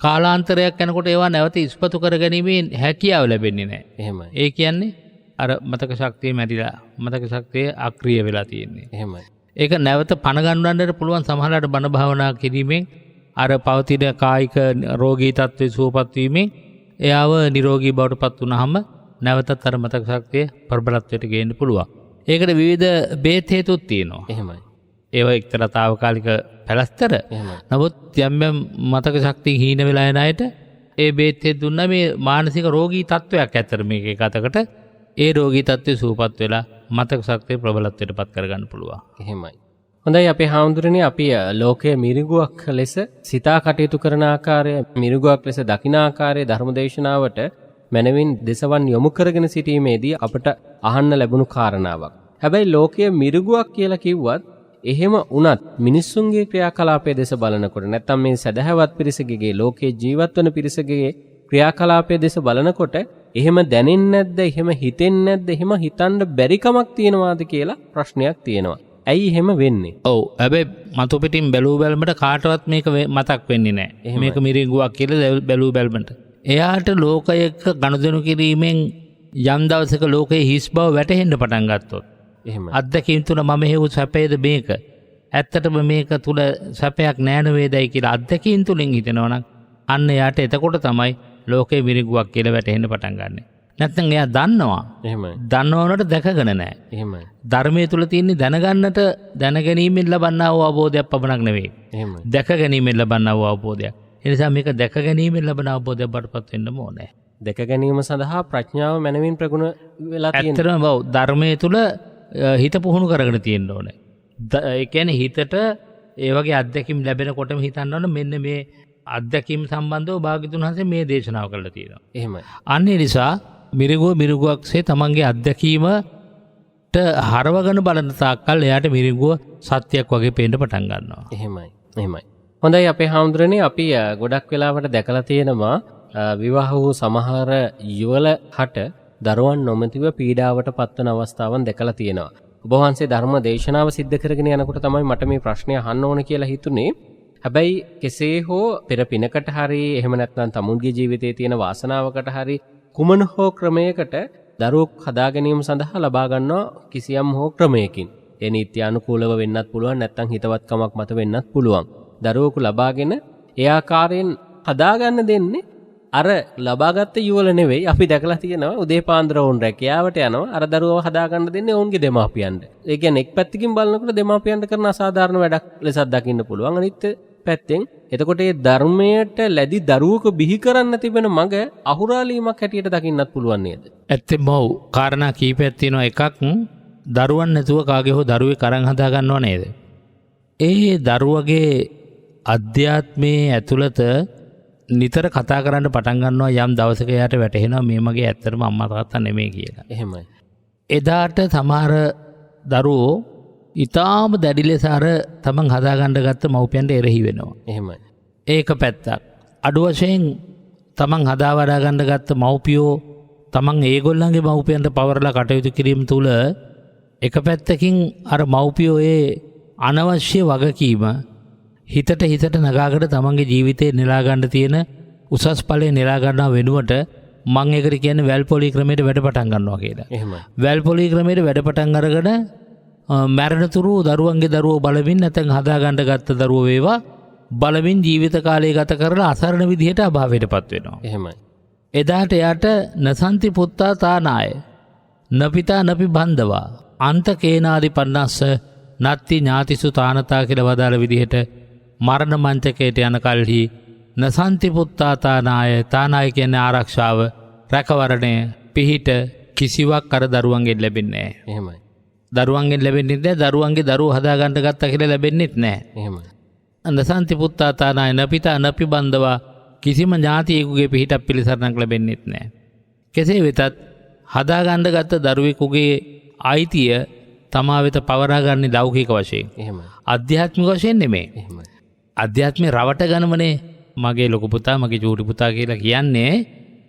කාලාන්තරයක් යනකොට ඒවා නැවත ඉස්පතු කර ගැනීමේ හැකියාව ලැබෙන්නේ නැහැ. එහෙමයි. ඒ කියන්නේ අර මතක ශක්තිය මැරිලා මතක ශක්තිය අක්‍රිය වෙලා තියෙන්නේ. එහෙමයි. ඒක නැවත පණ ගන්නවන්නට පුළුවන් සමහරවිට බණ භාවනා කිරීමෙන් අර පවතින කායික රෝගී තත්ත්වයේ සුවපත් වීමෙන් එයාව නිරෝගී බවට පත් වුනහම නැවතත් අර මතක ශක්තිය ප්‍රබලත්වයට ගේන්න පුළුවන්. ඒකට විවිධ බේත් හේතුත් තියෙනවා. එහෙමයි. ඒවා එක්තරා తాවකාලික පැලස්තර. එහෙමයි. නමුත් යම් යම් මතක ශක්තිය හීන වෙලා යන අයට ඒ බේත් හේතු දුන්නා මේ මානසික රෝගී තත්ත්වයක් ඇත්තට මේක එකතකට ඒ රෝගී තත්ත්වය සුවපත් වෙලා මතක ශක්තිය ප්‍රබලත්වයට පත් කරගන්න පුළුවන්. එහෙමයි. හොඳයි අපේ හාමුදුරනේ අපි ලෝකයේ මිරිගුවක් ලෙස සිතා කටයුතු කරන ආකාරය මිරිගුවක් ලෙස දකින ආකාරයේ ධර්මදේශනාවට මනවින් දෙසවන් යොමු කරගෙන සිටීමේදී අපට අහන්න ලැබුණු කාරණාවක්. හැබැයි ලෝකයේ මිරිගුවක් කියලා කිව්වත් එහෙම වුණත් මිනිස්සුන්ගේ ක්‍රියාකලාපයේ දෙස බලනකොට නැත්නම් මේ සදහවත් පිරිසකගේ ලෝකයේ ජීවත් වන පිරිසකගේ ක්‍රියාකලාපයේ දෙස බලනකොට එහෙම දැනෙන්නේ නැද්ද? එහෙම හිතෙන්නේ නැද්ද? එහෙම හිතන්න බැරි කමක් තියෙනවාද කියලා ප්‍රශ්නයක් තියෙනවා. ඇයි එහෙම වෙන්නේ? ඔව්. හැබැයි මතු පිටින් බැලූ බැලමට කාටවත් මේක මතක් වෙන්නේ නැහැ. මේක මිරිඟුවක් කියලා බැලූ බැලමට. එයාට ලෝකයක ගනුදෙනු කිරීමෙන් යම් දවසක ලෝකයේ හිස් බව වැටහෙන්න පටන් ගත්තොත් එහෙම අත්දැකීම් තුන මම හේව් සැපේද මේක? ඇත්තටම මේක තුල සැපයක් නෑ වේදයි කියලා අත්දැකීම් තුලින් හිතනවා නම් අන්න එයාට එතකොට තමයි ලෝකයේ මිරිඟුවක් කියලා වැටහෙන්න පටන් ගන්නෙ. නැත්නම් එයා දන්නවා. එහෙමයි. දන්නවනට දැකගෙන නැහැ. එහෙමයි. ධර්මයේ තුල තියෙන දැනගන්නට දැනගැනීමෙන් ලබන්නා වූ අවබෝධයක් පමණක් නෙවෙයි. එහෙමයි. දැක ගැනීමෙන් ලබන්නා වූ අවබෝධයක්. ඒ නිසා මේක දැක ගැනීමෙන් ලබන අවබෝධයක් බඩපත් වෙන්න ඕනේ. දැක ගැනීම සඳහා ප්‍රඥාව මනමින් ප්‍රගුණ වෙලා තියෙනවා. ඇත්තටම ඔව් ධර්මයේ තුල හිත පුහුණු කරගෙන තියෙන්න ඕනේ. ඒ කියන්නේ හිතට ඒ වගේ අත්දැකීම් ලැබෙනකොටම හිතන්න ඕනේ මෙන්න මේ අත්දැකීම් සම්බන්ධව භාග්‍යතුන් වහන්සේ මේ දේශනාව කළා තියෙනවා. එහෙමයි. අන්න ඒ නිසා මිරිඟුවක්සේ තමන්ගේ අත්දැකීමට හරවගෙන බලන තාක්කල් එයාට මිරිඟුව සත්‍යයක් වගේ පේන්න පටන් ගන්නවා. එහෙමයි. එහෙමයි. හොඳයි අපේ හාමුදුරනේ අපි ගොඩක් වෙලාවට දැකලා තියෙනවා විවාහ වූ සමහර යුවල හට දරුවන් නොමැතිව පීඩාවට පත්වන අවස්ථාවන් දැකලා තියෙනවා. ඔබ වහන්සේ ධර්ම දේශනාව සිද්ධ කරගෙන යනකොට තමයි මට මේ ප්‍රශ්නය අහන්න ඕන කියලා හිතුනේ. හැබැයි කෙසේ හෝ පෙර පිනකට හරි එහෙම නැත්නම් තමුන්ගේ ජීවිතයේ තියෙන වාසනාවකට හරි කුමන හෝ ක්‍රමයකට දරුවෙක් හදා ගැනීම සඳහා ලබා ගන්නවා කිසියම් හෝ ක්‍රමයකින්. ඒ නීත්‍යානුකූලව වෙන්නත් පුළුවන් නැත්නම් හිතවත්කමක් මත වෙන්නත් පුළුවන්. දරුවෙකු ලබාගෙන ඒ ආකාරයෙන් හදාගන්න දෙන්නේ අර ලබාගත්ත යුවල නෙවෙයි. අපි දැකලා තියෙනවා උදේ පාන්දර වුන් රැකියාවට යනවා අර දරුවව හදාගන්න දෙන්නේ ඔවුන්ගේ දෙමාපියන්ට. ඒ කියන්නේ එක් පැත්තකින් බලනකොට දෙමාපියන්ට කරන අසාධාරණ වැඩක් ලෙසත් දකින්න පුළුවන්. අනිත් පැත්තෙන් එතකොට මේ ධර්මයට ලැබි දරුවක බිහි කරන්න තිබෙන මඟ අහුරාලීමක් හැටියට දකින්නත් පුළුවන් නේද? ඇත්තෙම ඔව්. කාරණා කීපයක් තියෙනවා. එකක් දරුවන් නැතුව කාගේ හෝ දරුවෙක් අරන් හදා ගන්නව නේද? ඒ දරුවගේ අධ්‍යාත්මයේ ඇතුළත නිතර කතා කරන්න පටන් ගන්නවා යම් දවසක එයාට වැටහෙනවා මේ මගේ ඇත්තටම අම්මා තාත්තා නෙමෙයි කියලා. එහෙමයි. එදාට සමහර දරුවෝ ඊටාම දැඩි ලෙස අර තමන් හදාගන්න ගත්ත මව්පියන්ට එරෙහි වෙනවා. එහෙමයි. ඒක පැත්තක්. අඩු වශයෙන් තමන් හදා වඩා ගන්න ගත්ත මව්පියෝ තමන් ඒගොල්ලන්ගේ මව්පියන්ට පවරලා කටයුතු කිරීම තුළ එක පැත්තකින් අර මව්පියෝ ඒ අනවශ්‍ය වගකීම හිතට නගාකට තමන්ගේ ජීවිතේ නෙලා ගන්න තියෙන උසස් ඵලය නෙලා ගන්නවා වෙනුවට මම ඒකට කියන්නේ වැල් පොලි ක්‍රමයට වැඩ පටන් ගන්නවා කියලා. එහෙමයි. වැල් පොලි ක්‍රමයට වැඩ පටන් අරගෙන මරණතුරු දරුවන්ගේ දරුවෝ බලමින් නැත්නම් හදා ගන්න ගත්ත දරුවෝ වේවා බලමින් ජීවිත කාලය ගත කරලා අසරණ විදිහට අභාවයටපත් වෙනවා. එහෙමයි. එදාට යාට නසන්ති පුත්තා තානාය නපිතා නපි බන්දවා අන්ත කේනාදි පන්නස්ස නත්ති ඥාතිසු තානතා කියලා වදාළ විදිහට මරණ මංචකයට යන කල්හි නසන්ති පුත්තා තානාය කියන්නේ ආරක්ෂාව රැකවරණය පිහිට කිසිවක් අර දරුවන්ගෙන් ලැබෙන්නේ නැහැ. එහෙමයි. දරුවන්ගෙන් ලැබෙන්නේ නැහැ. දරුවන්ගේ දරුවෝ හදා ගන්න ගත්තා කියලා ලැබෙන්නේත් නැහැ. එහෙමයි. නසන්ති පුත්තා තානාය නපිතා නපි බන්දවා කිසිම ඥාතියෙකුගේ පිහිටක් පිළිසරණක් ලැබෙන්නේත් නැහැ. කෙසේ වෙතත් හදා ගන්න ගත්ත දරුවෙකුගේ අයිතිය තමා වෙත පවරා ගන්න ලෞකික වශයෙන්. එහෙමයි. ආධ්‍යාත්මික වශයෙන් නෙමෙයි. එහෙමයි. අධ්‍යාත්මේ රවට ගනමනේ මගේ ලොකු පුතා මගේ චූටි පුතා කියලා කියන්නේ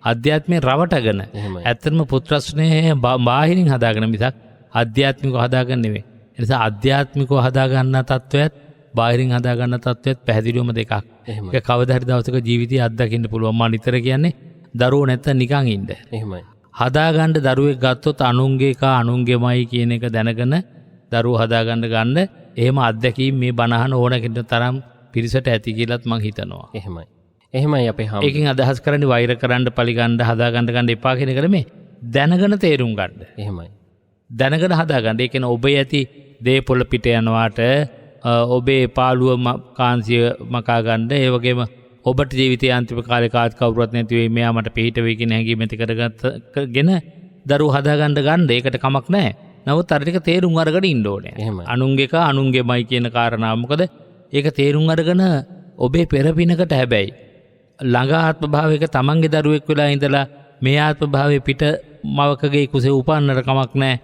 අධ්‍යාත්මේ රවටගෙන. එහෙමයි. ඇත්තටම පුත්‍රස්නේහය බාහිරින් හදාගෙන මිසක් අධ්‍යාත්මිකව හදාගන්න නෙවෙයි. ඒ නිසා අධ්‍යාත්මිකව හදාගන්න තත්වයත් බාහිරින් හදාගන්න තත්වයත් පැහැදිලිවම දෙකක්. එහෙමයි. ඒක කවදා හරි දවසක ජීවිතය අත්දකින්න පුළුවන්. මම නිතර කියන්නේ දරුවෝ නැත්තම් නිකන් ඉන්න. එහෙමයි. හදාගන්න දරුවෙක් ගත්තොත් අනුන්ගේ කා අනුන්ගේමයි කියන එක දැනගෙන දරුවෝ හදාගන්න ගන්න එහෙම අත්දැකීම් මේ බණහන ඕන කෙනෙක් තරම් පිරිසට ඇති කියලාත් මං හිතනවා. එහෙමයි. එහෙමයි අපේ හාමුදුරුවෝ. ඒකෙන් අදහස් කරන්නේ වෛර කරන්න, පරිගන්න, හදාගන්න ගන්න එපා කියන එක නෙමෙයි. දැනගෙන තේරුම් ගන්න. එහෙමයි. දැනගෙන හදාගන්න. ඒ කියන්නේ ඔබේ ඇති දේපොළ පිට යනවාට ඔබේ පාළුව කාන්සිය මකා ගන්න, ඒ වගේම ඔබට ජීවිතයේ අන්තිම කාලේ කාත් කවුරුවත් නැති වෙයි, මෙයා මට පිට වෙයි කියන හැඟීම ඇති කරගත්තගෙන දරුවෝ හදාගන්න ගන්න. ඒකට කමක් නැහැ. නමුත් අර ටික තේරුම් අරගෙන ඉන්න ඕනේ. එහෙමයි. අනුන්ගේ කා අනුන්ගේමයි කියන කාරණාව. මොකද ඒක තේරුම් අරගෙන ඔබේ පෙරපිනකට හැබැයි ළඟ ආත්ම භාවයක තමන්ගේ දරුවෙක් වෙලා ඉඳලා මේ ආත්ම භාවයේ පිට මවකගේ කුසේ උපන්නර කමක් නැහැ.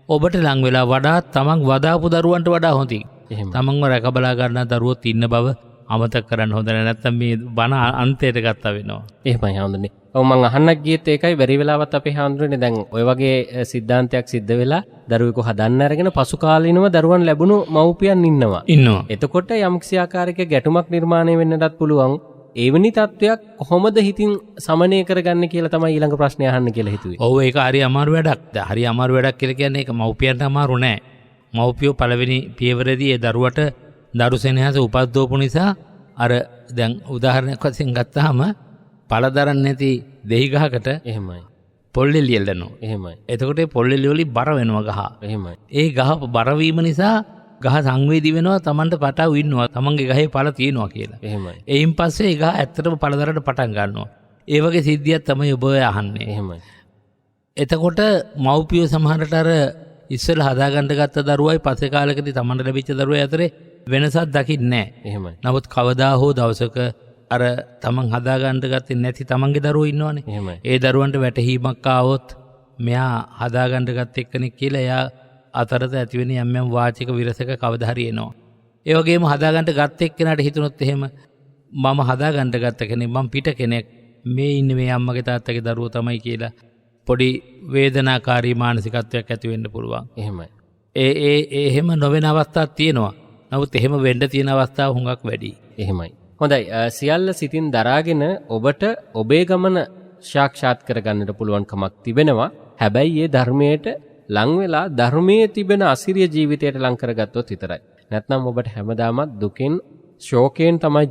ඔබට ලං වෙලා වඩා තමන් වදාපු දරුවන්ට වඩා හොඳයි. එහෙමයි. තමන්ව රැක බලා ගන්න දරුවොත් ඉන්න බව අමතක කරන්න හොඳ නැහැ. නැත්තම් මේ බණ අන්තයට ගත්තා වෙනවා. එහෙමයි හාමුදුරනේ. ඔව් මං අහන්නක් ගියෙත් ඒකයි බැරි වෙලාවත් අපේ හාමුදුරනේ දැන් ඔය වගේ සිද්ධාන්තයක් සිද්ධ වෙලා දරුවෙකු හදන්න අරගෙන පසු කාලිනව දරුවන් ලැබුණු මව්පියන් ඉන්නවා. එතකොට යම්කිසි ආකාරයක ගැටුමක් නිර්මාණය වෙන්නටත් පුළුවන්. එවැනි තත්වයක් කොහොමද හිතින් සමනය කරගන්නේ කියලා තමයි ඊළඟ ප්‍රශ්නේ අහන්න කියලා හිතුවේ. ඔව් ඒක හරි අමාරු වැඩක්. හරි අමාරු වැඩක් කියලා කියන්නේ ඒක මව්පියන්ට අමාරු නෑ. මව්පියෝ පළවෙනි පියවරේදී ඒ දරුවට දරු සෙනෙහස උපද්දවපු නිසා අර දැන් උදාහරණයක් වශයෙන් ගත්තාම පළදරන් නැති දෙහි ගහකට එහෙමයි. පොල්ලෙලිය එල්ලනවා. එහෙමයි. එතකොට ඒ පොල්ලෙලිය වලින් බර වෙනවා ගහ. එහෙමයි. ඒ ගහ බර වීම නිසා ගහ සංවේදී වෙනවා, Tamanට පටාව ඉන්නවා, Tamanගේ ගහේ පළ තියෙනවා කියලා. එහෙමයි. එයින් පස්සේ ඒ ගහ ඇත්තටම පළදරට පටන් ගන්නවා. ඒ වගේ සිද්ධියක් තමයි ඔබ අහන්නේ. එහෙමයි. එතකොට මව්පියෝ සමහරට අර ඉස්සෙල්ලා හදාගන්න ගත්ත දරුවයි පස්සේ කාලෙකදී Tamanට ලැබිච්ච දරුවයි අතරේ වෙනසක් දකින්නේ නැහැ. එහෙමයි. නමුත් කවදා හෝ දවසක අර Taman හදාගන්න ගත්තේ නැති Tamanගේ දරුවෝ ඉන්නවනේ. එහෙමයි. ඒ දරුවන්ට වැටහීමක් ආවොත් මෙයා හදාගන්න ගත්ත එක්කෙනෙක් කියලා එයා අතරත ඇතිවෙන යම් යම් වාචික විරසක කවදා හරි එනවා. ඒ වගේම හදාගන්න ගත්ත එක්කෙනාට හිතුනොත් එහෙම මම හදාගන්න ගත්ත කෙනෙක්, මම පිට කෙනෙක්, මේ ඉන්නේ මේ අම්මගේ තාත්තගේ දරුවෝ තමයි කියලා පොඩි වේදනාකාරී මානසිකත්වයක් ඇති වෙන්න පුළුවන්. එහෙමයි. එහෙම නොවන අවස්ථාවක් තියෙනවා. නමුත් එහෙම වෙන්න තියෙන අවස්ථා හුඟක් වැඩි. එහෙමයි. හොඳයි. සියල්ල සිතින් දරාගෙන ඔබට ඔබේ ගමන සාක්ෂාත් කරගන්නට පුළුවන්කමක් තිබෙනවා. හැබැයි ඒ ධර්මයට ලං වෙලා ධර්මයේ තිබෙන අසිරිය ජීවිතයට ලං කරගත්තොත් විතරයි. නැත්නම් ඔබට හැමදාමත් දුකෙන් ශෝකයෙන් තමයි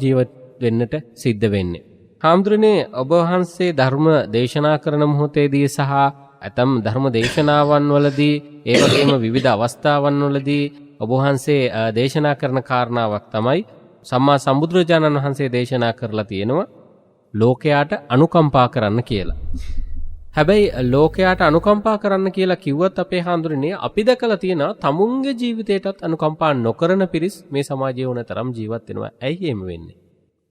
වෙන්නට සිද්ධ වෙන්නේ. හාමුදුරනේ ඔබ වහන්සේ ධර්ම දේශනා කරන මොහොතේදී සහ ඇතම් ධර්ම දේශනාවන් වලදී ඒ වගේම විවිධ අවස්ථාවන් වලදී ඔබ වහන්සේ දේශනා කරන කාරණාවක් තමයි සම්මා සම්බුදුරජාණන් වහන්සේ දේශනා කරලා තියෙනවා ලෝකයාට අනුකම්පා කරන්න කියලා. හැබැයි ලෝකයාට අනුකම්පා කරන්න කියලා කිව්වත් අපේ හාමුදුරනේ අපි දැකලා තියෙනවා තමුන්ගේ ජීවිතයටත් අනුකම්පා නොකරන පිරිස් මේ සමාජයේ වුණ තරම් ජීවත් වෙනවා. ඇයි එහෙම වෙන්නේ?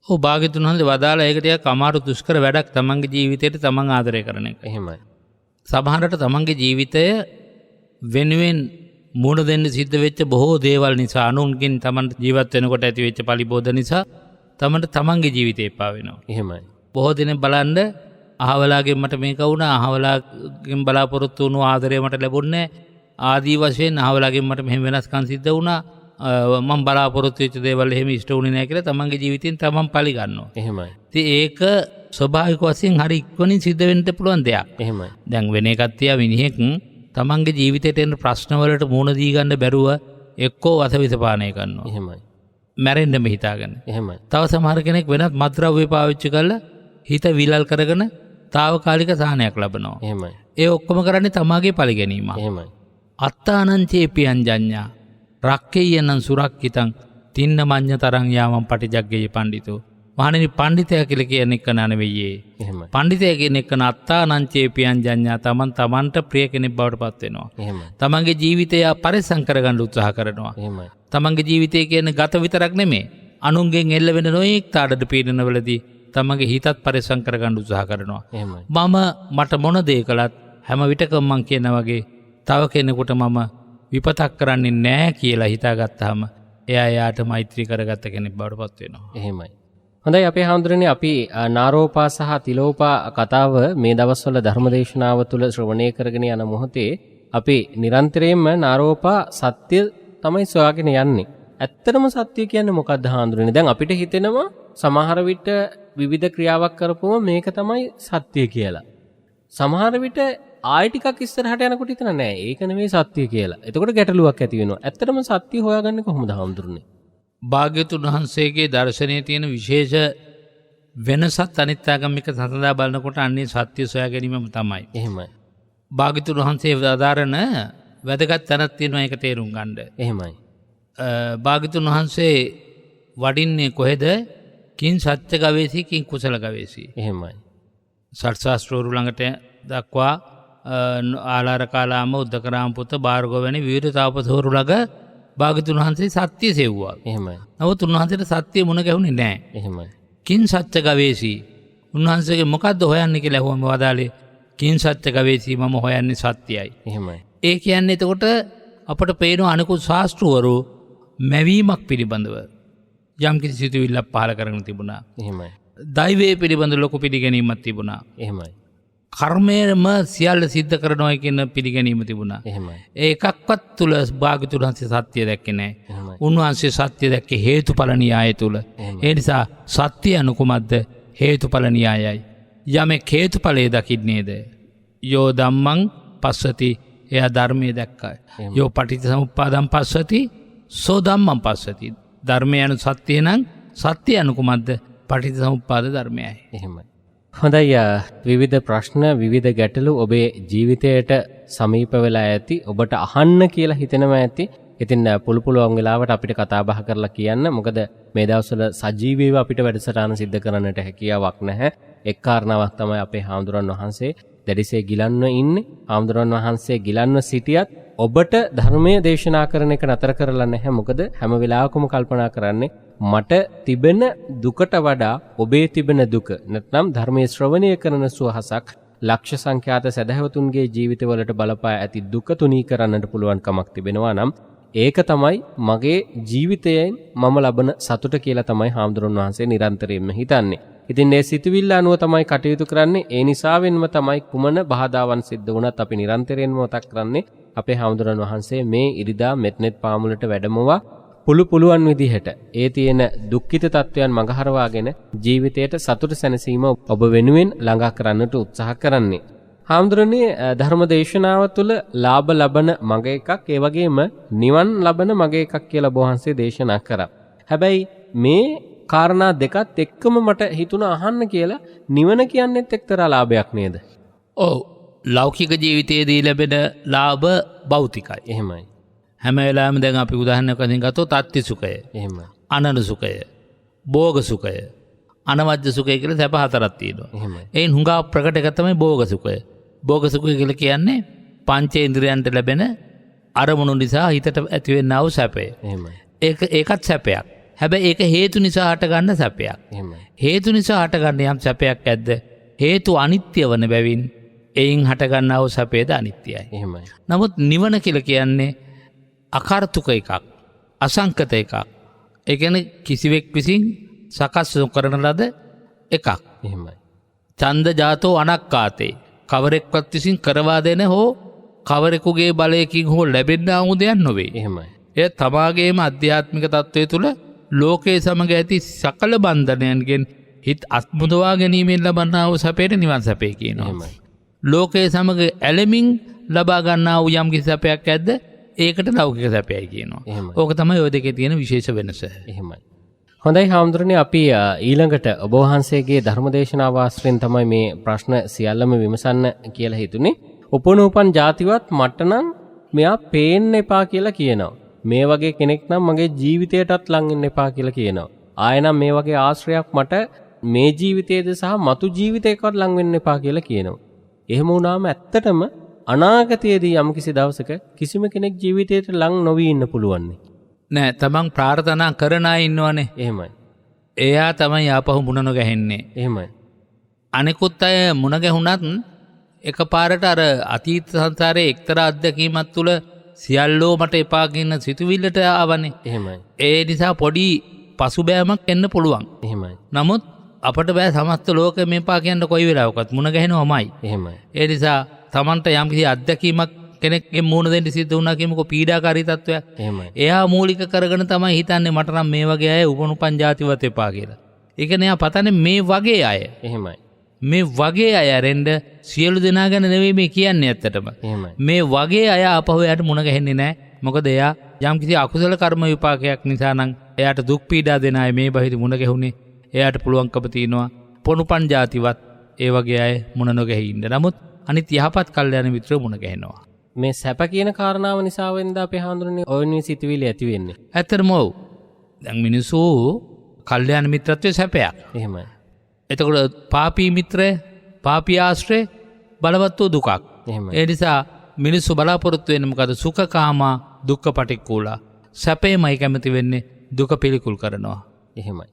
ඔව් භාග්‍යතුන් වහන්සේ වදාලා ඒක ටිකක් අමාරු දුෂ්කර වැඩක් තමන්ගේ ජීවිතයට තමන් ආදරය කරන එක. එහෙමයි. සමහරට තමන්ගේ ජීවිතය වෙනුවෙන් මුණ දෙන්න සිද්ධ වෙච්ච බොහෝ දේවල් නිසා අනුන්ගෙන් තමන්ට ජීවත් වෙනකොට ඇති වෙච්ච පරිබෝධ නිසා තමන්ට තමන්ගේ ජීවිතේ එපා වෙනවා. එහෙමයි. බොහෝ දිනෙක බලන්න අහවලාගෙන් මට මේක වුණා, අහවලාගෙන් බලාපොරොත්තු වුණු ආදරය මට ලැබුණේ ආදී වශයෙන් අහවලාගෙන් මට මෙහෙම වෙනස්කම් සිද්ධ වුණා, මම බලාපොරොත්තු වෙච්ච දේවල් එහෙම ඉෂ්ට වුණේ නැහැ කියලා තමන්ගේ ජීවිතෙන් තමන් පලි ගන්නවා. එහෙමයි. ඉතින් ඒක ස්වභාවික වශයෙන් හරි ඉක්මනින් සිද්ධ වෙන්න පුළුවන් දෙයක්. එහෙමයි. දැන් වෙන එකක් තියා මිනිහෙක් තමන්ගේ ජීවිතයට එන ප්‍රශ්න වලට මුහුණ දී ගන්න බැරුව එක්කෝ වසවිස පානය කරනවා. එහෙමයි. මැරෙන්නම හිතාගෙන. එහෙමයි. තව සමහර කෙනෙක් වෙනත් මත්ද්‍රව්‍ය පාවිච්චි කරලා හිත විලල් කරගෙන తాවකාලික සහනයක් ලබනවා. එහෙමයි. ඒ ඔක්කොම කරන්නේ තමාගේ පලි ගැනීම. එහෙමයි. අත්තානං චේපියං ජඤ්ඤා රක්කේයනං සුරක්කිතං තින්න මඤ්ඤ තරං යාමං පටිජග්ගයේ පඬිතෝ. මහණෙනි පඬිතයා කියලා කියන එක නෙවෙයි. එහෙමයි. පඬිතයා කියන එක අත්තානං චේපියං ජඤ්ඤා තමන්ට ප්‍රිය කෙනෙක් බවට පත් වෙනවා. එහෙමයි. තමන්ගේ ජීවිතය පරිසම් කරගන්න උත්සාහ කරනවා. එහෙමයි. තමන්ගේ ජීවිතය කියන්නේ ගත විතරක් නෙමෙයි. අනුන්ගෙන් එල්ල වෙන නොයෙක් තාඩට පීඩනවලදී තමන්ගේ හිතත් පරිසම් කරගන්න උත්සාහ කරනවා. එහෙමයි. මට මොන දේ කළත් හැම විටකම මං කියන වගේ තව කෙනෙකුට මම විපතක් කරන්නේ නැහැ කියලා හිතාගත්තාම එයා යාට මෛත්‍රී කරගත්ත කෙනෙක් බවට පත් වෙනවා. එහෙමයි. හොඳයි අපේ හාමුදුරනේ අපි නාරෝපා සහ තිලෝපා කතාව මේ දවස්වල ධර්මදේශනාව තුළ ශ්‍රවණය කරගෙන යන මොහොතේ අපි නිරන්තරයෙන්ම නාරෝපා සත්‍ය තමයි සොයාගෙන යන්නේ. ඇත්තටම සත්‍ය කියන්නේ මොකක්ද හාමුදුරනේ? දැන් අපිට හිතෙනවා සමහර විට විවිධ ක්‍රියාවක් කරපුවම මේක තමයි සත්‍ය කියලා. සමහර විට ආයෙ ටිකක් ඉස්සරහට යනකොට හිතන නෑ ඒක නෙමෙයි සත්‍ය කියලා. එතකොට ගැටලුවක් ඇති වෙනවා. ඇත්තටම සත්‍ය හොයාගන්නේ කොහොමද හාමුදුරනේ? භාග්‍යතුන් වහන්සේගේ දර්ශනයේ තියෙන විශේෂ වෙනසත් අනිත් ආගමික සඳහා බලනකොට අන්නේ සත්‍ය සොයා ගැනීමම තමයි. එහෙමයි. භාග්‍යතුන් වහන්සේ වදාරන වැදගත් තැනක් තියෙනවා ඒක තේරුම් ගන්න. එහෙමයි. භාග්‍යතුන් වහන්සේ වඩින්නේ කොහෙද? කිං සත්‍ය ගවේෂී කිං කුසල ගවේෂී. එහෙමයි. සත්‍යාස්ත්‍රවරු ළඟට දක්වා ආලාර කාලාම උද්දකරාම පුත භාර්ගව වැනි විවිධ තාපසවරු ළඟ භාග්‍යතුන් වහන්සේ සත්‍ය සෙව්වා. එහෙමයි. නමුත් උන්වහන්සේට සත්‍ය මුණ ගැහුනේ නැහැ. එහෙමයි. කිං සත්‍ය ගවේෂී. උන්වහන්සේගේ මොකද්ද හොයන්නේ කියලා ඇහුවම වදාලේ කිං සත්‍ය ගවේෂී මම හොයන්නේ සත්‍යයයි. එහෙමයි. ඒ කියන්නේ එතකොට අපට පේන අනිකුත් ශාස්ත්‍රවරු මැවීමක් පිළිබඳව යම් කිසි සිතුවිල්ලක් පහළ කරගෙන තිබුණා. එහෙමයි. දෛවයේ පිළිබඳ ලොකු පිළිගැනීමක් තිබුණා. එහෙමයි. කර්මයම සියල්ල සිද්ධ කරනවා කියන පිළිගැනීම තිබුණා. එහෙමයි. ඒ එකක්වත් තුල භාග්‍යතුන් වහන්සේ සත්‍ය දැක්කේ නැහැ. එහෙමයි. උන්වහන්සේ සත්‍ය දැක්කේ හේතුඵල න්‍යාය තුල. ඒ නිසා සත්‍ය අනුකුමද්ද හේතුඵල න්‍යායයි. යමෙක් හේතුඵලයේ දකින්නේද යෝ ධම්මං පස්සති එයා ධර්මයේ දැක්කයි. යෝ පටිච්චසමුප්පාදං පස්සති සෝ ධම්මං පස්සති. ධර්මය anu සත්‍ය නම් සත්‍ය අනුකුමද්ද පටිච්චසමුප්පාද ධර්මයයි. එහෙමයි. හොඳයි විවිධ ප්‍රශ්න විවිධ ගැටලු ඔබේ ජීවිතයට සමීප වෙලා ඇති ඔබට අහන්න කියලා හිතෙනවා ඇති. ඉතින් පුළුවන් වෙලාවට අපිට කතා බහ කරලා කියන්න. මොකද මේ දවස්වල සජීවීව අපිට වැඩසටහන සිද්ධ කරන්නට හැකියාවක් නැහැ. එක් කාරණාවක් තමයි අපේ හාමුදුරන් වහන්සේ දැඩිසේ ගිලන්ව ඉන්නේ. හාමුදුරන් වහන්සේ ගිලන්ව සිටියත් ඔබට ධර්මයේ දේශනා කරන එක නතර කරලා නැහැ. මොකද හැම වෙලාවකම කල්පනා කරන්නේ මට තිබෙන දුකට වඩා ඔබේ තිබෙන දුක නැත්නම් ධර්මයේ ශ්‍රවණය කරන සුවහසක් ලක්ෂ සංඛ්‍යාත සදහවතුන්ගේ ජීවිතවලට බලපා ඇති දුක තුනී කරන්නට පුළුවන් කමක් තිබෙනවා නම් ඒක තමයි මගේ ජීවිතයෙන් මම ලබන සතුට කියලා තමයි හාමුදුරන් වහන්සේ නිරන්තරයෙන්ම හිතන්නේ. ඉතින් මේ සිතුවිල්ල අනුව තමයි කටයුතු කරන්නේ. ඒ නිසාවෙන්ම තමයි කුමන බාධාවන් සිද්ධ වුණත් අපි නිරන්තරයෙන්ම මතක් කරන්නේ අපේ හාමුදුරන් වහන්සේ මේ ඉරිදා මෙත්නෙත් පාමුලට වැඩමවා පුළුවන් විදිහට ඒ තියෙන දුක්ඛිත තත්වයන් මගහරවාගෙන ජීවිතයට සතුට සැනසීම ඔබ වෙනුවෙන් ළඟා කරන්නට උත්සාහ කරන්නේ. හාමුදුරනේ ධර්ම දේශනාව තුළ ලාභ ලබන මග එකක් ඒ වගේම නිවන් ලබන මග එකක් කියලා ඔබ වහන්සේ දේශනා කරා. හැබැයි මේ කාරණා දෙකත් එක්කම මට හිතුණ අහන්න කියලා නිවන කියන්නෙත් එක්තරා ලාභයක් නේද? ඔව් ලෞකික ජීවිතයේදී ලැබෙන ලාභ භෞතිකයි. එහෙමයි. හැම වෙලාවෙම දැන් අපි උදාහරණයක් වශයෙන් ගත්තොත් අත්ති සුඛය, එහෙමයි. අනන සුඛය, භෝග සුඛය, අනවජ්‍ය සුඛය කියලා සැප හතරක් තියෙනවා. එහෙමයි. ඒන් හුඟා ප්‍රකට එක තමයි භෝග සුඛය. භෝග සුඛය කියලා කියන්නේ පංචේන්ද්‍රයන්ට ලැබෙන අරමුණු නිසා හිතට ඇතිවෙනා වූ සැපය. එහෙමයි. ඒකත් සැපයක්. හැබැයි ඒක හේතු නිසා හටගන්න සැපයක්. එහෙමයි. හේතු නිසා හටගන්න යම් සැපයක් ඇද්ද? හේතු අනිත්‍ය වන බැවින් එයින් හටගන්නා වූ සැපේද අනිත්‍යයි. එහෙමයි. නමුත් නිවන කියලා කියන්නේ අකාර්තුක එකක්, අසංකත එකක්. ඒ කියන්නේ කිසිවෙක් විසින් සකස් කරන ලද එකක්. එහෙමයි. ඡන්ද ජාතෝ අනක්කාතේ. කවරෙක්වත් විසින් කරවා දෙන හෝ කවරෙකුගේ බලයකින් හෝ ලැබෙන්නා වූ දෙයක් නොවේ. එහෙමයි. එය තමාගේම අධ්‍යාත්මික තත්ත්වය තුළ ලෝකයේ සමග ඇති සකල බන්ධනයන්ගෙන් හිත අත්මුදවා ගැනීමෙන් ලබන්නා වූ සැපයට නිවන් සැපේ කියනවා. එහෙමයි. ලෝකයේ සමග ඇලෙමින් ලබා ගන්නා වූ යම් කිසි සැපයක් ඇද්ද? ඒකට ලෞකික සැපයයි කියනවා. එහෙමයි. ඕක තමයි ඔය දෙකේ තියෙන විශේෂ වෙනස. එහෙමයි. හොඳයි හාමුදුරනේ, අපි ඊළඟට ඔබ වහන්සේගේ ධර්මදේශනාව ආශ්‍රයෙන් තමයි මේ ප්‍රශ්න සියල්ලම විමසන්න කියලා හිතුනේ. උපනූපන් ಜಾතිවත් මට නම් මෙයා පේන්න එපා කියලා කියනවා. මේ වගේ කෙනෙක් නම් මගේ ජීවිතයටත් ලං වෙන්න එපා කියලා කියනවා. ආයෙනම් මේ වගේ ආශ්‍රයක් මට මේ ජීවිතයේද සහ මතු ජීවිතයකවත් ලං වෙන්න එපා කියලා කියනවා. එහෙම වුණාම ඇත්තටම අනාගතයේදී යම්කිසි දවසක කිසිම කෙනෙක් ජීවිතයට ලං නොවී ඉන්න පුළුවන්. නෑ, තමන් ප්‍රාර්ථනා කරන අය ඉන්නවනේ. එහෙමයි. එයා තමයි ආපහු මුණ නොගැහෙන්නේ. එහෙමයි. අනෙකුත් අය මුණ ගැහුණත් එකපාරට අර අතීත සංසාරයේ එක්තරා අත්දැකීමක් තුළ සියල්ලෝ මට එපා කියන සිතුවිල්ලට ආවනේ. එහෙමයි. ඒ නිසා පොඩි පසුබෑමක් එන්න පුළුවන්. එහෙමයි. නමුත් අපට බෑ සමස්ත ලෝකෙ මේපා කියන්න කොයි වෙලාවකත් මුණ ගැහෙනවමයි. එහෙමයි. ඒ නිසා තමන්ට යම්කිසි අත්දැකීමක් කෙනෙක්ගේ මුණ දෙන්න සිද්ධ වුණා කියමුකෝ, පීඩාකාරී තත්වයක්. එහෙමයි. එයා මූලික කරගෙන තමයි හිතන්නේ මට නම් මේ වගේ අය උපනුපන් ජාතිවත් එපා කියලා. ඒ කියන්නේ එයා පතන්නේ මේ වගේ අය. එහෙමයි. මේ වගේ අය ඇරෙන්න සියලු දෙනා ගැන නෙවෙයි මේ කියන්නේ ඇත්තටම. එහෙමයි. මේ වගේ අය ආපහු එයාට මුණ ගැහෙන්නේ නැහැ. මොකද එයා යම්කිසි අකුසල කර්ම විපාකයක් නිසා නම් එයාට දුක් පීඩා දෙන අය මේ බහිදි මුණ ගැහුනේ. එයාට පුළුවන්කම තියෙනවා පොනුපන් ජාතිවත් ඒ වගේ අය මුණ නොගැහී ඉන්න. නමුත් අනිත් යහපත් කල්යාණ මිත්‍රයෝ මුණ ගැහෙනවා. මේ සැප කියන කාරණාව නිසා වෙනද අපේ හාමුදුරනේ ඔය සිතුවිලි ඇති වෙන්නේ. ඇත්තටම ඔව්. දැන් මිනිස්සු කල්යාණ මිත්‍රත්වයේ සැපයක්. එහෙමයි. එතකොට පාපී මිත්‍රය, පාපී ආශ්‍රය බලවත් වූ දුකක්. එහෙමයි. ඒ නිසා මිනිස්සු බලාපොරොත්තු වෙන්නේ මොකද? සුඛකාමා දුක්ඛ පටික්කුලා. සැපේමයි කැමති වෙන්නේ, දුක පිළිකුල් කරනවා. එහෙමයි.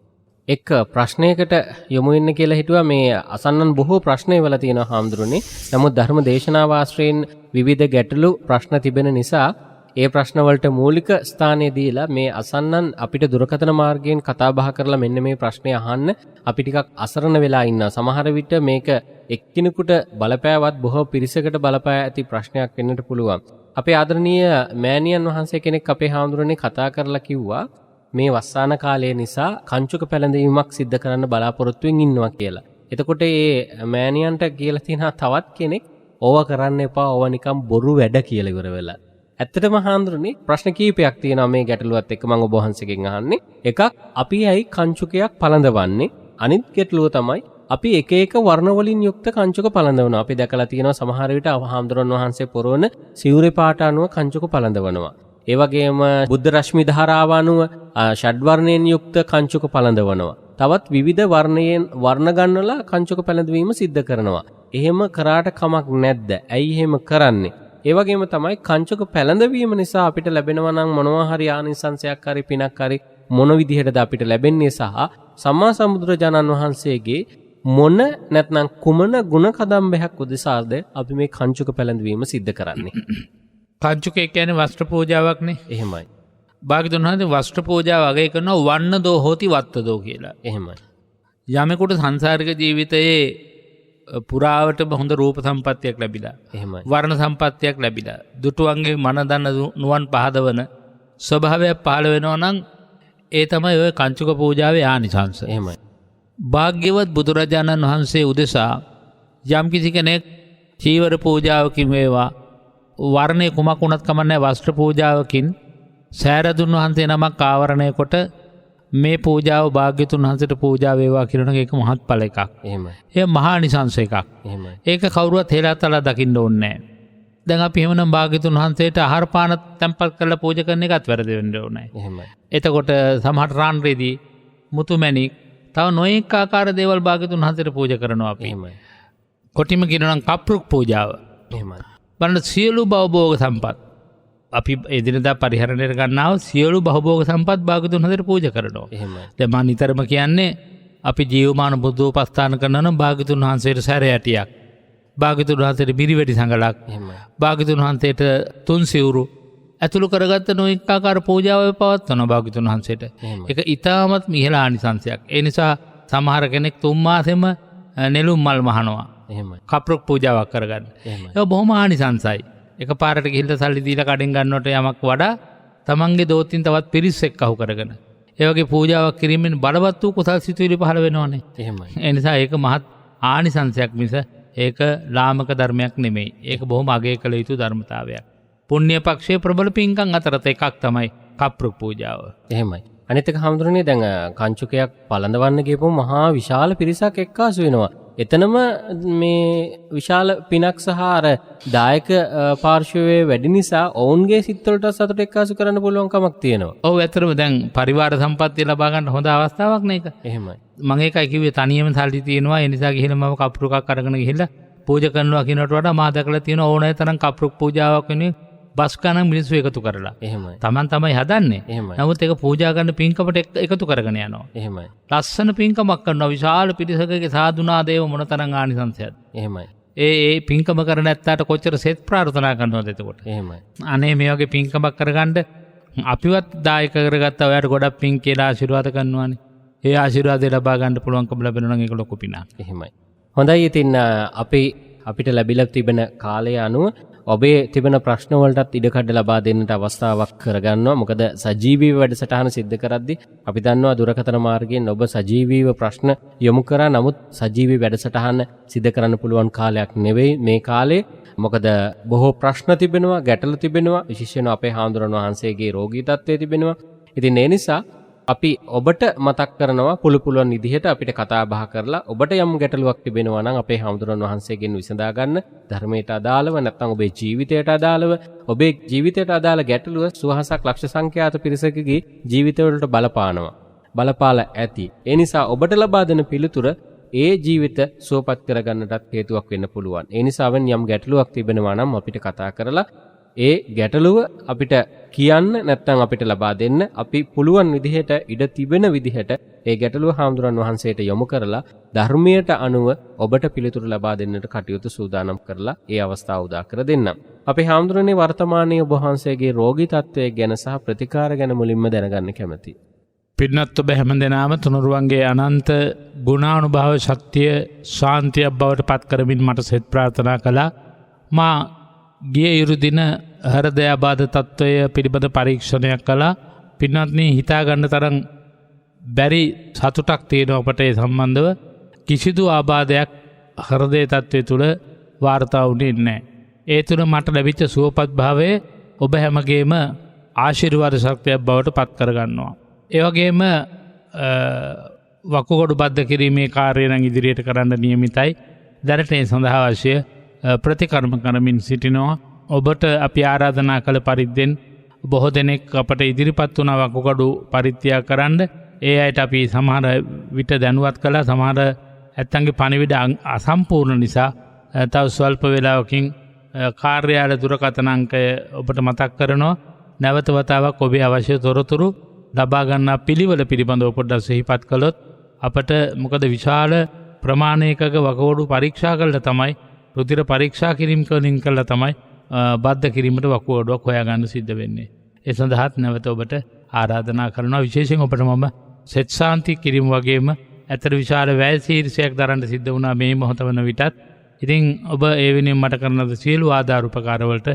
එක් ප්‍රශ්නයකට යොමු වෙන්න කියලා හිතුවා. මේ අසන්නන් බොහෝ ප්‍රශ්න වල තියෙනවා හාමුදුරනේ. නමුත් ධර්ම දේශනාව ආශ්‍රයෙන් විවිධ ගැටලු ප්‍රශ්න තිබෙන නිසා ඒ ප්‍රශ්න වලට මූලික ස්ථානය දීලා මේ අසන්නන් අපිට දුරකථන මාර්ගයෙන් කතා බහ කරලා මෙන්න මේ ප්‍රශ්නේ අහන්න අපි ටිකක් අසරණ වෙලා ඉන්නවා. සමහර විට මේක එක්කිනෙකුට බලපෑවත් බොහෝ පිරිසකට බලපෑ ඇති ප්‍රශ්නයක් වෙන්නට පුළුවන්. අපේ ආදරණීය මෑණියන් වහන්සේ කෙනෙක් අපේ හාමුදුරනේ කතා කරලා කිව්වා මේ වස්සාන කාලය නිසා කංචුක පැළඳීමක් සිද්ධ කරන්න බලාපොරොත්තුවෙන් ඉන්නවා කියලා. එතකොට මේ මෑණියන්ට කියලා තියෙනවා තවත් කෙනෙක් ඕවා කරන්න එපා, ඕවා නිකන් බොරු වැඩ කියලා ඉවර වෙලා. ඇත්තටම හාමුදුරනේ ප්‍රශ්න කීපයක් තියෙනවා මේ ගැටලුවත් එක්ක මම ඔබ වහන්සේගෙන් අහන්නේ. එකක්, අපි ඇයි කංචුකයක් පළඳවන්නේ? අනිත් ගැටලුව තමයි අපි එක එක වර්ණ වලින් යුක්ත කංචුක පළඳවනවා. අපි දැකලා තියෙනවා සමහර විට හාමුදුරන් වහන්සේ පොරවන සිවුරේ පාට අනුව කංචුක පළඳවනවා. ඒ වගේම බුද්ධ රශ්මි ධාරාව අනුව ෂඩ්වර්ණයෙන් යුක්ත කංචුක පළඳවනවා. තවත් විවිධ වර්ණ ගන්නලා කංචුක පැළඳවීම සිද්ධ කරනවා. එහෙම කරාට කමක් නැද්ද? ඇයි එහෙම කරන්නේ? ඒ වගේම තමයි කංචුක පැළඳවීම නිසා අපිට ලැබෙනවා නම් මොනවා හරි ආනිසංසයක් හරි පිනක් හරි මොන විදිහටද අපිට ලැබෙන්නේ සහ සම්මා සම්බුදුරජාණන් වහන්සේගේ මොන නැත්නම් කුමන ගුණ කදම්බයක් උදෙසාද අපි මේ කංචුක පැළඳවීම සිද්ධ කරන්නේ? කංචුකේ කියන්නේ වස්ත්‍ර පූජාවක්නේ. එහෙමයි. භාග්‍යවතුන් වහන්සේ වස්ත්‍ර පූජාව අගය කරනවා වන්න දෝ හෝති වත්ත දෝ කියලා. එහෙමයි. යමෙකුට සංසාරික ජීවිතයේ පුරාවටම හොඳ රූප සම්පත්තියක් ලැබිලා, එහෙමයි. වර්ණ සම්පත්තියක් ලැබිලා, දුටුවන්ගේ මන දන්න නුවන් පහදවන ස්වභාවයක් පහළ වෙනවා නම් ඒ තමයි ඔය කංචුක පූජාවේ ආනිසංස. එහෙමයි. භාග්‍යවත් බුදුරජාණන් වහන්සේ උදෙසා යම්කිසි කෙනෙක් චීවර පූජාවකින් වේවා, වර්ණේ කුමක් වුණත් කමන්නේ වස්ත්‍ර පූජාවකින් සෑරදුන් වහන්සේ නමක් ආවරණය කොට මේ පූජාව භාග්‍යතුන් වහන්සේට පූජා වේවා කියන එක මහත්ඵල එකක්. එහෙමයි. ඒ මහා නිසංස එකක්. එහෙමයි. ඒක කවුරුවත් හෙලාතලා දකින්න ඕනේ නැහැ. දැන් අපි එහෙමනම් භාග්‍යතුන් වහන්සේට ආහාර පාන තැන්පත් කරලා පූජා කරන එකත් වැරදි වෙන්න ඕනේ. එහෙමයි. එතකොට සමහර රාන් රෙදි මුතුමැණික් තව නොයෙක් ආකාර දේවල් භාග්‍යතුන් වහන්සේට පූජා කරනවා අපි. එහෙමයි. කොටිම කියනවා නම් කප්රුක් පූජාව. එහෙමයි. බලන්න සියලු භවභෝග සම්පත් අපි එදිනදා පරිහරණයට ගන්නාව සියලු භවභෝග සම්පත් භාග්‍යතුන් වහන්සේට පූජා කරනවා. එහෙමයි. දැන් මම නිතරම කියන්නේ අපි ජීවමාන බුද්ධෝපස්ථාන කරනවා නම් භාග්‍යතුන් වහන්සේට සැරයටියක්, භාග්‍යතුන් වහන්සේට මිරිවැඩි සංගලක්, එහෙමයි. භාග්‍යතුන් වහන්සේට තුන් සිවුරු ඇතුළු කරගත්ත නොයෙක් ආකාර පූජාව පවත්වනවා භාග්‍යතුන් වහන්සේට. එහෙමයි. ඒක ඊටමත් ඉහළ ආනිසංසයක්. ඒ නිසා සමහර කෙනෙක් තුන් මාසෙම නෙළුම් මල් මහනවා. එහෙමයි. කප්රුක් පූජාවක් කරගන්න. එහෙමයි. ඒක බොහොම ආනිසංසයි. එක පාරට ගිහිල්ලා සල්ලි දීලා කඩෙන් ගන්නවට යමක් වඩා තමන්ගේ දෝතින් තවත් පිරිස් එක්ක අහු කරගෙන ඒ වගේ පූජාවක් කිරීමෙන් බලවත් වූ කුසල් සිතුවිලි පහළ වෙනවනේ. එහෙමයි. ඒ නිසා ඒක මහත් ආනිසංසයක් මිස ඒක ලාමක ධර්මයක් නෙමෙයි. ඒක බොහොම අගය කළ යුතු ධර්මතාවයක්. පුණ්‍ය පක්ෂයේ ප්‍රබල පින්කම් අතරත එකක් තමයි කප්රුක් පූජාව. එහෙමයි. අනිත් එක හඳුරන්නේ දැන් කංචුකයක් පළඳවන්න ගියපුවම මහා විශාල පිරිසක් එක්කාසු වෙනවා. එතනම මේ විශාල පිනක් සහ අර දායක පාර්ශවයේ වැඩි නිසා ඔවුන්ගේ සිත්වලට සතුට එක්කාසු කරන්න පුළුවන් කමක් තියෙනවා. ඔව් ඇත්තටම දැන් පරිවාර සම්පත්තිය ලබා ගන්න හොඳ අවස්ථාවක් නේ ඒක. එහෙමයි. මම ඒකයි කිව්වේ තනියම සල්ලි තියෙනවා ඒ නිසා ගිහිල්ලා මම කප්රුකක් අරගෙන ගිහිල්ලා පූජා කරනවා කියනට වඩා මා දැකලා තියෙන ඕනෑ තරම් කප්රුක් පූජාවක් වෙනුවෙන් බස් ගණන් මිනිස්සු එකතු කරලා. එහෙමයි. Taman තමයි හදන්නේ. එහෙමයි. නමුත් ඒක පූජා කරන පින්කමට එකතු කරගෙන යනවා. එහෙමයි. ලස්සන පින්කමක් කරනවා විශාල පිරිසකගේ සාදුනාදේව මොනතරම් ආනිසංසයක්ද. එහෙමයි. ඒ පින්කම කරන ඇත්තාට කොච්චර සෙත් ප්‍රාර්ථනා කරනවද එතකොට. එහෙමයි. අනේ මේ වගේ පින්කමක් කරගන්න අපිවත් දායක කරගත්තා ඔයාට ගොඩක් පින් කියලා ආශිර්වාද කරනවානේ. ඒ ආශිර්වාදය ලබා ගන්න පුළුවන්කම ලැබෙනවා නම් ඒක ලොකු පිනක්. එහෙමයි. හොඳයි. ඉතින් අපිට ලැබිලා තිබෙන කාලය අනුව ඔබේ තිබෙන ප්‍රශ්න වලටත් ඉඩකඩ ලබා දෙන්නට අවස්ථාවක් කරගන්නවා. මොකද සජීවීව වැඩසටහන සිද්ධ කරද්දී අපි දන්නවා දුරකථන මාර්ගයෙන් ඔබ සජීවීව ප්‍රශ්න යොමු කරා. නමුත් සජීවී වැඩසටහන සිද්ධ කරන්න පුළුවන් කාලයක් නෙවෙයි මේ කාලේ. මොකද බොහෝ ප්‍රශ්න තිබෙනවා, ගැටලු තිබෙනවා, විශේෂයෙන්ම අපේ හාමුදුරන් වහන්සේගේ රෝගී තත්ත්වය තිබෙනවා. ඉතින් ඒ නිසා අපි ඔබට මතක් කරනවා පුළුවන් විදිහට අපිට කතා බහ කරලා ඔබට යම් ගැටලුවක් තිබෙනවා නම් අපේ හාමුදුරන් වහන්සේගෙන් විසඳා ගන්න. ධර්මයට අදාළව නැත්නම් ඔබේ ජීවිතයට අදාළව ඔබේ ජීවිතයට අදාළ ගැටලුව සුවහසක් ලක්ෂ සංඛ්‍යාත පිරිසකගේ ජීවිතවලට බලපාලා ඇති. ඒ නිසා ඔබට ලබා දෙන පිළිතුර ඒ ජීවිත සුවපත් කරගන්නටත් හේතුවක් වෙන්න පුළුවන්. ඒ නිසාවෙන් යම් ගැටලුවක් තිබෙනවා නම් අපිට කතා කරලා ඒ ගැටලුව අපිට කියන්න නැත්නම් අපිට ලබා දෙන්න අපි පුළුවන් විදිහට ඉඩ තිබෙන විදිහට ඒ ගැටලුව හාමුදුරන් වහන්සේට යොමු කරලා ධර්මයට අනුව ඔබට පිළිතුරු ලබා දෙන්නට කටයුතු සූදානම් කරලා ඒ අවස්ථාව උදා කර දෙන්නම්. අපේ හාමුදුරනේ වර්තමානයේ ඔබ වහන්සේගේ රෝගී තත්ත්වය ගැන සහ ප්‍රතිකාර ගැන මුලින්ම දැනගන්න කැමැතියි. පින්නත් ඔබ හැමදෙනාම තුනුරුවන්ගේ අනන්ත ගුණානුභාව ශක්තිය ශාන්තියක් බවට පත් කරමින් මට සෙත් ප්‍රාර්ථනා කළා. මා ගිය ඉරු දින හෘදය ආබාධ තත්ත්වය පිළිබඳ පරීක්ෂණයක් කළා. පින්වත්නි හිතා ගන්න තරම් බැරි සතුටක් තියෙනවා අපට ඒ සම්බන්ධව. කිසිදු ආබාධයක් හෘදය තත්ත්වය තුළ වාර්තා වුණේ නැහැ. ඒ තුළ මට ලැබිච්ච සුවපත් භාවය ඔබ හැමගේම ආශිර්වාද ශක්තියක් බවට පත් කරගන්නවා. ඒ වගේම වකුගඩු බද්ධ කිරීමේ කාර්යය නම් ඉදිරියට කරන්න නියමිතයි. දැනට ඒ සඳහා අවශ්‍ය ප්‍රතිකර්ම කරමින් සිටිනවා. ඔබට අපි ආරාධනා කළ පරිද්දෙන් බොහෝ දෙනෙක් අපට ඉදිරිපත් වුණ වකුගඩු පරිත්‍යාග කරන්න. ඒ අයට අපි සමහර විට දැනුවත් කළා. සමහර ඇත්තන්ගේ පණිවිඩ අසම්පූර්ණ නිසා තව ස්වල්ප වේලාවකින් කාර්යාලය දුරකථන අංකය ඔබට මතක් කරනවා. නැවත වතාවක් ඔබේ අවශ්‍ය තොරතුරු ලබා ගන්නා පිළිවෙල පිළිබඳව පොඩ්ඩක් සිහිපත් කළොත් අපට මොකද විශාල ප්‍රමාණයක වකුගඩු පරීක්ෂා කළා තමයි රුධිර පරීක්ෂා කිරීම කළා තමයි බද්ධ කිරීමට වකුගඩුවක් හොයාගන්න සිද්ධ වෙන්නේ. ඒ සඳහාත් නැවත ඔබට ආරාධනා කරනවා. විශේෂයෙන් ඔබට මම සෙත් ශාන්ති කිරීම වගේම ඇතර විශාල වැය ශීර්ෂයක් දරන්න සිද්ධ වුණා මේ මොහොත වන විටත්. ඉතින් ඔබ ඒ වෙනුවෙන් මට කරන සියලු ආධාර උපකාරවලට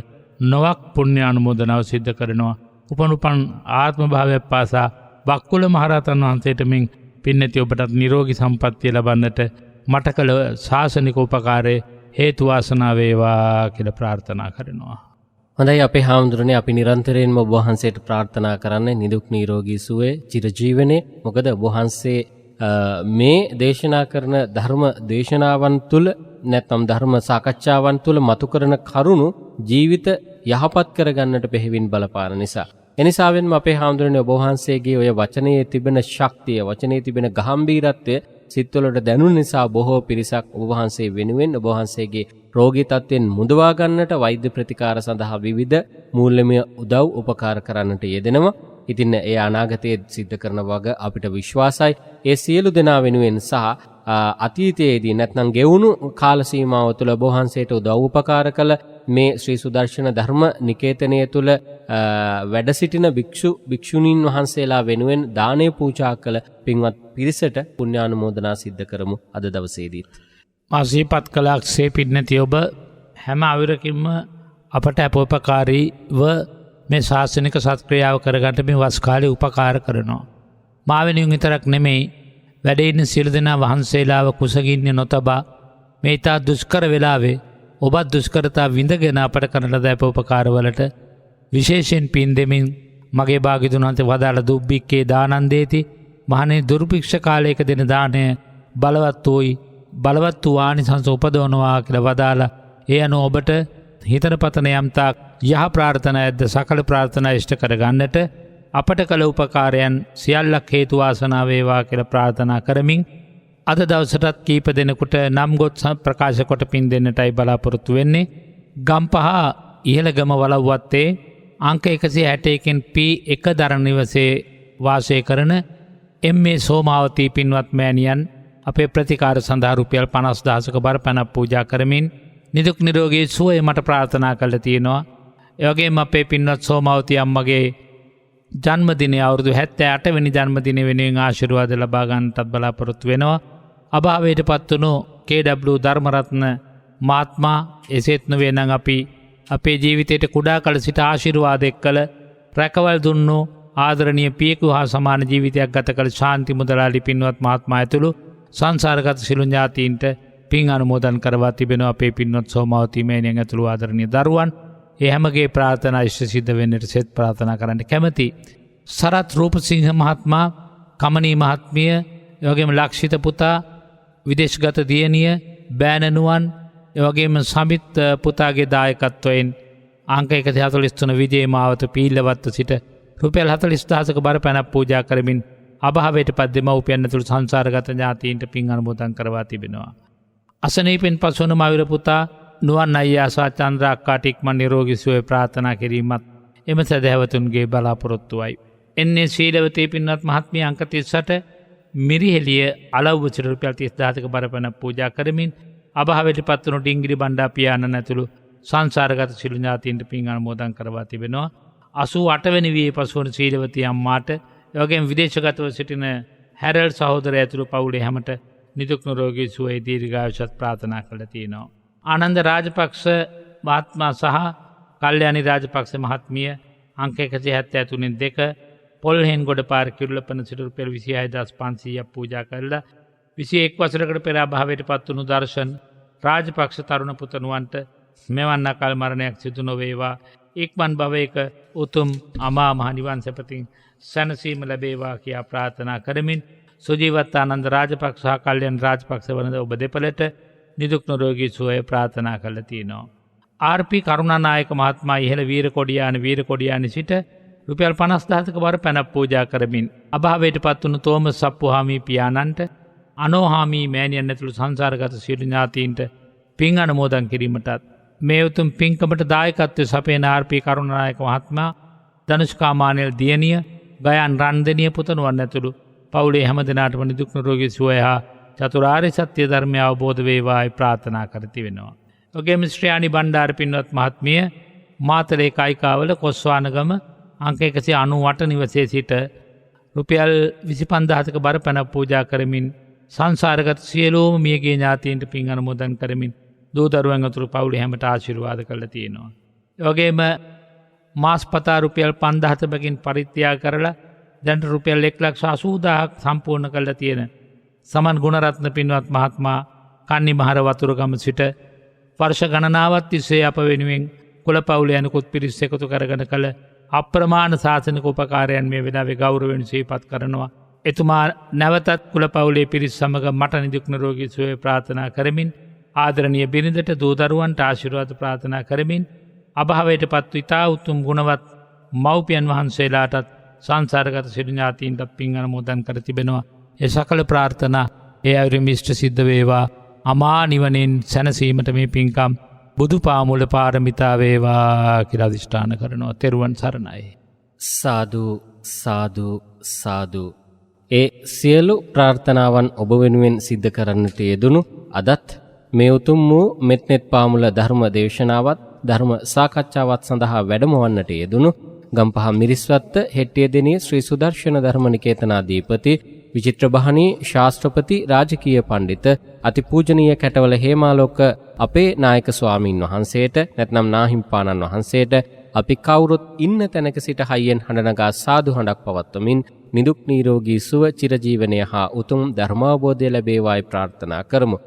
නොවක් පුණ්‍ය අනුමෝදනාව සිද්ධ කරනවා. උපනුපන් ආත්ම භාවයක් පාසා වක්කුල මහරහතන් වහන්සේට මින් පින්නති ඔබටත් නිරෝගී සම්පන්නිය ලබන්නට මට කළ ශාසනික උපකාරයේ හේතු වාසනා වේවා කියලා ප්‍රාර්ථනා කරනවා. හොඳයි අපේ හාමුදුරනේ අපි නිරන්තරයෙන්ම ඔබ වහන්සේට ප්‍රාර්ථනා කරන්නේ නිදුක් නිරෝගී සුවය චිරජීවනයේ. මොකද ඔබ වහන්සේ මේ දේශනා කරන ධර්ම දේශනාවන් තුළ නැත්නම් ධර්ම සාකච්ඡාවන් තුළ මතු කරන කරුණු ජීවිත යහපත් කරගන්නට බෙහෙවින් බලපාන නිසා. එනිසාවෙන්ම අපේ හාමුදුරනේ ඔබ වහන්සේගේ ඔය වචනයේ තිබෙන ශක්තිය, වචනයේ තිබෙන ගාම්භීරත්වය සිත්වලට දැනුන නිසා බොහෝ පිරිසක් ඔබ වහන්සේ වෙනුවෙන් ඔබ වහන්සේගේ රෝගී තත්ත්වෙන් මුදවා ගන්නට වෛද්‍ය ප්‍රතිකාර සඳහා විවිධ මූල්‍යමය උදව් උපකාර කරන්නට යෙදෙනවා. ඉතින් ඒ අනාගතයේ සිද්ධ කරන වග අපිට විශ්වාසයි. ඒ සියලු දෙනා වෙනුවෙන් සහ අතීතයේදී නැත්නම් ගෙවුණු කාල සීමාව තුළ ඔබ වහන්සේට උදව් උපකාර කළ මේ ශ්‍රී සුදර්ශන ධර්ම නිකේතනය තුළ වැඩ සිටින භික්ෂුණීන් වහන්සේලා වෙනුවෙන් දානය පූජා කළ පින්වත් පිරිසට පුණ්‍යානුමෝදනා සිද්ධ කරමු අද දවසේදීත්. මාසීපත් කලාක්ෂේ පින්නති ඔබ හැම අවිරකින්ම අපට අපෝපකාරීව මේ ශාසනික සත්ක්‍රියාව කරගන්නට මේ වස් කාලේ උපකාර කරනවා. මා වෙනුවෙන් විතරක් නෙමෙයි වැඩ ඉන්න සියලු දෙනා වහන්සේලාව කුසගින්න නොතබා මේ තා දුෂ්කර වෙලාවේ ඔබත් දුෂ්කරතා විඳගෙන අපට කරන ලද අපෝපකාරවලට විශේෂයෙන් පින් දෙමින් මගේ භාග්‍යතුන් වහන්සේ වදාළ දුබ්බික්කේ දානන්දේති මහණේ දුර්භික්ෂ කාලයක දෙන දාණය බලවත් වූ ආනිසංස උපදවනවා කියලා වදාලා ඒ අනුව ඔබට හිතන පතන යම්තාක් යහ ප්‍රාර්ථනා ඇද්ද සකල ප්‍රාර්ථනා ඉෂ්ට කරගන්නට අපට කළ උපකාරයන් සියල්ලක් හේතු වාසනා වේවා කියලා ප්‍රාර්ථනා කරමින් අද දවසටත් කීප දෙනෙකුට නම් ගොත් ප්‍රකාශ කොට පින් දෙන්නටයි බලාපොරොත්තු වෙන්නේ. ගම්පහ ඉහළගම වලව්වත්තේ අංක 161කින් P1 දරණ නිවසේ වාසය කරන එම්.ඒ. සෝමාවතී පින්වත් මෑණියන් අපේ ප්‍රතිකාර සඳහා රුපියල් 50,000ක බරපැනක් පූජා කරමින් නිදුක් නිරෝගී සුවය මට ප්‍රාර්ථනා කරලා තියෙනවා. ඒ වගේම අපේ පින්වත් සෝමාවතී අම්මගේ ජන්මදිනය අවුරුදු 78 වෙනි ජන්මදිනය වෙනුවෙන් ආශිර්වාද ලබා ගන්නටත් බලාපොරොත්තු වෙනවා. අභාවයට පත්වුණු KW ධර්මරත්න මහත්මයා එසේත් නොවේ නම් අපි අපේ ජීවිතයට කුඩා කල සිට ආශිර්වාද එක්කල රැකවල් දුන්නු ආදරණීය පියෙකු හා සමාන ජීවිතයක් ගත කළ ශාන්ති මුදලාලි පින්වත් මහත්මයා ඇතුළු සංසාරගත සිළු ඥාතීන්ට පින් අනුමෝදන් කරවා තිබෙනවා. අපේ පින්වත් සෝමාවතී මෑණියන් ඇතුළු ආදරණීය දරුවන් ඒ හැමගේ ප්‍රාර්ථනා ඉෂ්ට සිද්ධ වෙන්නට සෙත් ප්‍රාර්ථනා කරන්න කැමැති. සරත් රූපසිංහ මහත්මයා, කමනී මහත්මිය, එවැගේම ලක්ෂිත පුතා, විදේශගත දියණිය, බෑනනුවන්, එවැගේම සමිත් පුතාගේ දායකත්වයෙන් අංක 143 විජේ මාවත පීල්ලවත්ත සිට රුපියල් 40,000ක බරපැනක් පූජා කරමින් අභාවයට පත් දෙමව්පියන් ඇතුළු සංසාරගත ඥාතීන්ට පින් අනුමෝදන් කරවා තිබෙනවා. අසනීපෙන් පසුවන මවිර පුතා නුවන් අයියා සහ චන්ද්‍රා අක්කාට ඉක්මන් නිරෝගී සුවය ප්‍රාර්ථනා කිරීමත් එම සදහැවතුන්ගේ බලාපොරොත්තුවයි. එන්නේ ශීලවතී පින්වත් මහත්මිය අංක 38 මිරිහෙළිය අලව්වචර රුපියල් 30,000ක බරපැනක් පූජා කරමින් අභාවයට පත්වුණු ඩිංගිරි බණ්ඩා පියාණන් ඇතුළු සංසාරගත සිළු ඥාතීන්ට පින් අනුමෝදන් කරවා තිබෙනවා. 88 වෙනි වියේ පසුවන ශීලවතී අම්මාට එවැගේම විදේශගතව සිටින හැරල් සහෝදරය ඇතුළු පවුලේ හැමට නිදුක් නිරෝගී සුවය දීර්ඝායුෂත් ප්‍රාර්ථනා කළා තියෙනවා. ආනන්ද රාජපක්ෂ මහත්මයා සහ කල්යාණි රාජපක්ෂ මහත්මිය අංක 173 පොල්හෙන්ගොඩ පාර කිරුළපන සිට රුපියල් 26,500ක් පූජා කළා. 21 වසරකට පෙර අභාවයට පත්වුණු දර්ශන් රාජපක්ෂ තරුණ පුතණුවන්ට මෙවන් අකල් මරණයක් සිදු නොවේවා. ඉක්මන් භවයක උතුම් අමා මහ නිවන් සැපතින් සැනසීම ලැබේවා කියා ප්‍රාර්ථනා කරමින් සුජීවත් ආනන්ද රාජපක්ෂ සහ කල්යාණ රාජපක්ෂ වන ඔබ දෙපළට නිදුක් නිරෝගී සුවය ප්‍රාර්ථනා කළා තියෙනවා. ආර්.පී. කරුණානායක මහත්මයා ඉහළ වීර කොඩියානි සිට රුපියල් 50,000ක බරපැනක් පූජා කරමින් අභාවයට පත්වුණු තෝමස් සප්පුහාමි පියාණන්ට අනෝහාමි මෑණියන් ඇතුළු සංසාරගත සියලු ඥාතීන්ට පින් අනුමෝදන් කිරීමටත් මේ උතුම් පින්කමට දායකත්වයේ සපයන ආර්.පී. කරුණානායක මහත්මයා, ධනුෂ්කා මානෙල් දියණිය, ගයන් රන්දෙනිය පුතණුවන් ඇතුළු පවුලේ හැම දෙනාටම නිදුක් නිරෝගී සුවය හා චතුරාර්ය සත්‍ය ධර්මය අවබෝධ වේවායි ප්‍රාර්ථනා කර තිබෙනවා. ඔගේම ශ්‍රේයානි බණ්ඩාර පින්වත් මහත්මිය මාතලේ කයිකාවල කොස්වානගම අංක 198 නිවසේ සිට රුපියල් 25,000ක බරපැනක් පූජා කරමින් සංසාරගත සියලුම මියගිය ඥාතීන්ට පින් අනුමෝදන් කරමින් දූ දරුවන් ඇතුළු පවුලේ හැමට ආශිර්වාද කළා තියෙනවා. ඒ වගේම මාස්පතා රුපියල් 5,000 බැගින් පරිත්‍යාග කරලා දැන් රුපියල් 1,80,000ක් සම්පූර්ණ කළා තියෙන සමන් ගුණරත්න පින්වත් මහත්මයා කන්නිමහර වතුරුගම සිට වර්ෂ ගණනාවක් තිස්සේ අප වෙනුවෙන් කුල පවුල යනකුත් පිරිස් එකතු කරගෙන කළ අප්‍රමාණ ශාසනික උපකාරයන් මේ වෙලාවේ ගෞරවයෙන් සිහිපත් කරනවා. එතුමා නැවතත් කුල පවුලේ පිරිස් සමග මට නිදුක් නිරෝගී සුවය ප්‍රාර්ථනා කරමින් ආදරණීය බිරිඳට දූ දරුවන්ට ආශිර්වාද ප්‍රාර්ථනා කරමින් අභාවයට පත්ව ඉතා උතුම් ගුණවත් මව්පියන් වහන්සේලාටත් සංසාරගත සියලු ඥාතීන්ට පින් අනුමෝදන් කර තිබෙනවා. ඒ සකල ප්‍රාර්ථනා ඒ අයුරින් ඉෂ්ට සිද්ධ වේවා. අමා නිවනෙන් සැනසීමට මේ පින්කම් බුදු පාමුල පාරමිතා වේවා කියලා අධිෂ්ඨාන කරනවා. තෙරුවන් සරණයි. සාදු සාදු සාදු. ඒ සියලු ප්‍රාර්ථනාවන් ඔබ වෙනුවෙන් සිද්ධ කරන්නට යෙදුණු අදත් මේ උතුම් වූ මෙත්නෙත් පාමුල ධර්ම දේශනාවත් ධර්ම සාකච්ඡාවත් සඳහා වැඩමවන්නට යෙදුණු ගම්පහ මිරිස්වත්ත හෙට්ටියදෙණිය ශ්‍රී සුදර්ශන ධර්මනිකේතනාධිපති විචිත්‍රබහණී ශාස්ත්‍රපති රාජකීය පඬිත අතිපූජනීය කැටවල හේමාලෝක අපේ නායක ස්වාමින් වහන්සේට නැත්නම් නාහිම්පාණන් වහන්සේට අපි කවුරුත් ඉන්න තැනක සිට හයියෙන් හඬනගා සාදු හඬක් පවත්වමින් නිදුක් නිරෝගී සුව චිරජීවනය හා උතුම් ධර්මාවබෝධය ලැබේවායි ප්‍රාර්ථනා කරමු.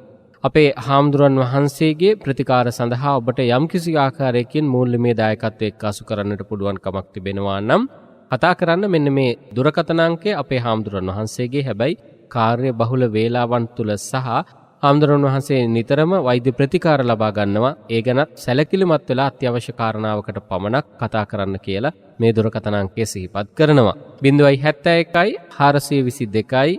අපේ හාමුදුරන් වහන්සේගේ ප්‍රතිකාර සඳහා ඔබට යම්කිසි ආකාරයකින් මූල්‍යමය දායකත්වයක් එක්කාසු කරන්නට පුළුවන් කමක් තිබෙනවා නම් කතා කරන්න මෙන්න මේ දුරකථන අංකය අපේ හාමුදුරන් වහන්සේගේ. හැබැයි කාර්ය බහුල වේලාවන් තුල සහ හාමුදුරන් වහන්සේ නිතරම වෛද්‍ය ප්‍රතිකාර ලබා ගන්නවා. ඒ ගැනත් සැලකිලිමත් වෙලා අත්‍යවශ්‍ය කාරණාවකට පමණක් කතා කරන්න කියලා මේ දුරකථන අංකය සිහිපත් කරනවා. 071 422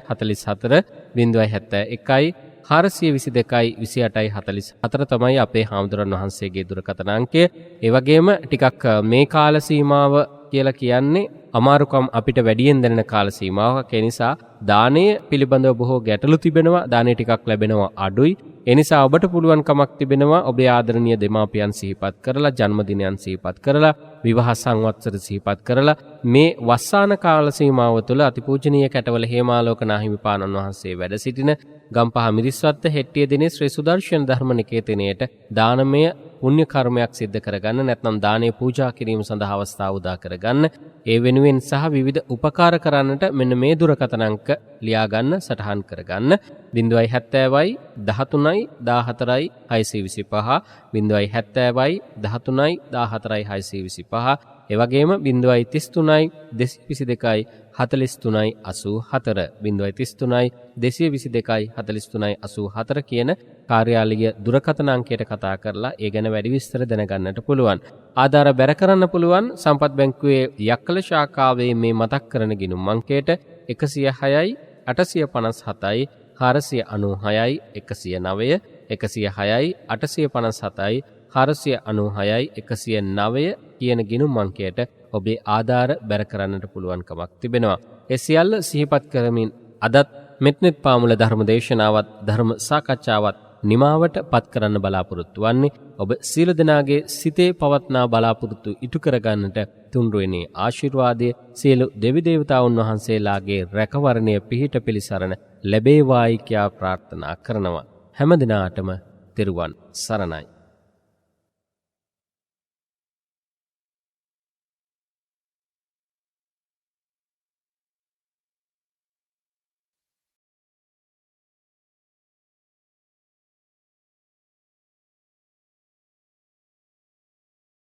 28 44 071 422 28 44 තමයි අපේ හාමුදුරන් වහන්සේගේ දුරකථන අංකය. ඒ වගේම ටිකක් මේ කාල සීමාව කියලා කියන්නේ අමාරුකම් අපිට වැඩියෙන් දැනෙන කාල සීමාවක්. ඒ නිසා දානය පිළිබඳව බොහෝ ගැටලු තිබෙනවා. දානය ටිකක් ලැබෙනවා අඩුයි. ඒ නිසා ඔබට පුළුවන් කමක් තිබෙනවා ඔබේ ආදරණීය දෙමාපියන් සිහිපත් කරලා, ජන්මදිනයන් සිහිපත් කරලා, විවාහ සංවත්සර සිහිපත් කරලා මේ වස්සාන කාල සීමාව තුළ අතිපූජනීය කැටවල හේමාලෝක නාහිමිපාණන් වහන්සේ වැඩ සිටින ගම්පහ මිරිස්වත්ත හෙට්ටියදෙණිය ශ්‍රී සුදර්ශන ධර්මනිකේතනයට දානමය පුණ්‍ය කර්මයක් සිද්ධ කරගන්න, නැත්නම් දානේ පූජා කිරීම සඳහා අවස්ථාව උදා කරගන්න, ඒ වෙනුවෙන් සහ විවිධ උපකාර කරන්නට මෙන්න මේ දුරකථන අංක ලියා ගන්න, සටහන් කරගන්න. 070 13 14 625 070 13 14 625. ඒ වගේම 033 222 43 84 033 222 43 84 කියන කාර්යාලීය දුරකථන අංකයට කතා කරලා ඒ ගැන වැඩි විස්තර දැනගන්නට පුළුවන්. ආධාර බැර කරන්න පුළුවන් සම්පත් බැංකුවේ යක්කල ශාඛාවේ මේ මතක් කරන ගිණුම් අංකයට 106යි 857යි 496යි 109 106යි 857යි 496යි 109 කියන ගිණුම් අංකයට ඔබේ ආධාර බැර කරන්නට පුළුවන් කමක් තිබෙනවා. ඒ සියල්ල සිහිපත් කරමින් අදත් මෙත්නෙත් පාමුල ධර්ම දේශනාවත් ධර්ම සාකච්ඡාවත් නිමාවට පත් කරන්න බලාපොරොත්තු වන්නේ ඔබ සියලු දෙනාගේ සිතේ පවත්නා බලාපොරොත්තු ඉටු කරගන්නට තුන්රුවනේ ආශිර්වාදයේ සියලු දෙවි දේවතාවුන් වහන්සේලාගේ රැකවරණය පිහිට පිළිසරණ ලැබේවායි කියා ප්‍රාර්ථනා කරනවා. හැම දිනාටම තෙරුවන් සරණයි.